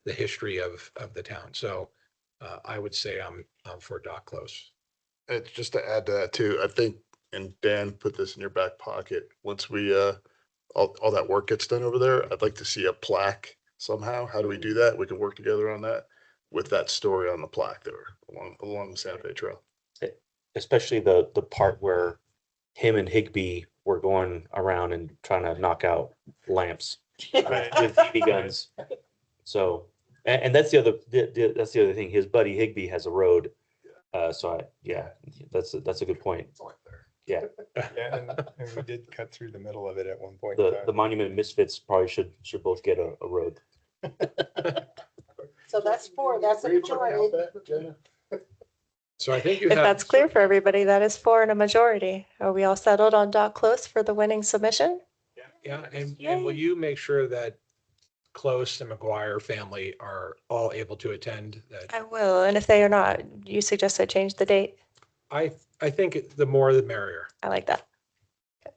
the history of the town. So I would say I'm for Doc Close. And just to add to that too, I think, and Dan, put this in your back pocket, once we, all that work gets done over there, I'd like to see a plaque somehow. How do we do that? We can work together on that with that story on the plaque there along the Santa Fe Trail. Especially the part where him and Higby were going around and trying to knock out lamps with BB guns. So, and that's the other thing. His buddy Higby has a road. That's a good point. Yeah. Yeah, and we did cut through the middle of it at one point. The Monument Misfits probably should both get a road. So that's 4. That's a majority. So I think you If have. that's clear for everybody, that is 4 and a majority. Are we all settled on Doc Close for the winning submission? Yeah, and will you make sure that Close and McGuire family are all able to attend that? I will, and if they are not, you suggest I change the date? I think the more the merrier. I like that. Okay.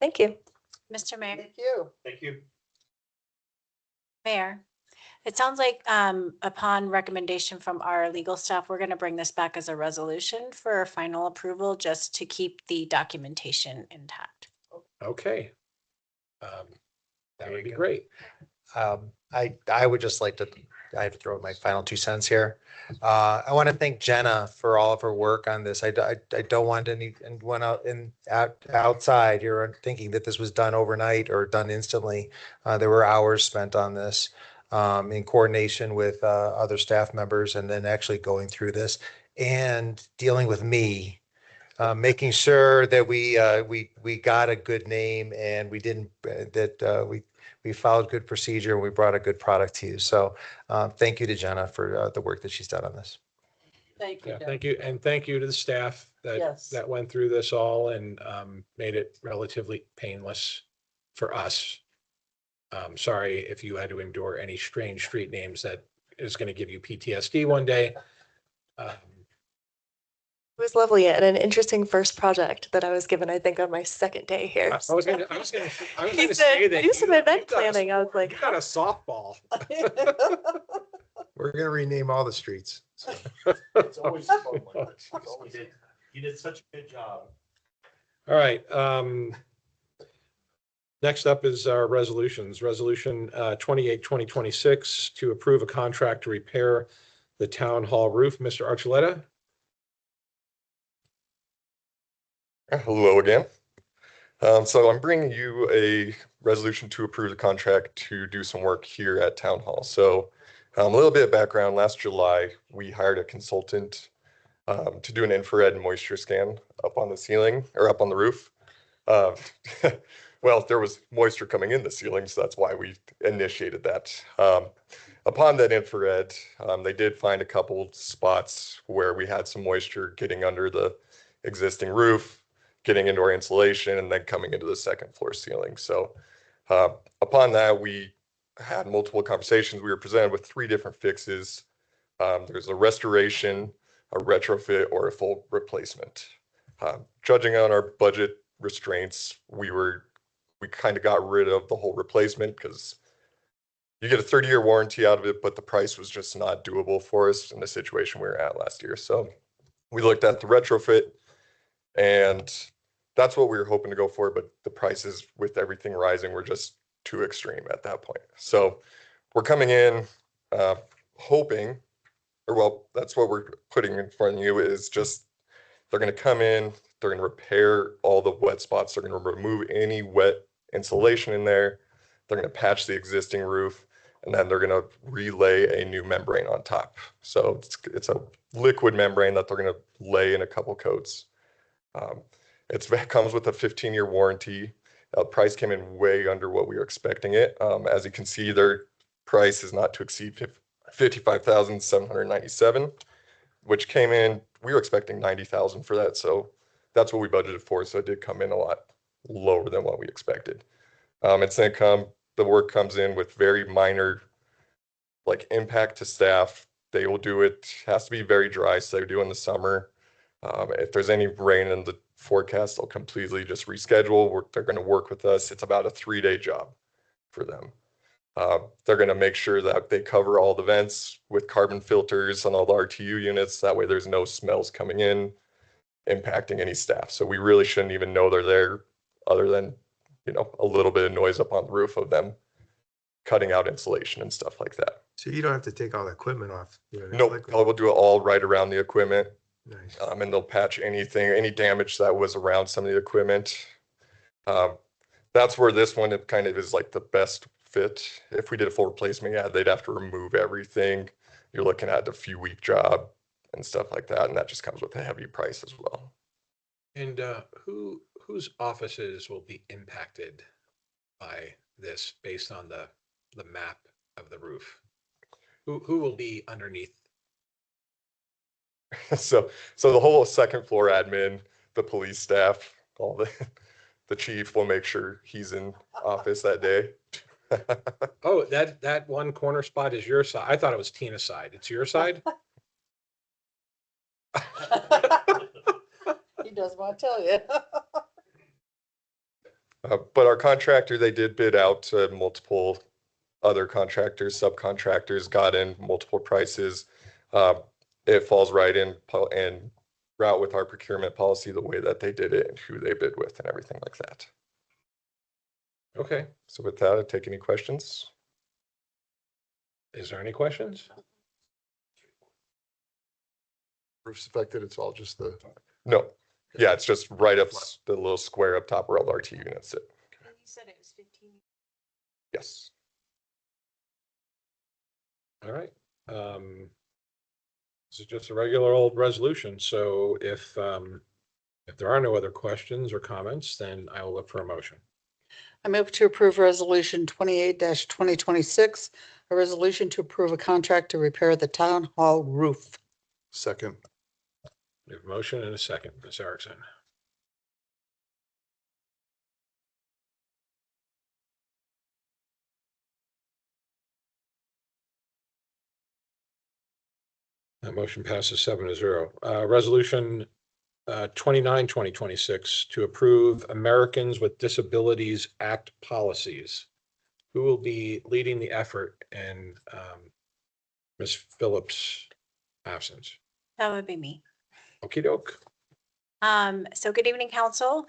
Thank you. Mr. Mayor. Thank you. Thank you. Mayor, it sounds like upon recommendation from our legal staff, we're going to bring this back as a resolution for final approval, just to keep the documentation intact. Okay. That would be great. I would just like to, I have to throw in my final 2 cents here. I want to thank Jenna for all of her work on this. I don't want anyone outside here thinking that this was done overnight or done instantly. There were hours spent on this in coordination with other staff members, and then actually going through this and dealing with me, making sure that we got a good name, and we didn't, we followed good procedure, and we brought a good product to you. So thank you to Jenna for the work that she's done on this. Thank you. Yeah, Doug. thank you. And thank you to the staff Yes. that went through this all and made it relatively painless for us. Sorry if you had to endure any strange street names that is going to give you PTSD one day. It was lovely and an interesting first project that I was given, I think, on my second day here. I was going to He say said, that do some event got a- planning. I was like, You got a softball. We're going to rename all the streets. It's always fun like this. It's always- You did such a good job. All right. Next up is our resolutions. Resolution 28, 2026, to approve a contract to repair the town hall roof. Mr. Archuleta? Hello again. So I'm bringing you a resolution to approve the contract to do some work here at Town Hall. So a little bit of background. Last July, we hired a consultant to do an infrared moisture scan up on the ceiling or up on the roof. Uh, well, there was moisture coming in the ceiling, so that's why we initiated that. Upon that infrared, they did find a couple spots where we had some moisture getting under the existing roof, getting into our insulation, and then coming into the second floor ceiling. So upon that, we had multiple conversations. We were presented with 3 different fixes. There's a restoration, a retrofit, or a full replacement. Judging on our budget restraints, we kind of got rid of the whole replacement because you get a 30-year warranty out of it, but the price was just not doable for us in the situation we were at last year. So we looked at the retrofit, and that's what we were hoping to go for, but the prices with everything rising were just too extreme at that point. So we're coming in hoping, or well, that's what we're putting in front of you is just, they're going to come in, they're going to repair all the wet spots, they're going to remove any wet insulation in there, they're going to patch the existing roof, and then they're going to relay a new membrane on top. So it's a liquid membrane that they're going to lay in a couple coats. It comes with a 15-year warranty. Price came in way under what we were expecting it. As you can see, their price is not to exceed $55,797, which came in, we were expecting $90,000 for that. So that's what we budgeted for. So it did come in a lot lower than what we expected. The work comes in with very minor like impact to staff. They will do it, has to be very dry, so they do in the summer. If there's any rain in the forecast, they'll completely just reschedule. They're going to work with us. It's about a 3-day job for them. They're going to make sure that they cover all the vents with carbon filters on all the RTU units. That way there's no smells coming in, impacting any staff. So we really shouldn't even know they're there other than, a little bit of noise up on the roof of them cutting out insulation and stuff like that. So you don't have to take all the equipment off. Nope, we'll do it all right around the equipment. Nice. And they'll patch any damage that was around some of the equipment. That's where this one, it kind of is like the best fit. If we did a full replacement, yeah, they'd have to remove everything. You're looking at a few week job and stuff like that. And that just comes with a heavy price as well. And whose offices will be impacted by this based on the map of the roof? Who will be underneath? So the whole second floor admin, the police staff, all the chief will make sure he's in office that day. Oh, that one corner spot is your side. I thought it was Tina's side. It's your side? He doesn't want to tell you. But our contractor, they did bid out to multiple other contractors, subcontractors, got in multiple prices. It falls right in and route with our procurement policy, the way that they did it and who they bid with and everything like that. Okay. So with that, I'll take any questions. Is there any questions? Roof's affected, it's all just the. No. Yeah, it's just right up the little square up top where all the RT units sit. You said it was 15. Yes. All right. This is just a regular old resolution. So if there are no other questions or comments, then I will look for a motion. I move to approve resolution 28-2026, a resolution to approve a contract to repair the town hall roof. Second. We have a motion and a second. Ms. Erickson. That motion passes 7-0. Resolution 29, 2026 to approve Americans with Disabilities Act policies. Who will be leading the effort in Ms. Phillips' absence? That would be me. Okey doke. So good evening, council.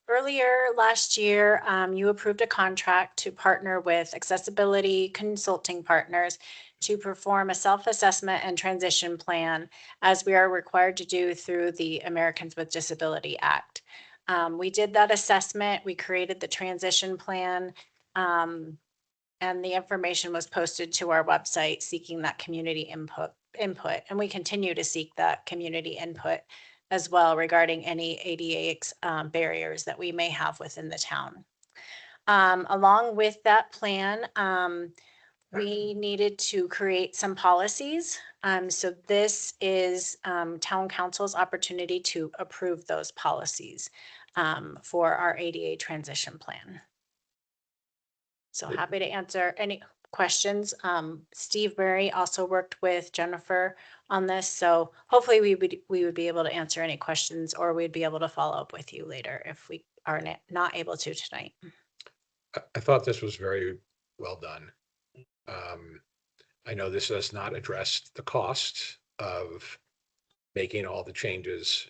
Earlier last year, you approved a contract to partner with accessibility consulting partners to perform a self-assessment and transition plan, as we are required to do through the Americans with Disability Act. We did that assessment. We created the transition plan. And the information was posted to our website seeking that community input. And we continue to seek that community input as well regarding any ADA barriers that we may have within the town. Along with that plan, we needed to create some policies. So this is town council's opportunity to approve those policies for our ADA transition plan. So happy to answer any questions. Steve Murray also worked with Jennifer on this, so hopefully we would be able to answer any questions, or we'd be able to follow up with you later if we are not able to tonight. I thought this was very well done. I know this does not address the cost of making all the changes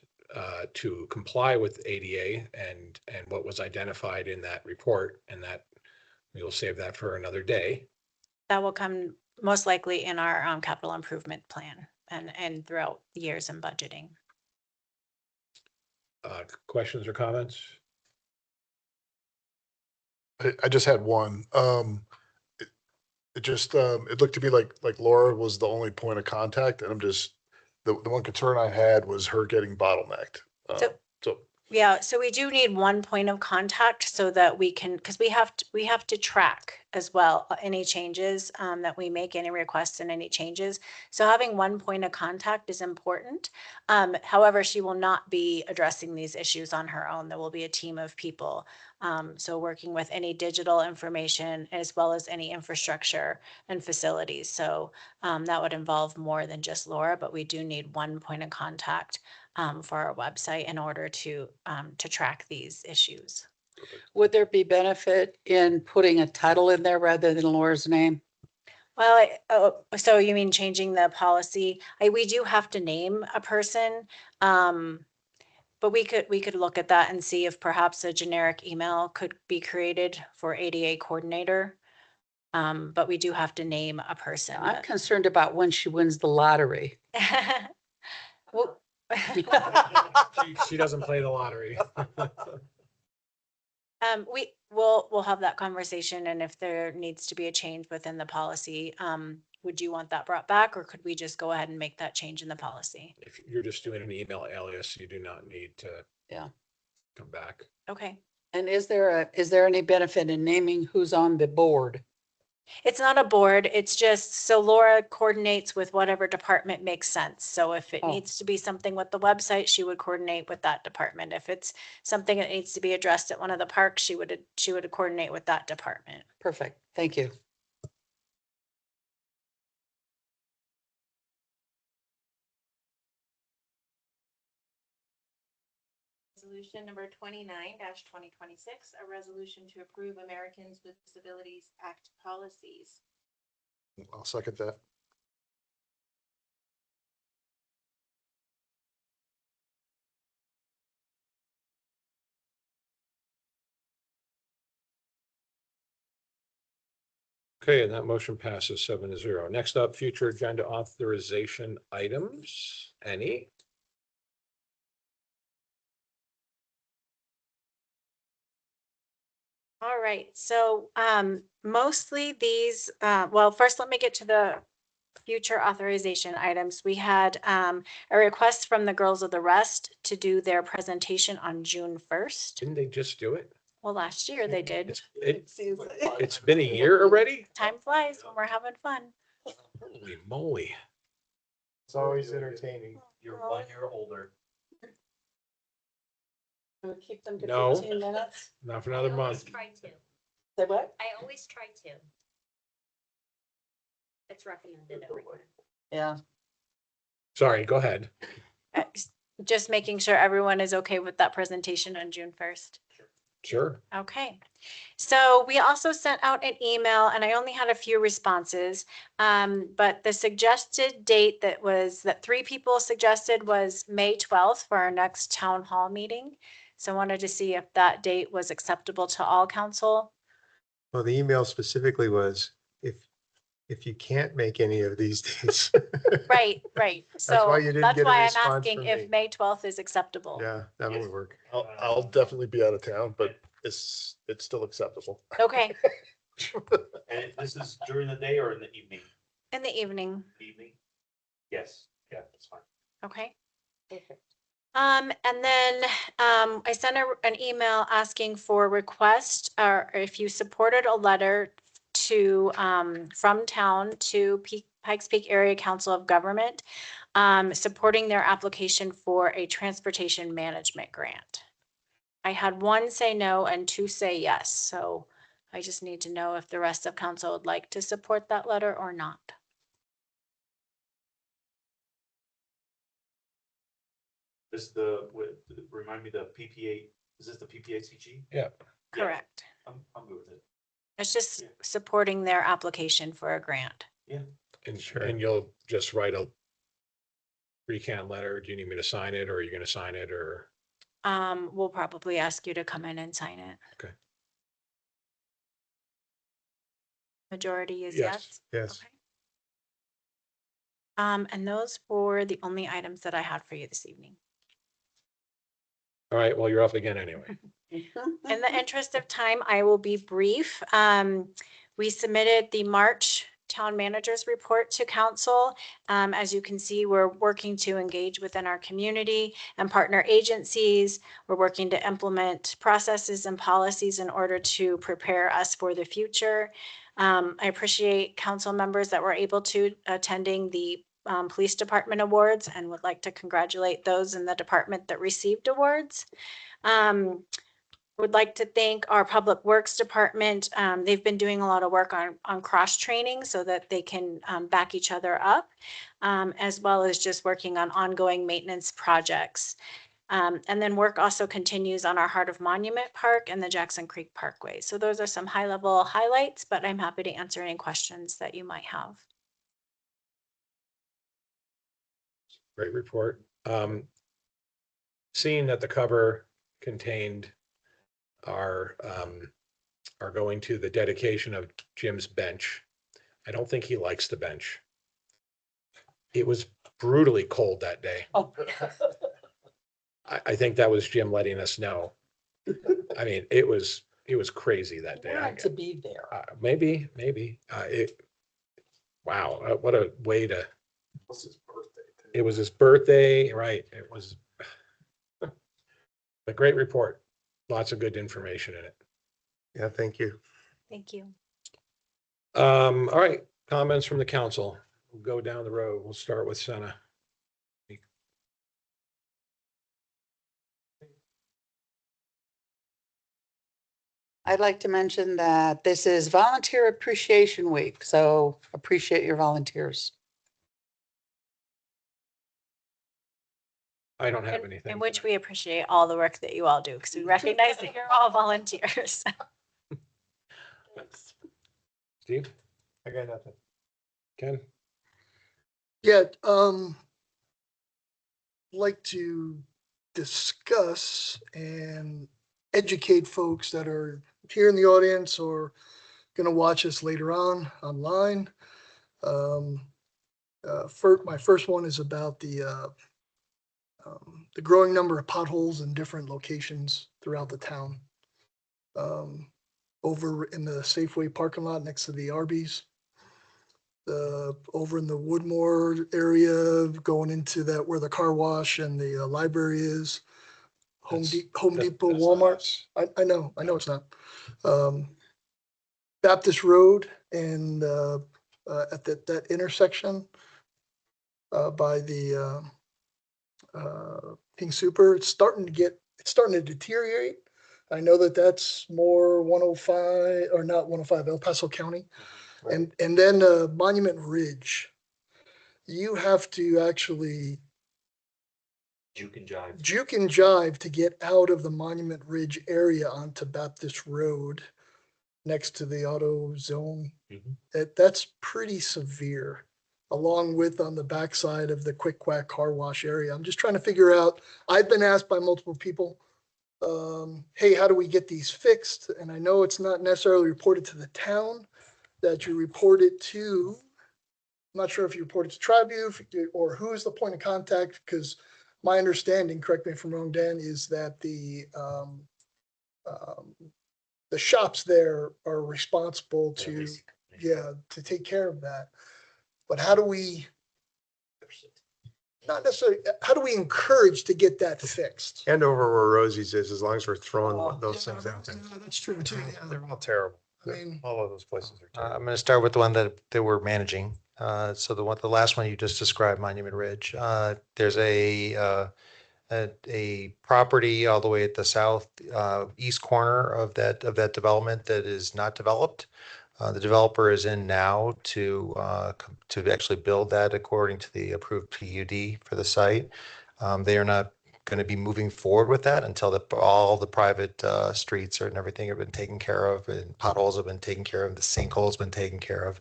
to comply with ADA and what was identified in that report, and that we will save that for another day. That will come most likely in our capital improvement plan and throughout the years in budgeting. Questions or comments? I just had one. It just, it looked to me like Laura was the only point of contact, and I'm just, the one concern I had was her getting bottlenecked. So Yeah, so we do need one point of contact so that we can, because we have to track as well any changes that we make, any requests and any changes. So having one point of contact is important. However, she will not be addressing these issues on her own. There will be a team of people. So working with any digital information as well as any infrastructure and facilities. So that would involve more than just Laura, but we do need one point of contact for our website in order to track these issues. Would there be benefit in putting a title in there rather than Laura's name? Well, so you mean changing the policy? We do have to name a person, but we could look at that and see if perhaps a generic email could be created for ADA coordinator. But we do have to name a person. I'm concerned about when she wins the lottery. Well, She doesn't play the lottery. we'll have that conversation, and if there needs to be a change within the policy, would you want that brought back, or could we just go ahead and make that change in the policy? If you're just doing an email alias, you do not need to come back. Okay. And is there any benefit in naming who's on the board? It's not a board, it's just, so Laura coordinates with whatever department makes sense. So if it needs to be something with the website, she would coordinate with that department. If it's something that needs to be addressed at one of the parks, she would coordinate with that department. Perfect. Thank you. Resolution number 29-2026, a resolution to approve Americans with Disabilities Act policies. I'll second that. Okay, and that motion passes 7-0. Next up, future agenda authorization items. Any? All right, so mostly these, well, first let me get to the future authorization items. We had a request from the Girls of the Rest to do their presentation on June 1st. Didn't they just do it? Well, last year they did. It's been a year already? Time flies when we're having fun. Holy moly. It's always entertaining. You're 1 year older. Keep them to No. 15 minutes. Not for another month. Try to. Say what? I always try to. It's recommended everywhere. Yeah. Sorry, go ahead. Just making sure everyone is okay with that presentation on June 1st. Sure. Okay, so we also sent out an email, and I only had a few responses, but the suggested date that 3 people suggested was May 12th for our next town hall meeting. So I wanted to see if that date was acceptable to all council. Well, the email specifically was if you can't make any of these days. Right, right. That's So why you didn't that's get a why I'm response asking from if me. May 12th is acceptable. Yeah, that would work. I'll definitely be out of town, but it's still acceptable. Okay, And this is during the day or in the evening? in the evening. Evening? Yes, yeah, that's fine. Okay. And then I sent an email asking for request, or if you supported a letter to, from town to Pikes Peak Area Council of Government, supporting their application for a transportation management grant. I had one say no and two say yes, so I just need to know if the rest of council would like to support that letter or not. This remind me the PPA, is this the PPACG? Yeah. Correct. I'm good with it. It's just supporting their application for a grant. Yeah. And you'll just write a recant letter. Do you need me to sign it or are you going to sign it or? We'll probably ask you to come in and sign it. Okay. Majority is Yes. yes? Yes. Okay. And those were the only items that I had for you this evening. All right. Well, you're up again anyway. In the interest of time, I will be brief. We submitted the March Town Manager's Report to Council. As you can see, we're working to engage within our community and partner agencies. We're working to implement processes and policies in order to prepare us for the future. I appreciate council members that were able to attending the Police Department Awards and would like to congratulate those in the department that received awards. Would like to thank our Public Works Department. They've been doing a lot of work on cross training so that they can back each other up, as well as just working on ongoing maintenance projects. And then work also continues on our Heart of Monument Park and the Jackson Creek Parkway. So those are some high-level highlights, but I'm happy to answer any questions that you might have. Great report. Seeing that the cover contained our going to the dedication of Jim's bench. I don't think he likes the bench. It was brutally cold that day. Oh. I think that was Jim letting us know. I mean, it was crazy that day. Wanted to be there. Maybe. Wow, what a way to. It was his birthday, right? It was a great report. Lots of good information in it. Yeah, thank you. Thank you. All right, comments from the council. We'll go down the road. We'll start with Senna. I'd like to mention that this is Volunteer Appreciation Week, so appreciate your volunteers. I don't have anything. In which we appreciate all the work that you all do because we recognize that you're all volunteers. Steve? I got nothing. Ken? Yeah, like to discuss and educate folks that are here in the audience or going to watch us later on online. My first one is about the growing number of potholes in different locations throughout the town. Over in the Safeway parking lot next to the Arby's. Over in the Woodmore area, going into that where the car wash and the library is. Home Depot, Walmart. I know it's not. Baptist Road and at that intersection by the King Super, it's starting to deteriorate. I know that's more 105 or not 105, El Paso County. Right. And then Monument Ridge. You have to actually Juke and jive to get out of the Monument Ridge area onto Baptist Road next to the auto zone. Mm-hmm. That's pretty severe, along with on the backside of the Quick Quack car wash area. I'm just trying to figure out, I've been asked by multiple people, hey, how do we get these fixed? And I know it's not necessarily reported to the town, that you report it to, I'm not sure if you report it to TriView or who is the point of contact, because my understanding, correct me if I'm wrong, Dan, is that the shops there are responsible to, to take care of that. But how do we, not necessarily, how do we encourage to get that fixed? And over where Rosie's is, as long as we're throwing those things out there. That's true too. They're all terrible. I mean, All of those places are terrible. I'm going to start with the one that we're managing. So the last one you just described, Monument Ridge. There's a property all the way at the south east corner of that development that is not developed. The developer is in now to actually build that according to the approved PUD for the site. They are not going to be moving forward with that until all the private streets and everything have been taken care of, and potholes have been taken care of, the sinkholes been taken care of.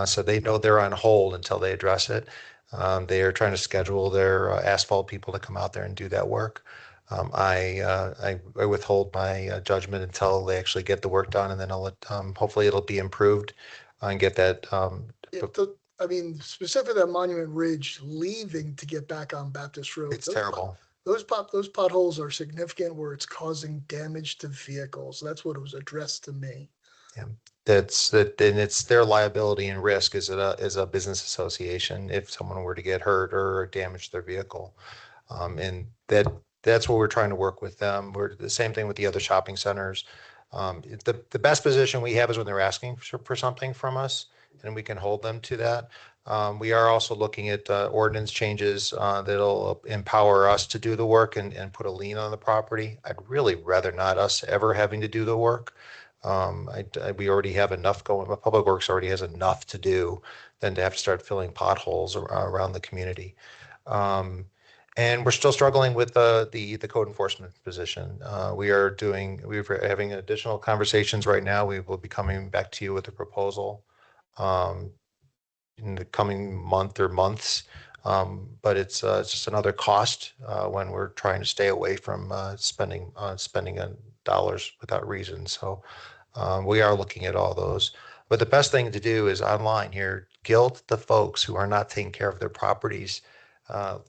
So they know they're on hold until they address it. They are trying to schedule their asphalt people to come out there and do that work. I withhold my judgment until they actually get the work done, and then I'll let, hopefully it'll be improved and get that. I mean, specifically that Monument Ridge leaving to get back on Baptist Road. It's terrible. Those potholes are significant where it's causing damage to vehicles. That's what it was addressed to me. Yeah. And it's their liability and risk as a business association if someone were to get hurt or damage their vehicle. And that's what we're trying to work with them. We're the same thing with the other shopping centers. The best position we have is when they're asking for something from us, and we can hold them to that. We are also looking at ordinance changes that'll empower us to do the work and put a lien on the property. I'd really rather not us ever having to do the work. We already have enough going. Public Works already has enough to do than to have to start filling potholes around the community. And we're still struggling with the code enforcement position. We're having additional conversations right now. We will be coming back to you with a proposal in the coming month or months. But it's just another cost when we're trying to stay away from spending dollars without reason. So we are looking at all those. But the best thing to do is online here, guilt the folks who are not taking care of their properties.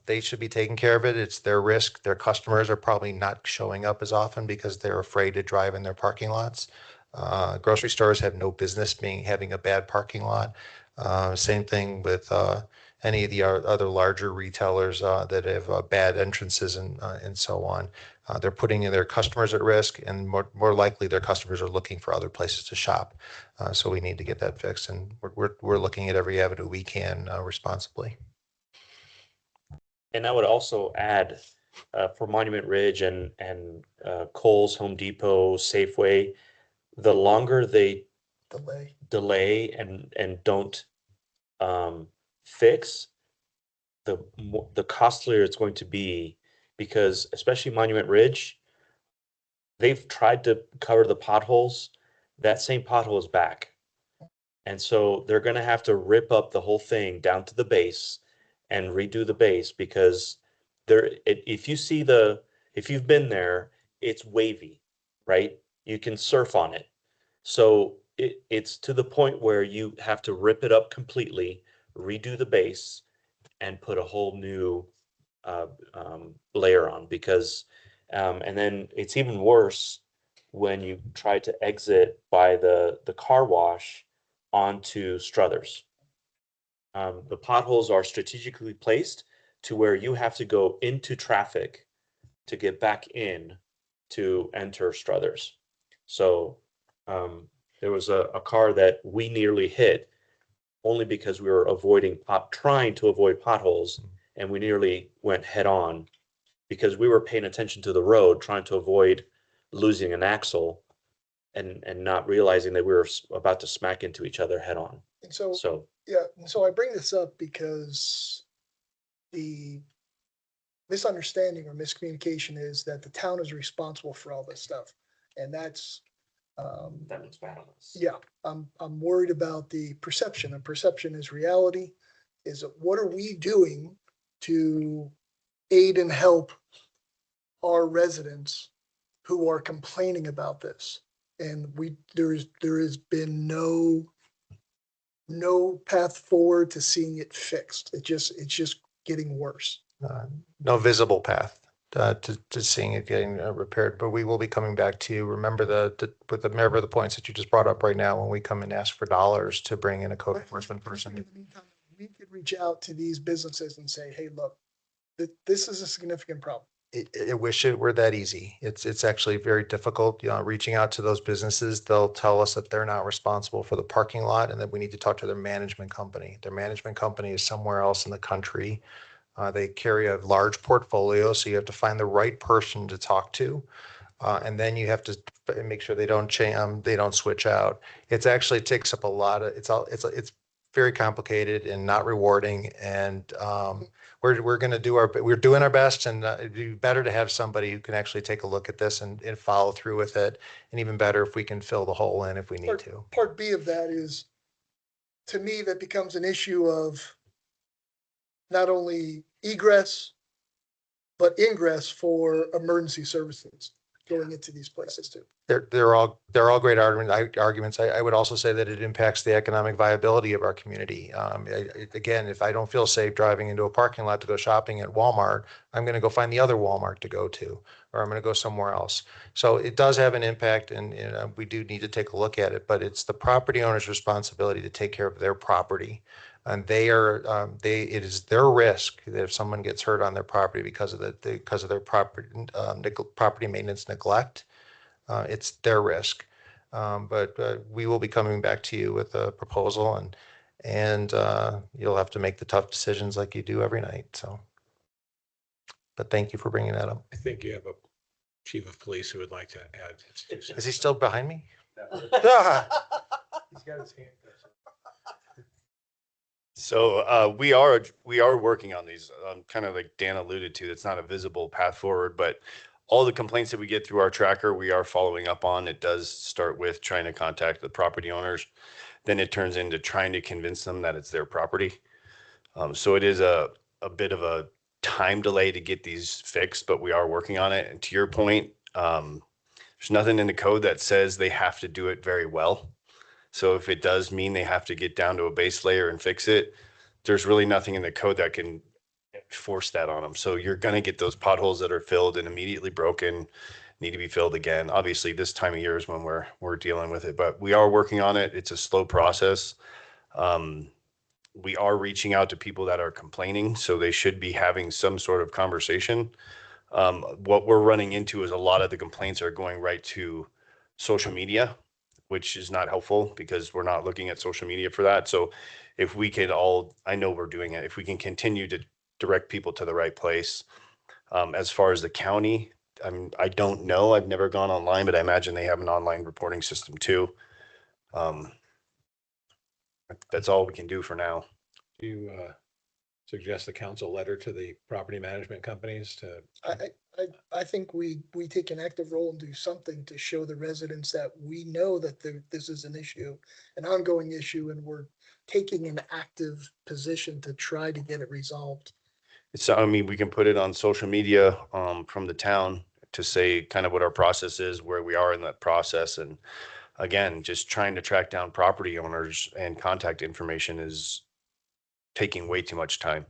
They should be taking care of it. It's their risk. Their customers are probably not showing up as often because they're afraid to drive in their parking lots. Grocery stores have no business having a bad parking lot. Same thing with any of the other larger retailers that have bad entrances and so on. They're putting their customers at risk, and more likely their customers are looking for other places to shop. So we need to get that fixed, and we're looking at every avenue we can responsibly. And I would also add for Monument Ridge and Kohl's, Home Depot, Safeway, the longer they delay and don't fix, the costlier it's going to be, because especially Monument Ridge, they've tried to cover the potholes. That same pothole is back. And so they're going to have to rip up the whole thing down to the base and redo the base, because if you've been there, it's wavy, right? You can surf on it. So it's to the point where you have to rip it up completely, redo the base, and put a whole new layer on, because and then it's even worse when you try to exit by the car wash onto Struthers. The potholes are strategically placed to where you have to go into traffic to get back in to enter Struthers. So there was a car that we nearly hit only because we were trying to avoid potholes, and we nearly went head on because we were paying attention to the road, trying to avoid losing an axle and not realizing that we were about to smack into each other head on. And so I bring this up because the misunderstanding or miscommunication is that the town is responsible for all this stuff. And that's that looks bad on us. Yeah, I'm worried about the perception, and perception is reality. Is what are we doing to aid and help our residents who are complaining about this. And there has been no path forward to seeing it fixed. It's just getting worse. No visible path to seeing it getting repaired, but we will be coming back to you. Remember remember the points that you just brought up right now when we come and ask for dollars to bring in a code enforcement person. We could reach out to these businesses and say, hey, look, this is a significant problem. I wish it were that easy. It's actually very difficult, reaching out to those businesses. They'll tell us that they're not responsible for the parking lot and that we need to talk to their management company. Their management company is somewhere else in the country. They carry a large portfolio, so you have to find the right person to talk to. And then you have to make sure they don't change, they don't switch out. It's actually takes up a lot of, it's very complicated and not rewarding. And we're going to do we're doing our best, and it'd be better to have somebody who can actually take a look at this and follow through with it. And even better if we can fill the hole in if we need to. Part B of that is, to me, that becomes an issue of not only egress, but ingress for emergency services going into these places too. They're all great arguments. I would also say that it impacts the economic viability of our community. Again, if I don't feel safe driving into a parking lot to go shopping at Walmart, I'm going to go find the other Walmart to go to, or I'm going to go somewhere else. So it does have an impact, and we do need to take a look at it. But it's the property owner's responsibility to take care of their property, and it is their risk that if someone gets hurt on their property because of their property maintenance neglect. It's their risk, but we will be coming back to you with a proposal, and you'll have to make the tough decisions like you do every night. So, but thank you for bringing that up. I think you have a chief of police who would like to add his 2 cents. Is he still behind me? He's got his hand. So we are working on these, kind of like Dan alluded to. It's not a visible path forward, but all the complaints that we get through our tracker, we are following up on. It does start with trying to contact the property owners. Then it turns into trying to convince them that it's their property. So it is a bit of a time delay to get these fixed, but we are working on it. And to your point, there's nothing in the code that says they have to do it very well. So if it does mean they have to get down to a base layer and fix it, there's really nothing in the code that can force that on them. So you're going to get those potholes that are filled and immediately broken, need to be filled again. Obviously this time of year is when we're dealing with it, but we are working on it. It's a slow process. We are reaching out to people that are complaining, so they should be having some sort of conversation. What we're running into is a lot of the complaints are going right to social media, which is not helpful because we're not looking at social media for that. So if we could I know we're doing it, if we can continue to direct people to the right place. As far as the county, I don't know. I've never gone online, but I imagine they have an online reporting system too. That's all we can do for now. Do you suggest the council letter to the property management companies to? I think we take an active role and do something to show the residents that we know that this is an issue, an ongoing issue, and we're taking an active position to try to get it resolved. I mean, we can put it on social media from the town to say kind of what our process is, where we are in that process. And again, just trying to track down property owners and contact information is taking way too much time.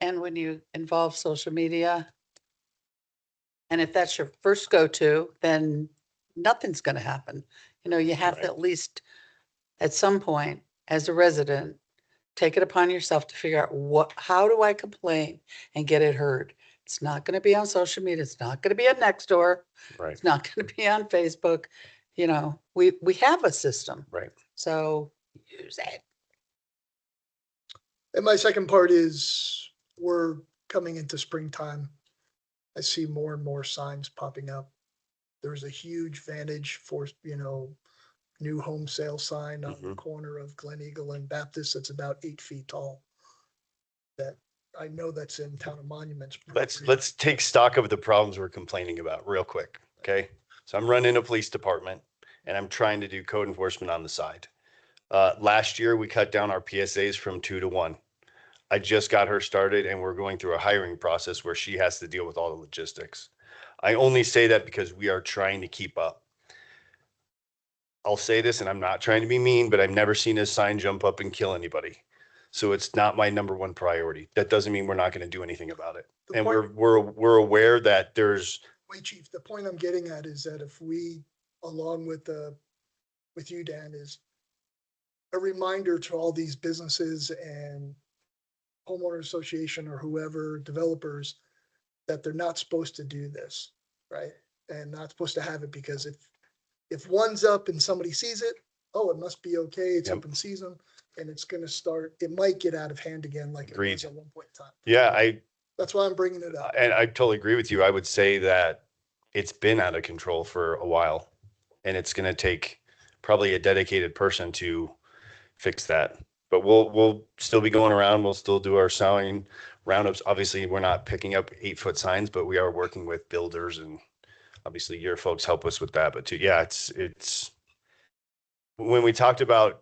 And when you involve social media, and if that's your first go-to, then nothing's going to happen. You have to at least, at some point, as a resident, take it upon yourself to figure out how do I complain and get it heard. It's not going to be on social media. It's not going to be at Nextdoor. Right. It's not going to be on Facebook. We have a system. Right. So use it. And my second part is, we're coming into springtime. I see more and more signs popping up. There's a huge Vantage for, new home sale sign on the corner of Glen Eagle and Baptist that's about 8 feet tall. That I know that's in Town of Monuments. Let's take stock of the problems we're complaining about real quick. Okay. So I'm running a police department and I'm trying to do code enforcement on the side. Last year we cut down our PSAs from 2 to 1. I just got her started and we're going through a hiring process where she has to deal with all the logistics. I only say that because we are trying to keep up. I'll say this, and I'm not trying to be mean, but I've never seen a sign jump up and kill anybody. So it's not my number one priority. That doesn't mean we're not going to do anything about it. The And point- we're aware that there's, Wait, Chief, the point I'm getting at is that if we, along with you, Dan, is a reminder to all these businesses and homeowner association or whoever, developers, that they're not supposed to do this, right? And not supposed to have it, because if one's up and somebody sees it, oh, it must be okay, it's Yep. open season, and it's gonna start, it might get out of hand again like it Agreed. was at one point in time. yeah, That's why I'm bringing it up. and I totally agree with you. I would say that it's been out of control for a while, and it's going to take probably a dedicated person to fix that. But we'll still be going around. We'll still do our sign roundups. Obviously, we're not picking up 8-foot signs, but we are working with builders, and obviously your folks help us with that. But yeah, it's when we talked about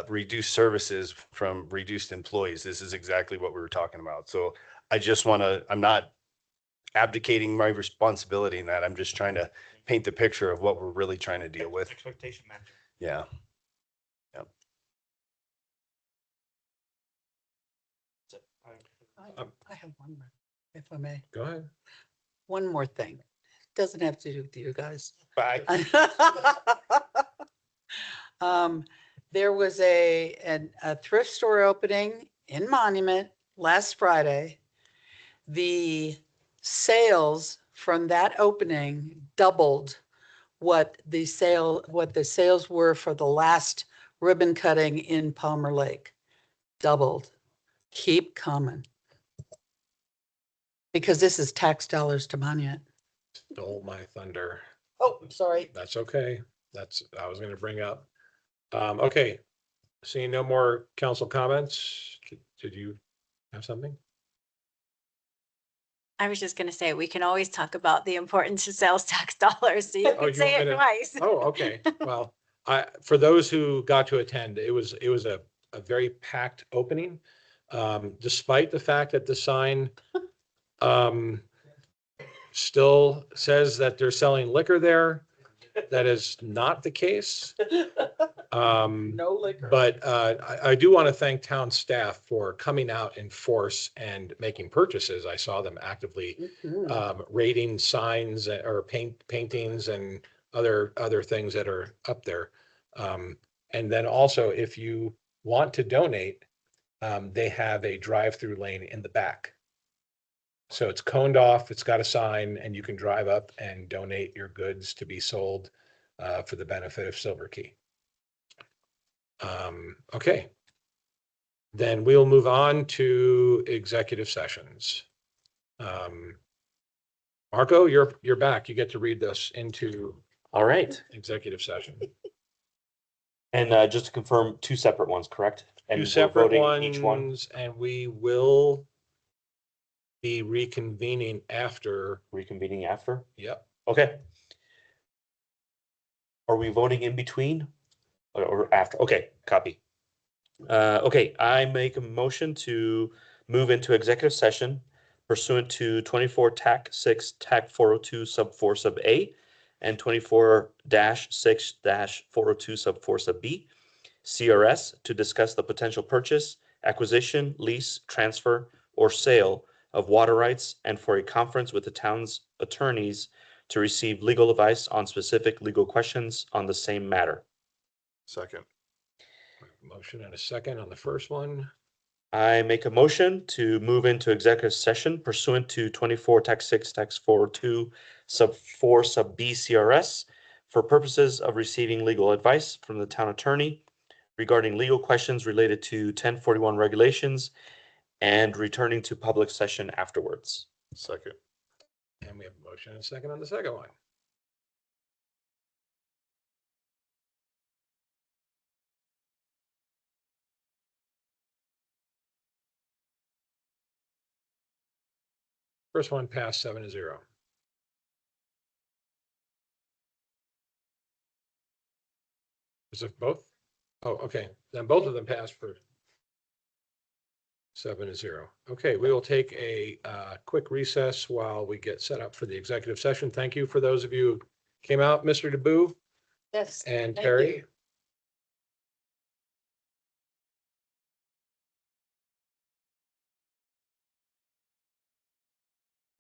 reduced services from reduced employees, this is exactly what we were talking about. So I just want to, I'm not abdicating my responsibility in that. I'm just trying to paint the picture of what we're really trying to deal with. Expectation matching. Yeah. I have one more, if I may. Go ahead. One more thing. Doesn't have to do with you guys. Bye. There was a thrift store opening in Monument last Friday. The sales from that opening doubled what the sales were for the last ribbon cutting in Palmer Lake. Doubled. Keep coming. Because this is tax dollars to Monument. Stole my thunder. Oh, sorry. That's okay. I was going to bring up. Okay. Seeing no more council comments, did you have something? I was just gonna say, we can always talk about the importance of sales tax dollars, so you Oh, can say want it me to- twice. Oh, okay. Well, for those who got to attend, it was a very packed opening. Despite the fact that the sign still says that they're selling liquor there. That is not the case. No liquor. But I do want to thank town staff for coming out in force and making purchases. I saw them actively rating signs or paintings and other things that are up there. And then also, if you want to donate, they have a drive-through lane in the back. So it's coned off, it's got a sign, and you can drive up and donate your goods to be sold for the benefit of Silver Key. Okay. Then we'll move on to executive sessions. Marco, you're back. You get to read this into All right. executive session. And just to confirm, 2 separate ones, correct? And Two we're separate voting each one. ones, and we will be reconvening after. Reconvening after? Yep. Okay. Are we voting in between or after? Okay, copy. Okay, I make a motion to move into executive session pursuant to 24 TAC 6 TAC 402 sub 4 sub A and 24-6-402 sub 4 sub B CRS to discuss the potential purchase, acquisition, lease, transfer, or sale of water rights and for a conference with the town's attorneys to receive legal advice on specific legal questions on the same matter. Second. Motion and a second on the first one. I make a motion to move into executive session pursuant to 24 TAC 6 TAC 402 sub 4 sub B CRS for purposes of receiving legal advice from the town attorney regarding legal questions related to 1041 regulations and returning to public session afterwards. Second. And we have a motion and a second on the second one. First one passed 7-0. Is it both? Oh, okay. Then both of them passed for 7-0. Okay, we will take a quick recess while we get set up for the executive session. Thank you for those of you who came out, Mr. DeBoo Yes. and thank Terry. you.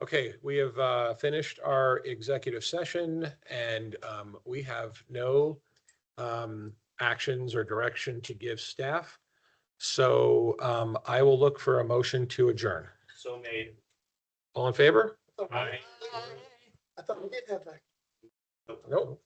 Okay, we have finished our executive session and we have no actions or direction to give staff. So I will look for a motion to adjourn. So made. All in favor? Aye. I thought we did have that. Nope.